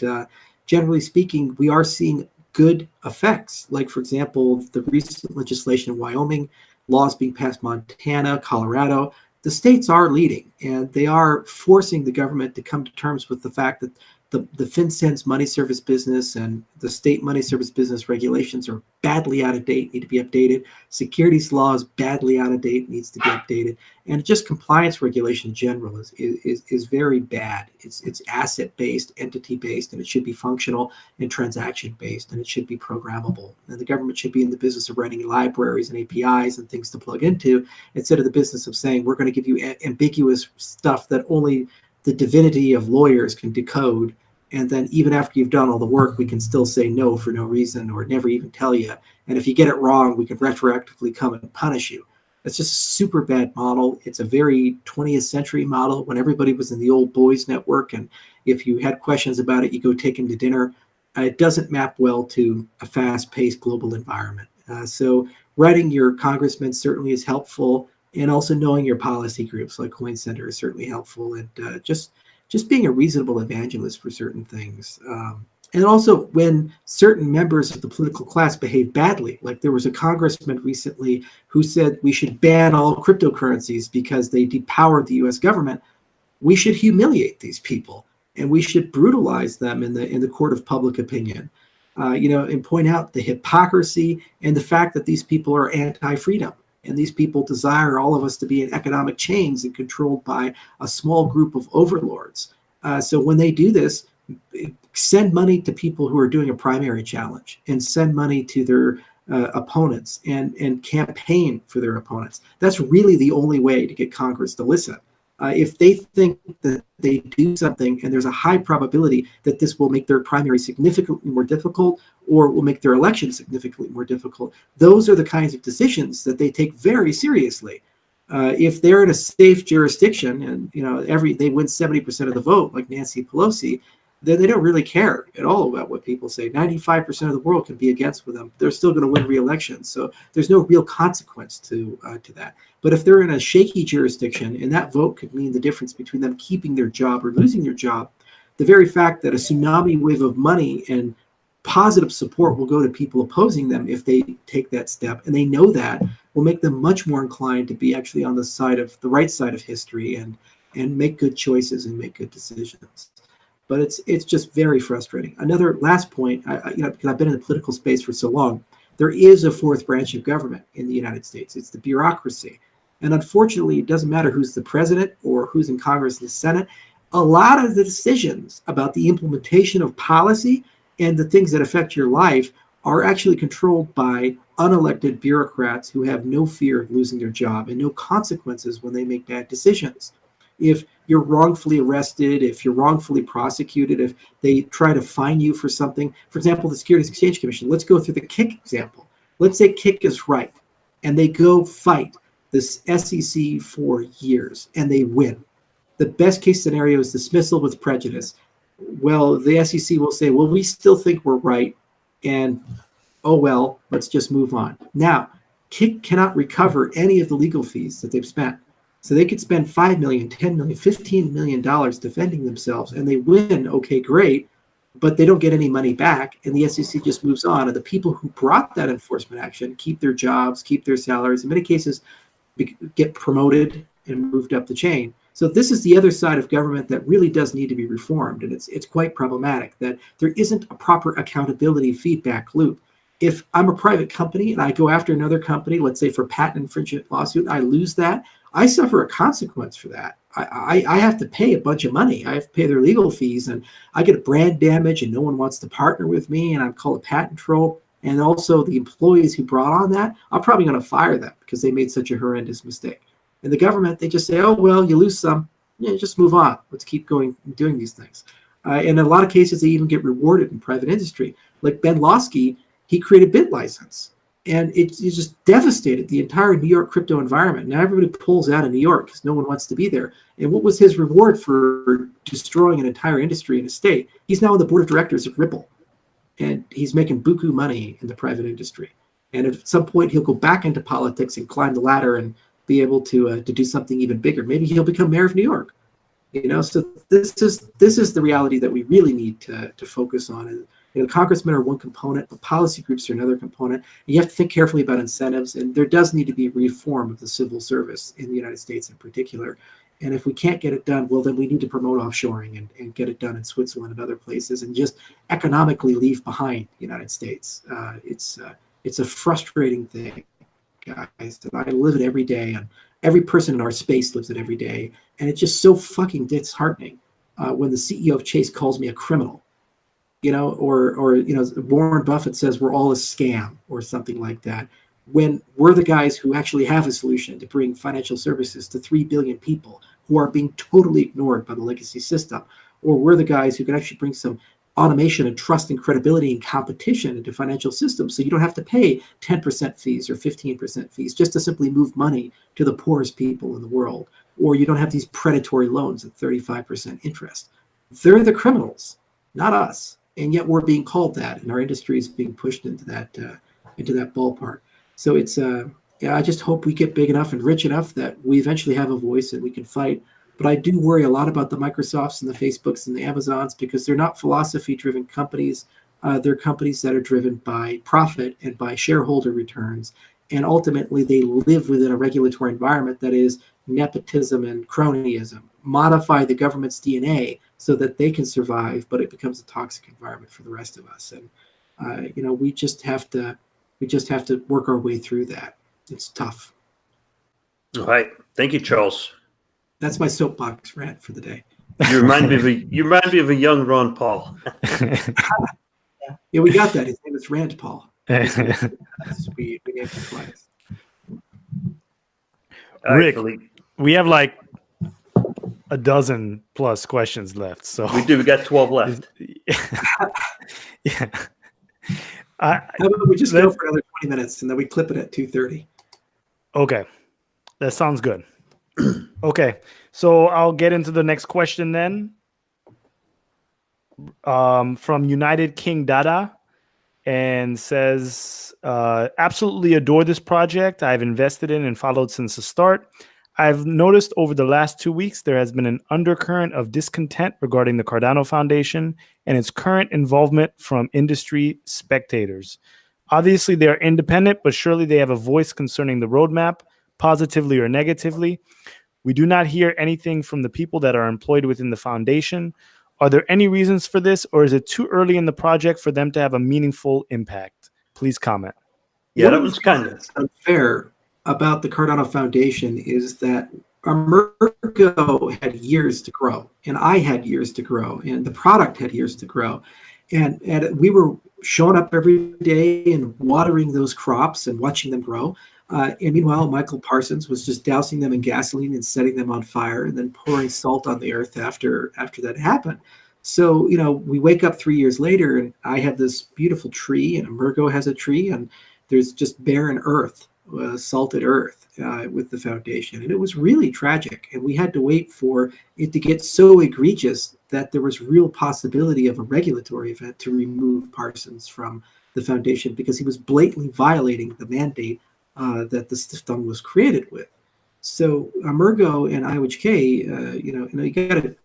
generally speaking, we are seeing good effects. Like, for example, the recent legislation in Wyoming, laws being passed in Montana, Colorado. The states are leading, and they are forcing the government to come to terms with the fact that the FinCEN's money service business and the state money service business regulations are badly out of date, need to be updated. Securities law is badly out of date, needs to be updated. And just compliance regulation in general is very bad. It's asset-based, entity-based, and it should be functional and transaction-based, and it should be programmable. And the government should be in the business of writing libraries and APIs and things to plug into, instead of the business of saying, we're going to give you ambiguous stuff that only the divinity of lawyers can decode, and then even after you've done all the work, we can still say no for no reason or never even tell you. And if you get it wrong, we can retroactively come and punish you. It's just a super bad model. It's a very 20th century model when everybody was in the old boys network, and if you had questions about it, you go take them to dinner. It doesn't map well to a fast-paced global environment. So writing your congressman certainly is helpful, and also knowing your policy groups like Coin Center is certainly helpful, and just being a reasonable evangelist for certain things. And also when certain members of the political class behave badly, like there was a congressman recently who said we should ban all cryptocurrencies because they depowered the US government, we should humiliate these people and we should brutalize them in the court of public opinion. And point out the hypocrisy and the fact that these people are anti-freedom. And these people desire all of us to be in economic chains and controlled by a small group of overlords. So when they do this, send money to people who are doing a primary challenge, and send money to their opponents, and campaign for their opponents. That's really the only way to get Congress to listen. If they think that they do something and there's a high probability that this will make their primary significantly more difficult or will make their election significantly more difficult, those are the kinds of decisions that they take very seriously. If they're in a safe jurisdiction and they win 70% of the vote, like Nancy Pelosi, then they don't really care at all about what people say. 95% of the world can be against with them. They're still going to win re-election. So there's no real consequence to that. But if they're in a shaky jurisdiction and that vote could mean the difference between them keeping their job or losing their job, the very fact that a tsunami wave of money and positive support will go to people opposing them if they take that step, and they know that, will make them much more inclined to be actually on the right side of history and make good choices and make good decisions. But it's just very frustrating. Another last point, because I've been in the political space for so long, there is a fourth branch of government in the United States. It's the bureaucracy. And unfortunately, it doesn't matter who's the president or who's in Congress and the Senate. A lot of the decisions about the implementation of policy and the things that affect your life are actually controlled by unelected bureaucrats who have no fear of losing their job and no consequences when they make bad decisions. If you're wrongfully arrested, if you're wrongfully prosecuted, if they try to fine you for something, for example, the Securities Exchange Commission, let's go through the Kik example. Let's say Kik is right, and they go fight this SEC for years, and they win. The best case scenario is dismissal with prejudice. Well, the SEC will say, well, we still think we're right, and oh well, let's just move on. Now, Kik cannot recover any of the legal fees that they've spent. So they could spend $5 million, $10 million, $15 million defending themselves, and they win, okay, great, but they don't get any money back, and the SEC just moves on. And the people who brought that enforcement action keep their jobs, keep their salaries, in many cases get promoted and moved up the chain. So this is the other side of government that really does need to be reformed, and it's quite problematic that there isn't a proper accountability feedback loop. If I'm a private company and I go after another company, let's say for patent infringement lawsuit, I lose that, I suffer a consequence for that. I have to pay a bunch of money. I have to pay their legal fees, and I get brand damage, and no one wants to partner with me, and I'm called a patent troll. And also the employees who brought on that, I'm probably going to fire them because they made such a horrendous mistake. And the government, they just say, oh, well, you lose some. Yeah, just move on. Let's keep going doing these things. And in a lot of cases, they even get rewarded in private industry. Like Ben Losky, he created BitLicense. And it just devastated the entire New York crypto environment. Now everybody pulls out of New York because no one wants to be there. And what was his reward for destroying an entire industry and a state? He's now on the board of directors of Ripple. And he's making buku money in the private industry. And at some point, he'll go back into politics and climb the ladder and be able to do something even bigger. Maybe he'll become mayor of New York. So this is the reality that we really need to focus on. And, congressmen are one component, but policy groups are another component. And you have to think carefully about incentives, and there does need to be reform of the civil service in the United States in particular. And if we can't get it done, well, then we need to promote offshoring and get it done in Switzerland and other places, and just economically leave behind the United States. It's a frustrating thing, guys. And I live it every day, and every person in our space lives it every day. And it's just so fucking disheartening when the CEO of Chase calls me a criminal. Or Warren Buffett says we're all a scam or something like that, when we're the guys who actually have a solution to bring financial services to 3 billion people who are being totally ignored by the legacy system. Or we're the guys who can actually bring some automation and trust and credibility and competition into financial systems, so you don't have to pay 10% fees or 15% fees just to simply move money to the poorest people in the world. Or you don't have these predatory loans at 35% interest. They're the criminals, not us. And yet we're being called that, and our industry is being pushed into that ballpark. So it's I just hope we get big enough and rich enough that we eventually have a voice and we can fight. But I do worry a lot about the Microsofts and the Facebooks and the Amazons, because they're not philosophy-driven companies. They're companies that are driven by profit and by shareholder returns. And ultimately, they live within a regulatory environment that is nepotism and cronyism. Modify the government's DNA so that they can survive, but it becomes a toxic environment for the rest of us. And we just have to work our way through that. It's tough. All right, thank you, Charles. That's my soapbox rant for the day. You remind me of a young Ron Paul. Yeah, we got that. His name is Rand Paul. We named him twice. Rick, we have like a dozen plus questions left. So we do. We got 12 left. Yeah. How about we just go for another 20 minutes and then we clip it at 2:30? Okay, that sounds good. Okay, so I'll get into the next question then. From United King Dada, and says, absolutely adore this project. I've invested in and followed since the start. I've noticed over the last 2 weeks there has been an undercurrent of discontent regarding the Cardano Foundation and its current involvement from industry spectators. Obviously, they are independent, but surely they have a voice concerning the roadmap, positively or negatively. We do not hear anything from the people that are employed within the foundation. Are there any reasons for this, or is it too early in the project for them to have a meaningful impact? Please comment. Yeah, that was kind of unfair about the Cardano Foundation is that Emergo had years to grow, and I had years to grow, and the product had years to grow. And we were showing up every day and watering those crops and watching them grow. And meanwhile, Michael Parsons was just dousing them in gasoline and setting them on fire and then pouring salt on the earth after that happened. So, we wake up 3 years later and I have this beautiful tree, and Emergo has a tree, and there's just barren earth, salted earth with the foundation. And it was really tragic. And we had to wait for it to get so egregious that there was real possibility of a regulatory event to remove Parsons from the foundation, because he was blatantly violating the mandate that the Stiftung was created with. So Emergo and IOHK, you got a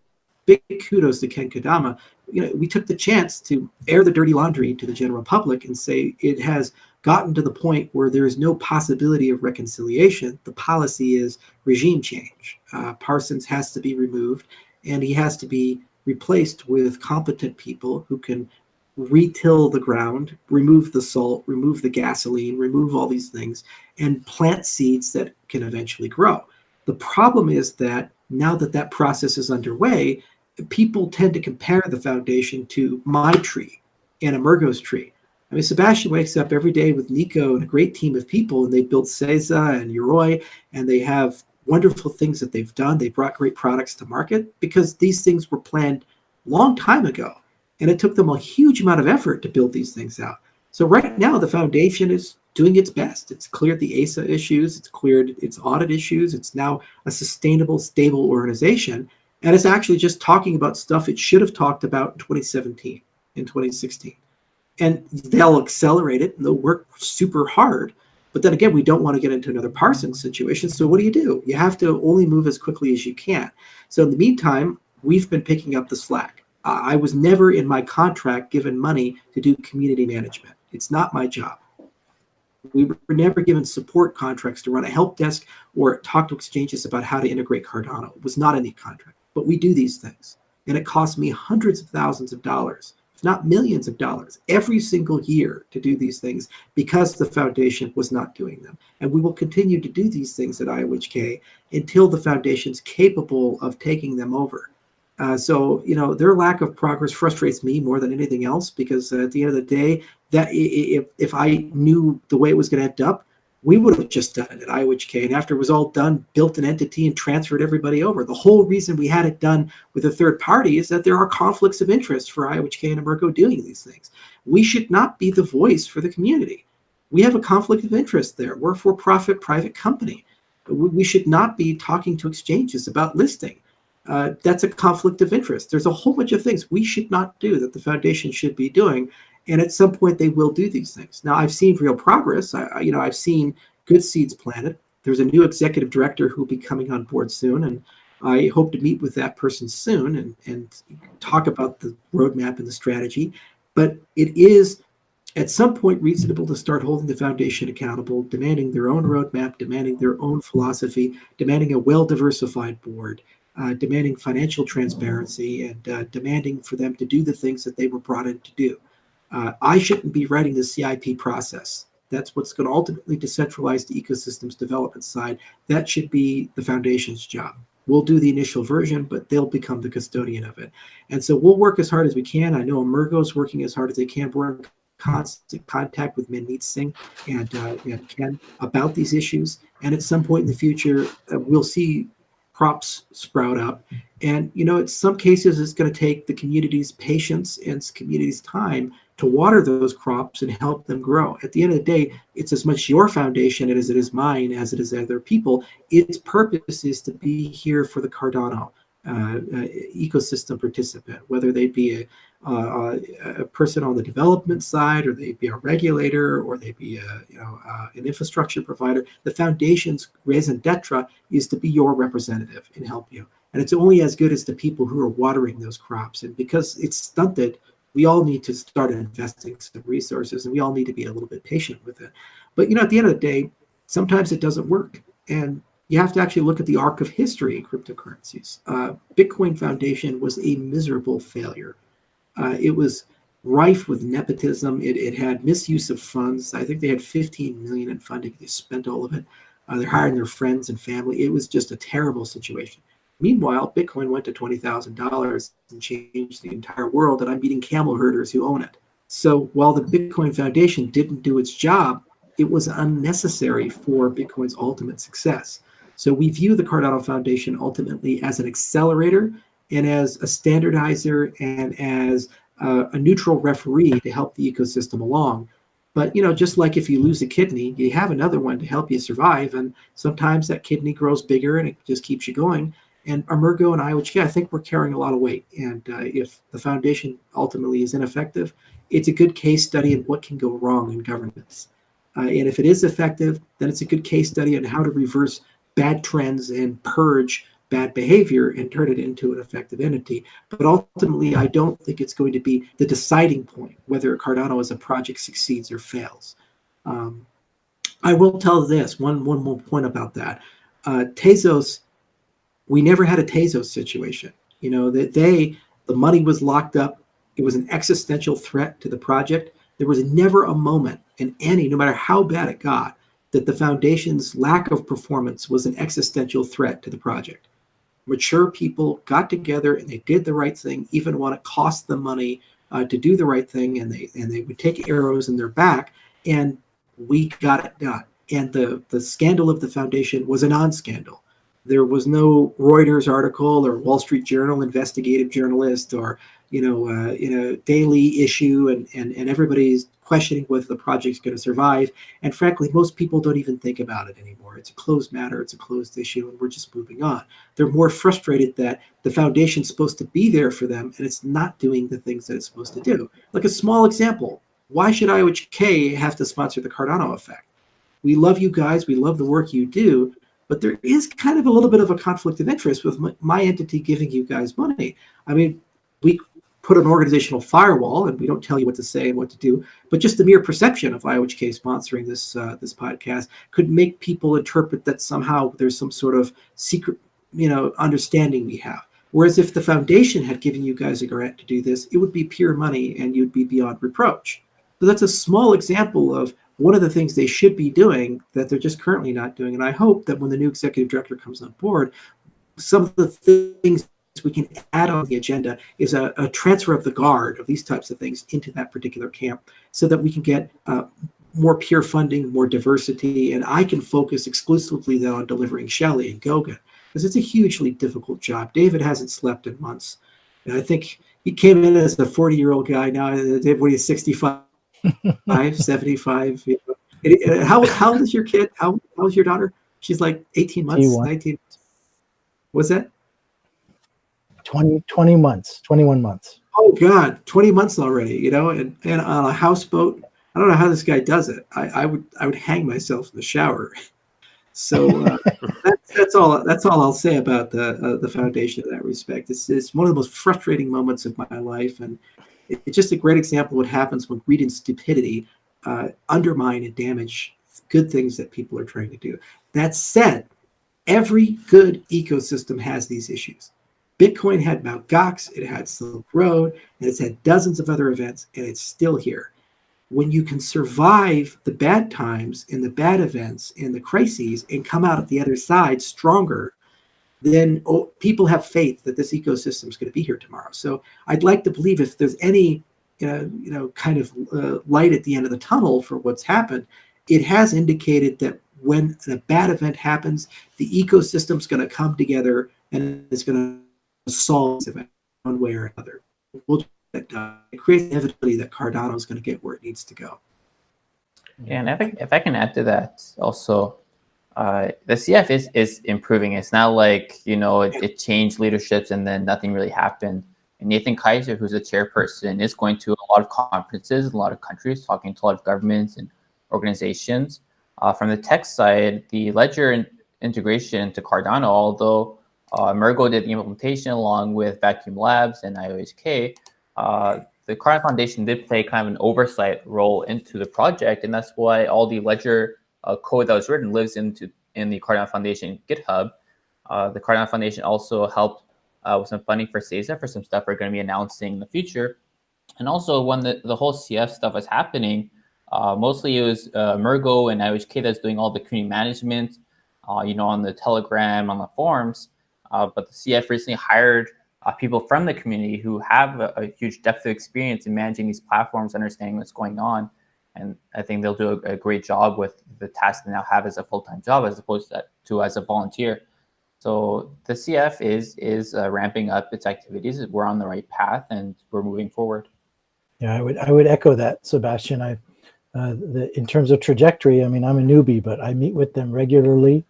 big kudos to Ken Kodama. We took the chance to air the dirty laundry to the general public and say it has gotten to the point where there is no possibility of reconciliation. The policy is regime change. Parsons has to be removed, and he has to be replaced with competent people who can retill the ground, remove the salt, remove the gasoline, remove all these things, and plant seeds that can eventually grow. The problem is that now that that process is underway, people tend to compare the foundation to my tree and Emergo's tree. I mean, Sebastian wakes up every day with Nico and a great team of people, and they built Cesa and Yoroi, and they have wonderful things that they've done. They brought great products to market because these things were planned a long time ago, and it took them a huge amount of effort to build these things out. So right now, the foundation is doing its best. It's cleared the ASA issues. It's cleared its audit issues. It's now a sustainable, stable organization. And it's actually just talking about stuff it should have talked about in 2017, in 2016. And they'll accelerate it and they'll work super hard. But then again, we don't want to get into another Parsons situation. So what do? You have to only move as quickly as you can. So in the meantime, we've been picking up the slack. I was never in my contract given money to do community management. It's not my job. We were never given support contracts to run a help desk or talk to exchanges about how to integrate Cardano. It was not in the contract. But we do these things. And it costs me hundreds of thousands of dollars, if not millions of dollars, every single year to do these things because the foundation was not doing them. And we will continue to do these things at IOHK until the foundation's capable of taking them over. So, their lack of progress frustrates me more than anything else, because at the end of the day, that if I knew the way it was going to end up, we would have just done it at IOHK. And after it was all done, built an entity and transferred everybody over. The whole reason we had it done with a third party is that there are conflicts of interest for IOHK and Emergo doing these things. We should not be the voice for the community. We have a conflict of interest there. We're a for-profit private company. We should not be talking to exchanges about listing. That's a conflict of interest. There's a whole bunch of things we should not do that the foundation should be doing. And at some point, they will do these things. Now, I've seen real progress. I've seen good seeds planted. There's a new executive director who will be coming on board soon, and I hope to meet with that person soon and talk about the roadmap and the strategy. But it is, at some point, reasonable to start holding the foundation accountable, demanding their own roadmap, demanding their own philosophy, demanding a well-diversified board, demanding financial transparency, and demanding for them to do the things that they were brought in to do. I shouldn't be writing the CIP process. That's what's going to ultimately decentralize the ecosystem's development side. That should be the foundation's job. We'll do the initial version, but they'll become the custodian of it. And so we'll work as hard as we can. I know Emergo's working as hard as they can. We're in constant contact with Manmeet Singh and Ken about these issues. And at some point in the future, we'll see crops sprout up. And, in some cases, it's going to take the community's patience and community's time to water those crops and help them grow. At the end of the day, it's as much your foundation as it is mine, as it is other people. Its purpose is to be here for the Cardano ecosystem participant, whether they be a person on the development side, or they be a regulator, or they be an infrastructure provider. The foundation's raison d'etre is to be your representative and help you. And it's only as good as the people who are watering those crops. And because it's stunted, we all need to start investing some resources, and we all need to be a little bit patient with it. But, at the end of the day, sometimes it doesn't work. And you have to actually look at the arc of history in cryptocurrencies. Bitcoin Foundation was a miserable failure. It was rife with nepotism. It had misuse of funds. I think they had 15 million in funding. They spent all of it. They're hiring their friends and family. It was just a terrible situation. Meanwhile, Bitcoin went to $20,000 and changed the entire world, and I'm meeting camel herders who own it. So while the Bitcoin Foundation didn't do its job, it was unnecessary for Bitcoin's ultimate success. So we view the Cardano Foundation ultimately as an accelerator and as a standardizer and as a neutral referee to help the ecosystem along. But, just like if you lose a kidney, you have another one to help you survive. And sometimes that kidney grows bigger and it just keeps you going. And Emergo and IOHK, I think we're carrying a lot of weight. And if the foundation ultimately is ineffective, it's a good case study in what can go wrong in governance. And if it is effective, then it's a good case study on how to reverse bad trends and purge bad behavior and turn it into an effective entity. But ultimately, I don't think it's going to be the deciding point whether Cardano as a project succeeds or fails. I will tell this, one more point about that. Tezos, we never had a Tezos situation. The money was locked up. It was an existential threat to the project. There was never a moment in any, no matter how bad it got, that the foundation's lack of performance was an existential threat to the project. Mature people got together and they did the right thing, even when it cost them money to do the right thing, and they would take arrows in their back, and we got it done. And the scandal of the foundation was a non-scandal. There was no Reuters article or Wall Street Journal investigative journalist or daily issue, and everybody's questioning whether the project's going to survive. And frankly, most people don't even think about it anymore. It's a closed matter, it's a closed issue, and we're just moving on. They're more frustrated that the foundation's supposed to be there for them and it's not doing the things that it's supposed to do. Like a small example, why should IOHK have to sponsor the Cardano effect? We love you guys, we love the work you do, but there is kind of a little bit of a conflict of interest with my entity giving you guys money. I mean, we put an organizational firewall and we don't tell you what to say and what to do, but just the mere perception of IOHK sponsoring this podcast could make people interpret that somehow there's some sort of secret, understanding we have. Whereas if the foundation had given you guys a grant to do this, it would be pure money and you'd be beyond reproach. So that's a small example of one of the things they should be doing that they're just currently not doing. And I hope that when the new executive director comes on board, some of the things we can add on the agenda is a transfer of the guard of these types of things into that particular camp so that we can get more peer funding, more diversity, and I can focus exclusively then on delivering Shelley and Gogan, because it's a hugely difficult job. David hasn't slept in months. And I think he came in as a 40-year-old guy. Now, David, what are you, 65? 75. How old is your kid? How old is your daughter? She's like 18 months, 19. What's that? 20 months, 21 months. Oh God, 20 months already, and on a houseboat. I don't know how this guy does it. I would hang myself in the shower. So that's all I'll say about the foundation in that respect. It's one of the most frustrating moments of my life, and it's just a great example of what happens when greed and stupidity undermine and damage good things that people are trying to do. That said, every good ecosystem has these issues. Bitcoin had Mt. Gox, it had Silk Road, and it's had dozens of other events, and it's still here. When you can survive the bad times and the bad events and the crises and come out at the other side stronger, then people have faith that this ecosystem is going to be here tomorrow. So I'd like to believe if there's any kind of light at the end of the tunnel for what's happened, it has indicated that when a bad event happens, the ecosystem's going to come together and it's going to solve this event one way or another. It creates the inevitability that Cardano is going to get where it needs to go. Yeah, and if I can add to that also, the CF is improving. It's not like, it changed leaderships and then nothing really happened. And Nathan Kaiser, who's the chairperson, is going to a lot of conferences, a lot of countries, talking to a lot of governments and organizations. From the tech side, the ledger integration into Cardano, although Mergo did the implementation along with Vacuum Labs and IOHK, the Cardano Foundation did play kind of an oversight role into the project, and that's why all the ledger code that was written lives in the Cardano Foundation GitHub. The Cardano Foundation also helped with some funding for CESA for some stuff we're going to be announcing in the future. And also when the whole CF stuff was happening, mostly it was Mergo and IOHK that's doing all the community management, on the Telegram, on the forums. But the CF recently hired people from the community who have a huge depth of experience in managing these platforms, understanding what's going on. And I think they'll do a great job with the task they now have as a full-time job as opposed to as a volunteer. So the CF is ramping up its activities. We're on the right path and we're moving forward. Yeah, I would echo that, Sebastian. In terms of trajectory, I mean, I'm a newbie, but I meet with them regularly.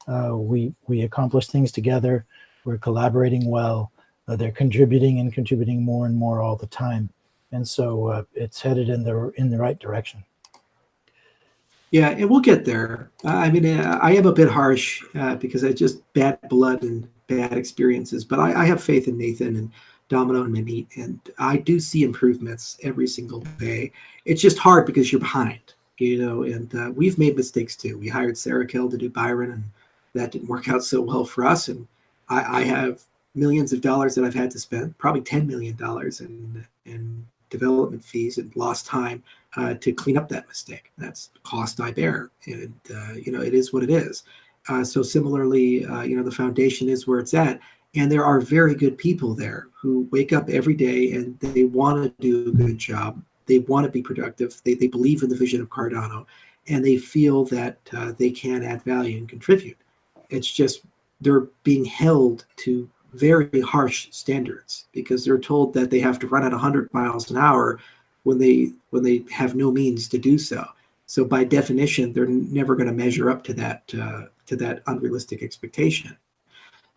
We accomplish things together. We're collaborating well. They're contributing more and more all the time, and so it's headed in the right direction. Yeah, and we'll get there. I mean, I am a bit harsh because I just bad blood and bad experiences, but I have faith in Nathan and Domino and Manit, and I do see improvements every single day. It's just hard because you're behind, and we've made mistakes too. We hired Sarah Kell to do Byron, and that didn't work out so well for us, and I have millions of dollars that I've had to spend, probably $10 million in development fees and lost time to clean up that mistake. That's the cost I bear, and it is what it is. So similarly, the foundation is where it's at, and there are very good people there who wake up every day and they want to do a good job. They want to be productive. They believe in the vision of Cardano, and they feel that they can add value and contribute. It's just they're being held to very harsh standards because they're told that they have to run at 100 miles an hour when they have no means to do so. So by definition, they're never going to measure up to that unrealistic expectation.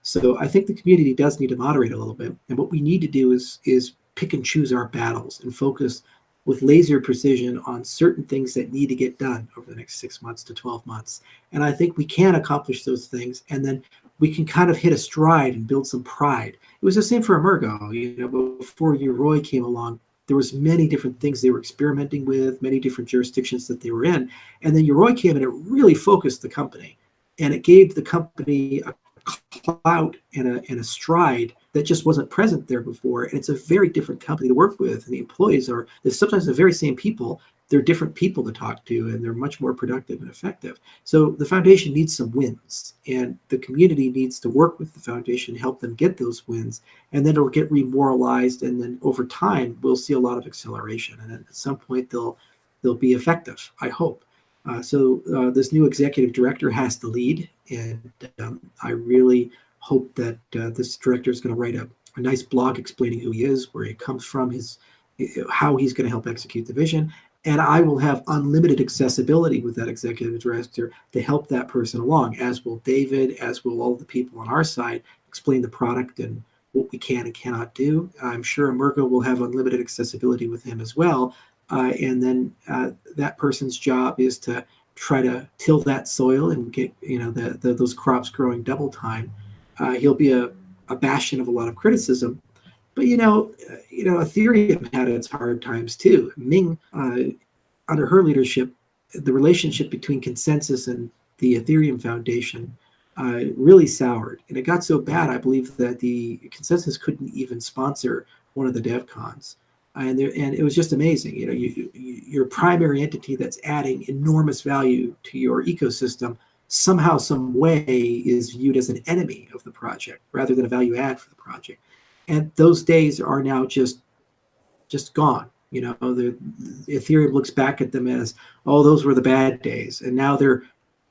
So I think the community does need to moderate a little bit, and what we need to do is pick and choose our battles and focus with laser precision on certain things that need to get done over the next 6 months to 12 months. And I think we can accomplish those things, and then we can kind of hit a stride and build some pride. It was the same for Emergo. Before Yoroi came along, there was many different things they were experimenting with, many different jurisdictions that they were in. And then Yoroi came and it really focused the company. And it gave the company a clout and a stride that just wasn't present there before. And it's a very different company to work with. And the employees are sometimes the very same people. They're different people to talk to, and they're much more productive and effective. So the foundation needs some wins, and the community needs to work with the foundation, help them get those wins, and then it'll get remoralized. And then over time, we'll see a lot of acceleration. And then at some point, they'll be effective, I hope. So this new executive director has to lead, and I really hope that this director is going to write a nice blog explaining who he is, where he comes from, how he's going to help execute the vision. And I will have unlimited accessibility with that executive director to help that person along, as will David, as will all the people on our side, explain the product and what we can and cannot do. I'm sure Emergo will have unlimited accessibility with him as well. And then that person's job is to try to till that soil and get those crops growing double time. He'll be a bastion of a lot of criticism. But Ethereum had its hard times too. Ming, under her leadership, the relationship between consensus and the Ethereum Foundation really soured, and it got so bad, I believe, that the consensus couldn't even sponsor one of the DevCons, and it was just amazing. Your primary entity that's adding enormous value to your ecosystem somehow, some way, is viewed as an enemy of the project rather than a value add for the project. And those days are now just gone. The Ethereum looks back at them as, oh, those were the bad days. And now they're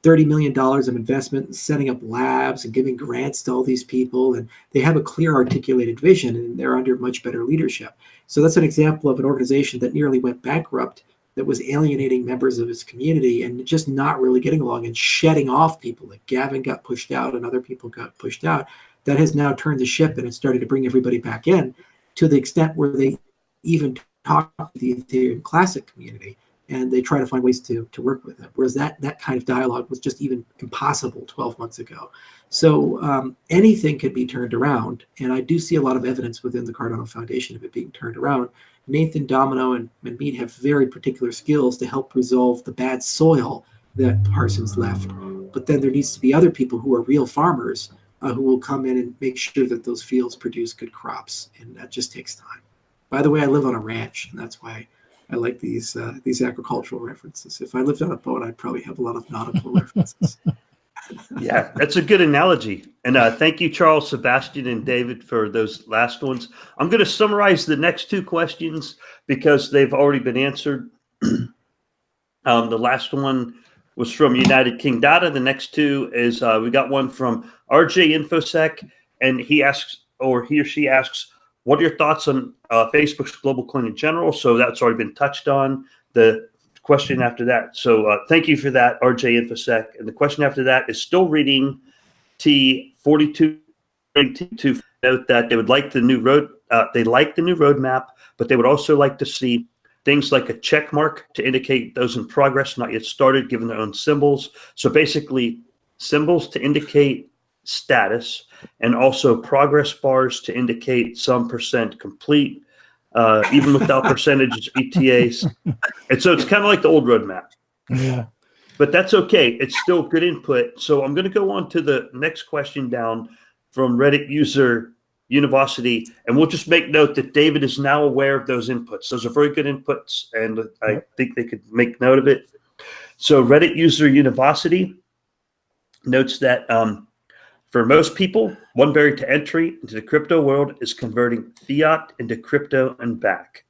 $30 million of investment and setting up labs and giving grants to all these people. And they have a clear articulated vision, and they're under much better leadership. So that's an example of an organization that nearly went bankrupt, that was alienating members of its community and just not really getting along and shedding off people. Like Gavin got pushed out and other people got pushed out. That has now turned the ship, and it's started to bring everybody back in, to the extent where they even talk to the Ethereum Classic community, and they try to find ways to work with it. Whereas that kind of dialogue was just even impossible 12 months ago. So anything can be turned around, and I do see a lot of evidence within the Cardano Foundation of it being turned around. Nathan, Domino, and Mead have very particular skills to help resolve the bad soil that Parsons left. But then there needs to be other people who are real farmers who will come in and make sure that those fields produce good crops, and that just takes time. By the way, I live on a ranch, and that's why I like these agricultural references. If I lived on a boat, I'd probably have a lot of nautical references. Yeah, that's a good analogy. And thank you, Charles, Sebastian, and David, for those last ones. I'm going to summarize the next two questions because they've already been answered. The last one was from United King Data. The next two is we got one from RJ InfoSec, and he asks, or he or she asks, what are your thoughts on Facebook's global coin in general? So that's already been touched on. The question after that. So thank you for that, RJ InfoSec. And the question after that is still reading T42 to note that they would like the new roadmap, but they would also like to see things like a check mark to indicate those in progress, not yet started, given their own symbols. So basically, symbols to indicate status, and also progress bars to indicate some percent complete, even without percentages, ETAs. And so it's kind of like the old roadmap. Yeah. But that's okay. It's still good input. So I'm going to go on to the next question down from Reddit user Univocity, and we'll just make note that David is now aware of those inputs. Those are very good inputs, and I think they could make note of it. So Reddit user Univocity notes that for most people, one barrier to entry into the crypto world is converting fiat into crypto and back.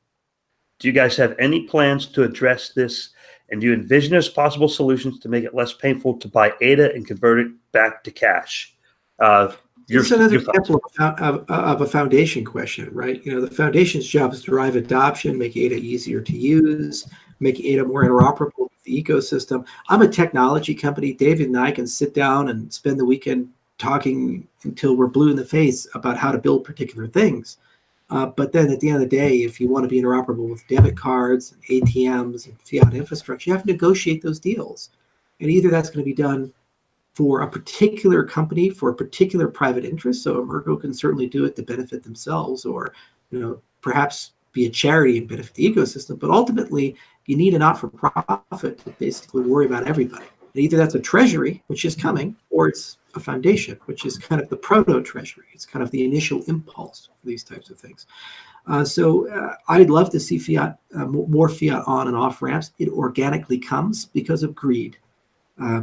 Do you guys have any plans to address this? And do you envision as possible solutions to make it less painful to buy ADA and convert it back to cash? It's another example of a foundation question, right? The foundation's job is to drive adoption, make ADA easier to use, make ADA more interoperable with the ecosystem. I'm a technology company. David and I can sit down and spend the weekend talking until we're blue in the face about how to build particular things. But then at the end of the day, if you want to be interoperable with debit cards, and ATMs, and fiat infrastructure, you have to negotiate those deals. And either that's going to be done for a particular company, for a particular private interest. So Emergo can certainly do it to benefit themselves, or perhaps be a charity and benefit the ecosystem. But ultimately, you need a not-for-profit to basically worry about everybody. And either that's a treasury, which is coming, or it's a foundation, which is kind of the proto-treasury. It's kind of the initial impulse for these types of things. So I'd love to see fiat, more fiat on and off ramps. It organically comes because of greed.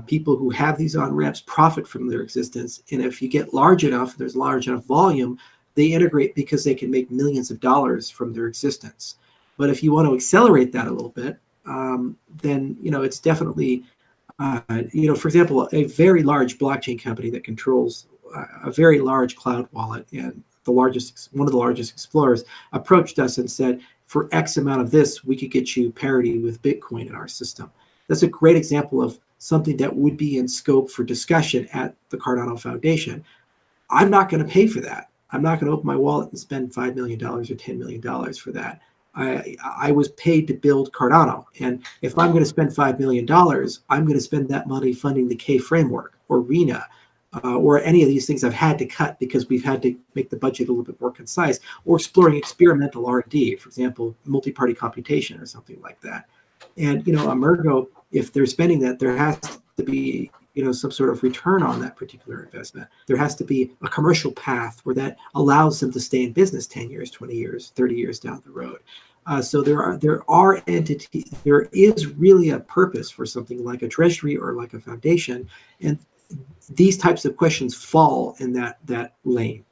People who have these on-ramps profit from their existence. And if you get large enough, there's large enough volume, they integrate because they can make millions of dollars from their existence. But if you want to accelerate that a little bit, then, it's definitely, for example, a very large blockchain company that controls a very large cloud wallet and one of the largest explorers approached us and said, for X amount of this, we could get you parity with Bitcoin in our system. That's a great example of something that would be in scope for discussion at the Cardano Foundation. I'm not going to pay for that. I'm not going to open my wallet and spend $5 million or $10 million for that. I was paid to build Cardano. And if I'm going to spend $5 million, I'm going to spend that money funding the K framework or RENA or any of these things I've had to cut because we've had to make the budget a little bit more concise, or exploring experimental R&D, for example, multi-party computation or something like that. And, Emergo, if they're spending that, there has to be, some sort of return on that particular investment. There has to be a commercial path where that allows them to stay in business 10 years, 20 years, 30 years down the road. So there are entities, there is really a purpose for something like a treasury or like a foundation. And these types of questions fall in that lane.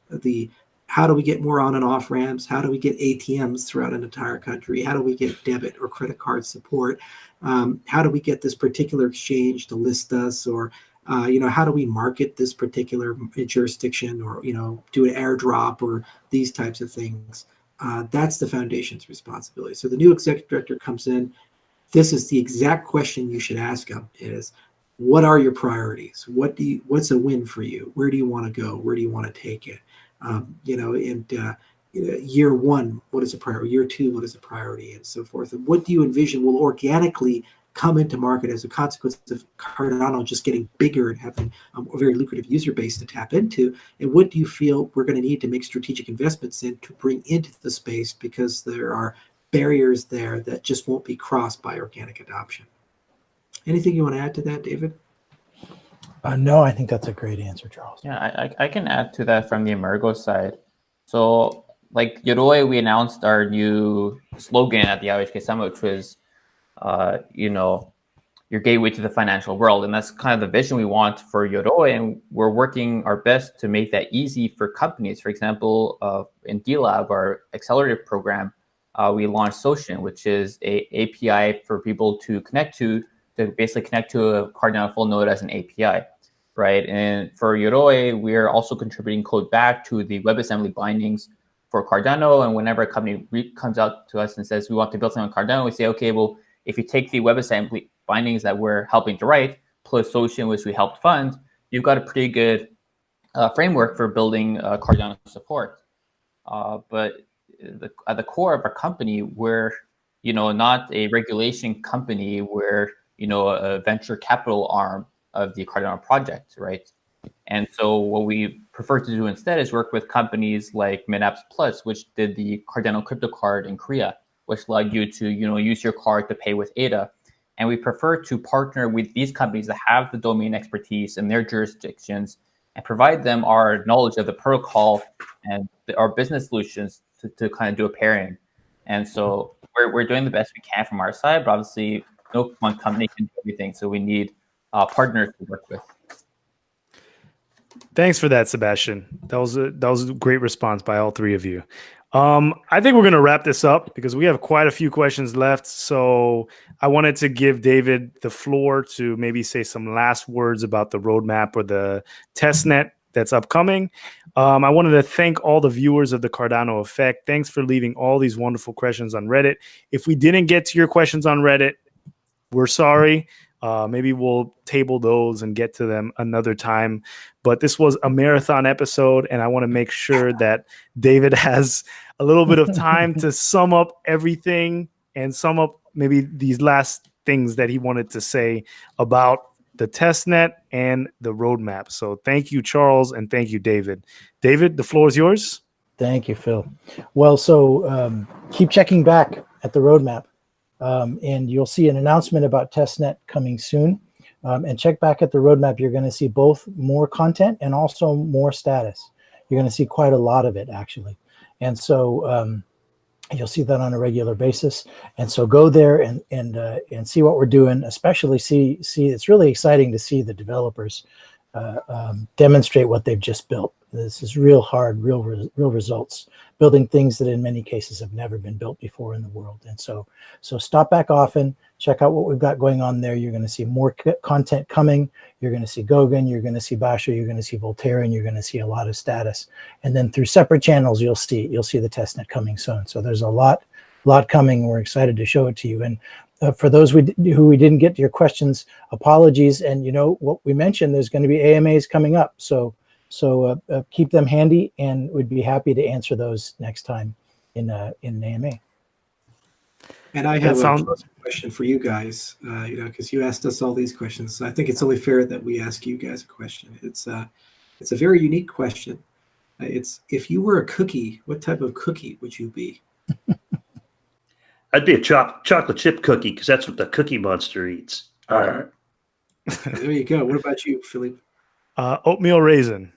How do we get more on and off ramps? How do we get ATMs throughout an entire country? How do we get debit or credit card support? How do we get this particular exchange to list us? Or, how do we market this particular jurisdiction, or, do an airdrop or these types of things? That's the foundation's responsibility. So the new executive director comes in. This is the exact question you should ask him is, what are your priorities? What's a win for you? Where do you want to go? Where do you want to take it? Year one, what is a priority? Year two, what is a priority? And so forth. And what do you envision will organically come into market as a consequence of Cardano just getting bigger and having a very lucrative user base to tap into? And what do you feel we're going to need to make strategic investments in to bring into the space, because there are barriers there that just won't be crossed by organic adoption? Anything you want to add to that, David? No, I think that's a great answer, Charles. Yeah, I can add to that from the Emergo side. So, like Yoroi, we announced our new slogan at the IOHK Summit, which was, your gateway to the financial world. And that's kind of the vision we want for Yoroi. And we're working our best to make that easy for companies. For example, in DLab, our accelerator program, we launched Socian, which is a API for people to connect to basically connect to a Cardano full node as an API, right? And for Yoroi, we're also contributing code back to the WebAssembly bindings for Cardano. And whenever a company comes out to us and says, we want to build something on Cardano, we say, okay, well, if you take the WebAssembly bindings that we're helping to write, plus Socian, which we helped fund, you've got a pretty good framework for building Cardano support. But at the core of our company, we're not a regulation company. We're a venture capital arm of the Cardano project, right? And so what we prefer to do instead is work with companies like MinApps Plus, which did the Cardano crypto card in Korea, which allowed you to use your card to pay with ADA. And we prefer to partner with these companies that have the domain expertise in their jurisdictions and provide them our knowledge of the protocol and our business solutions to kind of do a pairing. And so we're doing the best we can from our side, but obviously no one company can do everything. So we need partners to work with. Thanks for that, Sebastian. That was a great response by all three of you. I think we're going to wrap this up because we have quite a few questions left. So I wanted to give David the floor to maybe say some last words about the roadmap or the testnet that's upcoming. I wanted to thank all the viewers of the Cardano Effect. Thanks for leaving all these wonderful questions on Reddit. If we didn't get to your questions on Reddit, we're sorry. Maybe we'll table those and get to them another time. But this was a marathon episode, and I want to make sure that David has a little bit of time to sum up everything and sum up maybe these last things that he wanted to say about the testnet and the roadmap. So thank you, Charles, and thank you, David. David, the floor is yours. Thank you, Phil. Well, so keep checking back at the roadmap. And you'll see an announcement about testnet coming soon. And check back at the roadmap. You're going to see both more content and also more status. You're going to see quite a lot of it, actually. And so you'll see that on a regular basis. And so go there and see what we're doing. Especially see it's really exciting to see the developers demonstrate what they've just built. This is real hard, real results, building things that in many cases have never been built before in the world. And so stop back often, check out what we've got going on there. You're going to see more content coming. You're going to see Gauguin, you're going to see Basho, you're going to see Voltaire, and you're going to see a lot of status. And then through separate channels, you'll see the testnet coming soon. So there's a lot coming. We're excited to show it to you. And for those who we didn't get to your questions, apologies. And you know what we mentioned, there's going to be AMAs coming up. So keep them handy, and we'd be happy to answer those next time in an AMA. And I have a question for you guys, because you asked us all these questions. So I think it's only fair that we ask you guys a question. It's a very unique question. It's, if you were a cookie, what type of cookie would you be? I'd be a chocolate chip cookie, because that's what the Cookie Monster eats. There you go. What about you, Philippe? Oatmeal raisin.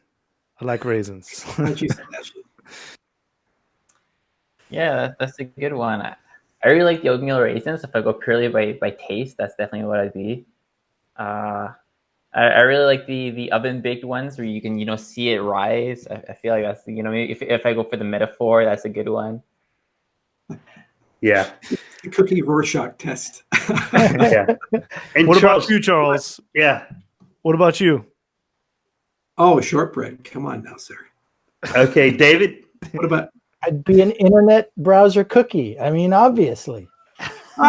I like raisins. How about you, Sebastian? Yeah, that's a good one. I really like the oatmeal raisins. If I go purely by taste, that's definitely what I'd be. I really like the oven baked ones where you can see it rise. I feel like that's if I go for the metaphor, that's a good one. Yeah. The cookie Rorschach test. Yeah. And what about you, Charles? Yeah. What about you? Oh, shortbread. Come on now, sir. Okay, David. What about? I'd be an internet browser cookie. I mean, obviously. All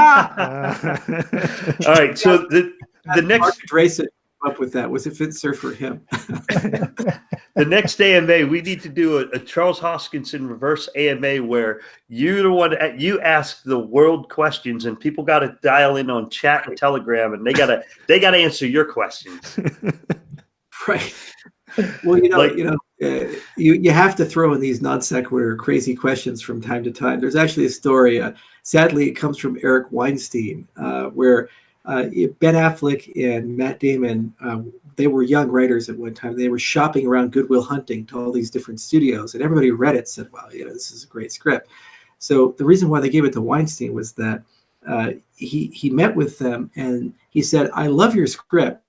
right. So the next Mark Drayson came up with that. Was it Fitzer for him? The next AMA, we need to do a Charles Hoskinson reverse AMA where you ask the world questions and people got to dial in on chat and Telegram and they got to answer your questions. Right. Well, you have to throw in these non sequitur crazy questions from time to time. There's actually a story. Sadly, it comes from Eric Weinstein, where Ben Affleck and Matt Damon, they were young writers at one time. They were shopping around Goodwill Hunting to all these different studios, and everybody who read it said, "Wow, this is a great script." So the reason why they gave it to Weinstein was that he met with them and he said, "I love your script.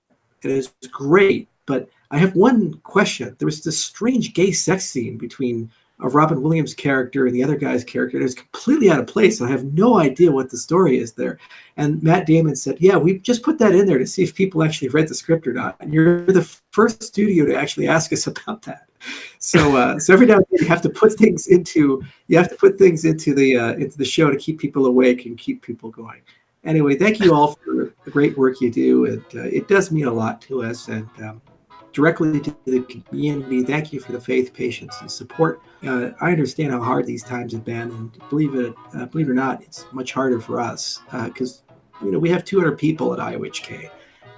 It is great, but I have one question. There was this strange gay sex scene between Robin Williams' character and the other guy's character. It was completely out of place. I have no idea what the story is there." And Matt Damon said, "Yeah, we just put that in there to see if people actually read the script or not. And you're the first studio to actually ask us about that." So every now and then you have to put things into the show to keep people awake and keep people going. Anyway, thank you all for the great work you do. It does mean a lot to us, and directly to the community, thank you for the faith, patience, and support. I understand how hard these times have been, and believe it or not, it's much harder for us because we have 200 people at IOHK,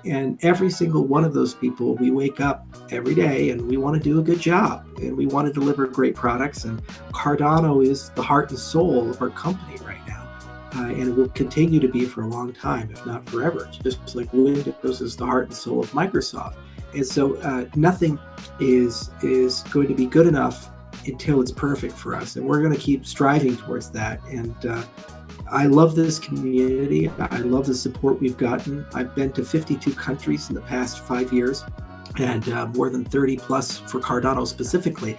and every single one of those people, we wake up every day and we want to do a good job, and we want to deliver great products. And Cardano is the heart and soul of our company right now, and it will continue to be for a long time, if not forever. Just like Windows is the heart and soul of Microsoft. And so nothing is going to be good enough until it's perfect for us. And we're going to keep striving towards that. And I love this community. I love the support we've gotten. I've been to 52 countries in the past 5 years, and more than 30 plus for Cardano specifically.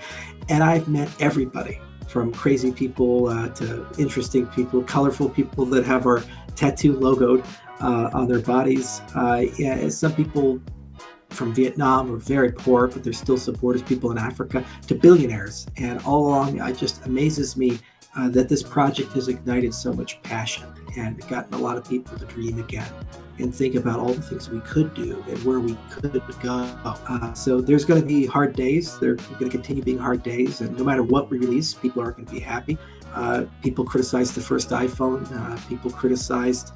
And I've met everybody, from crazy people to interesting people, colorful people that have our tattoo logoed on their bodies. Some people from Vietnam are very poor, but they're still supporters, people in Africa, to billionaires. And all along, it just amazes me that this project has ignited so much passion and gotten a lot of people to dream again and think about all the things we could do and where we could go. So there's going to be hard days. There are going to continue being hard days. And no matter what we release, people aren't going to be happy. People criticized the first iPhone. People criticized,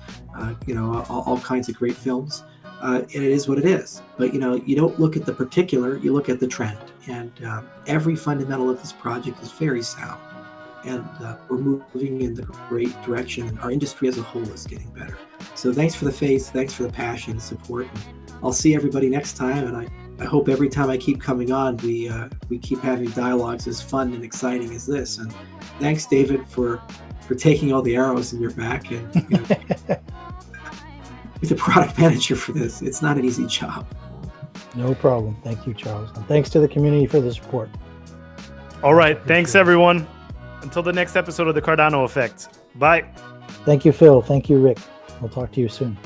all kinds of great films. And it is what it is. But, you don't look at the particular, you look at the trend. And every fundamental of this project is very sound. And we're moving in the great direction. Our industry as a whole is getting better. So thanks for the faith, thanks for the passion and support. And I'll see everybody next time. And I hope every time I keep coming on, we keep having dialogues as fun and exciting as this. And thanks, David, for taking all the arrows in your back and be the product manager for this. It's not an easy job. No problem. Thank you, Charles. And thanks to the community for the support. All right. Thanks, everyone. Until the next episode of the Cardano Effect. Bye. Thank you, Phil. Thank you, Rick. We'll talk to you soon.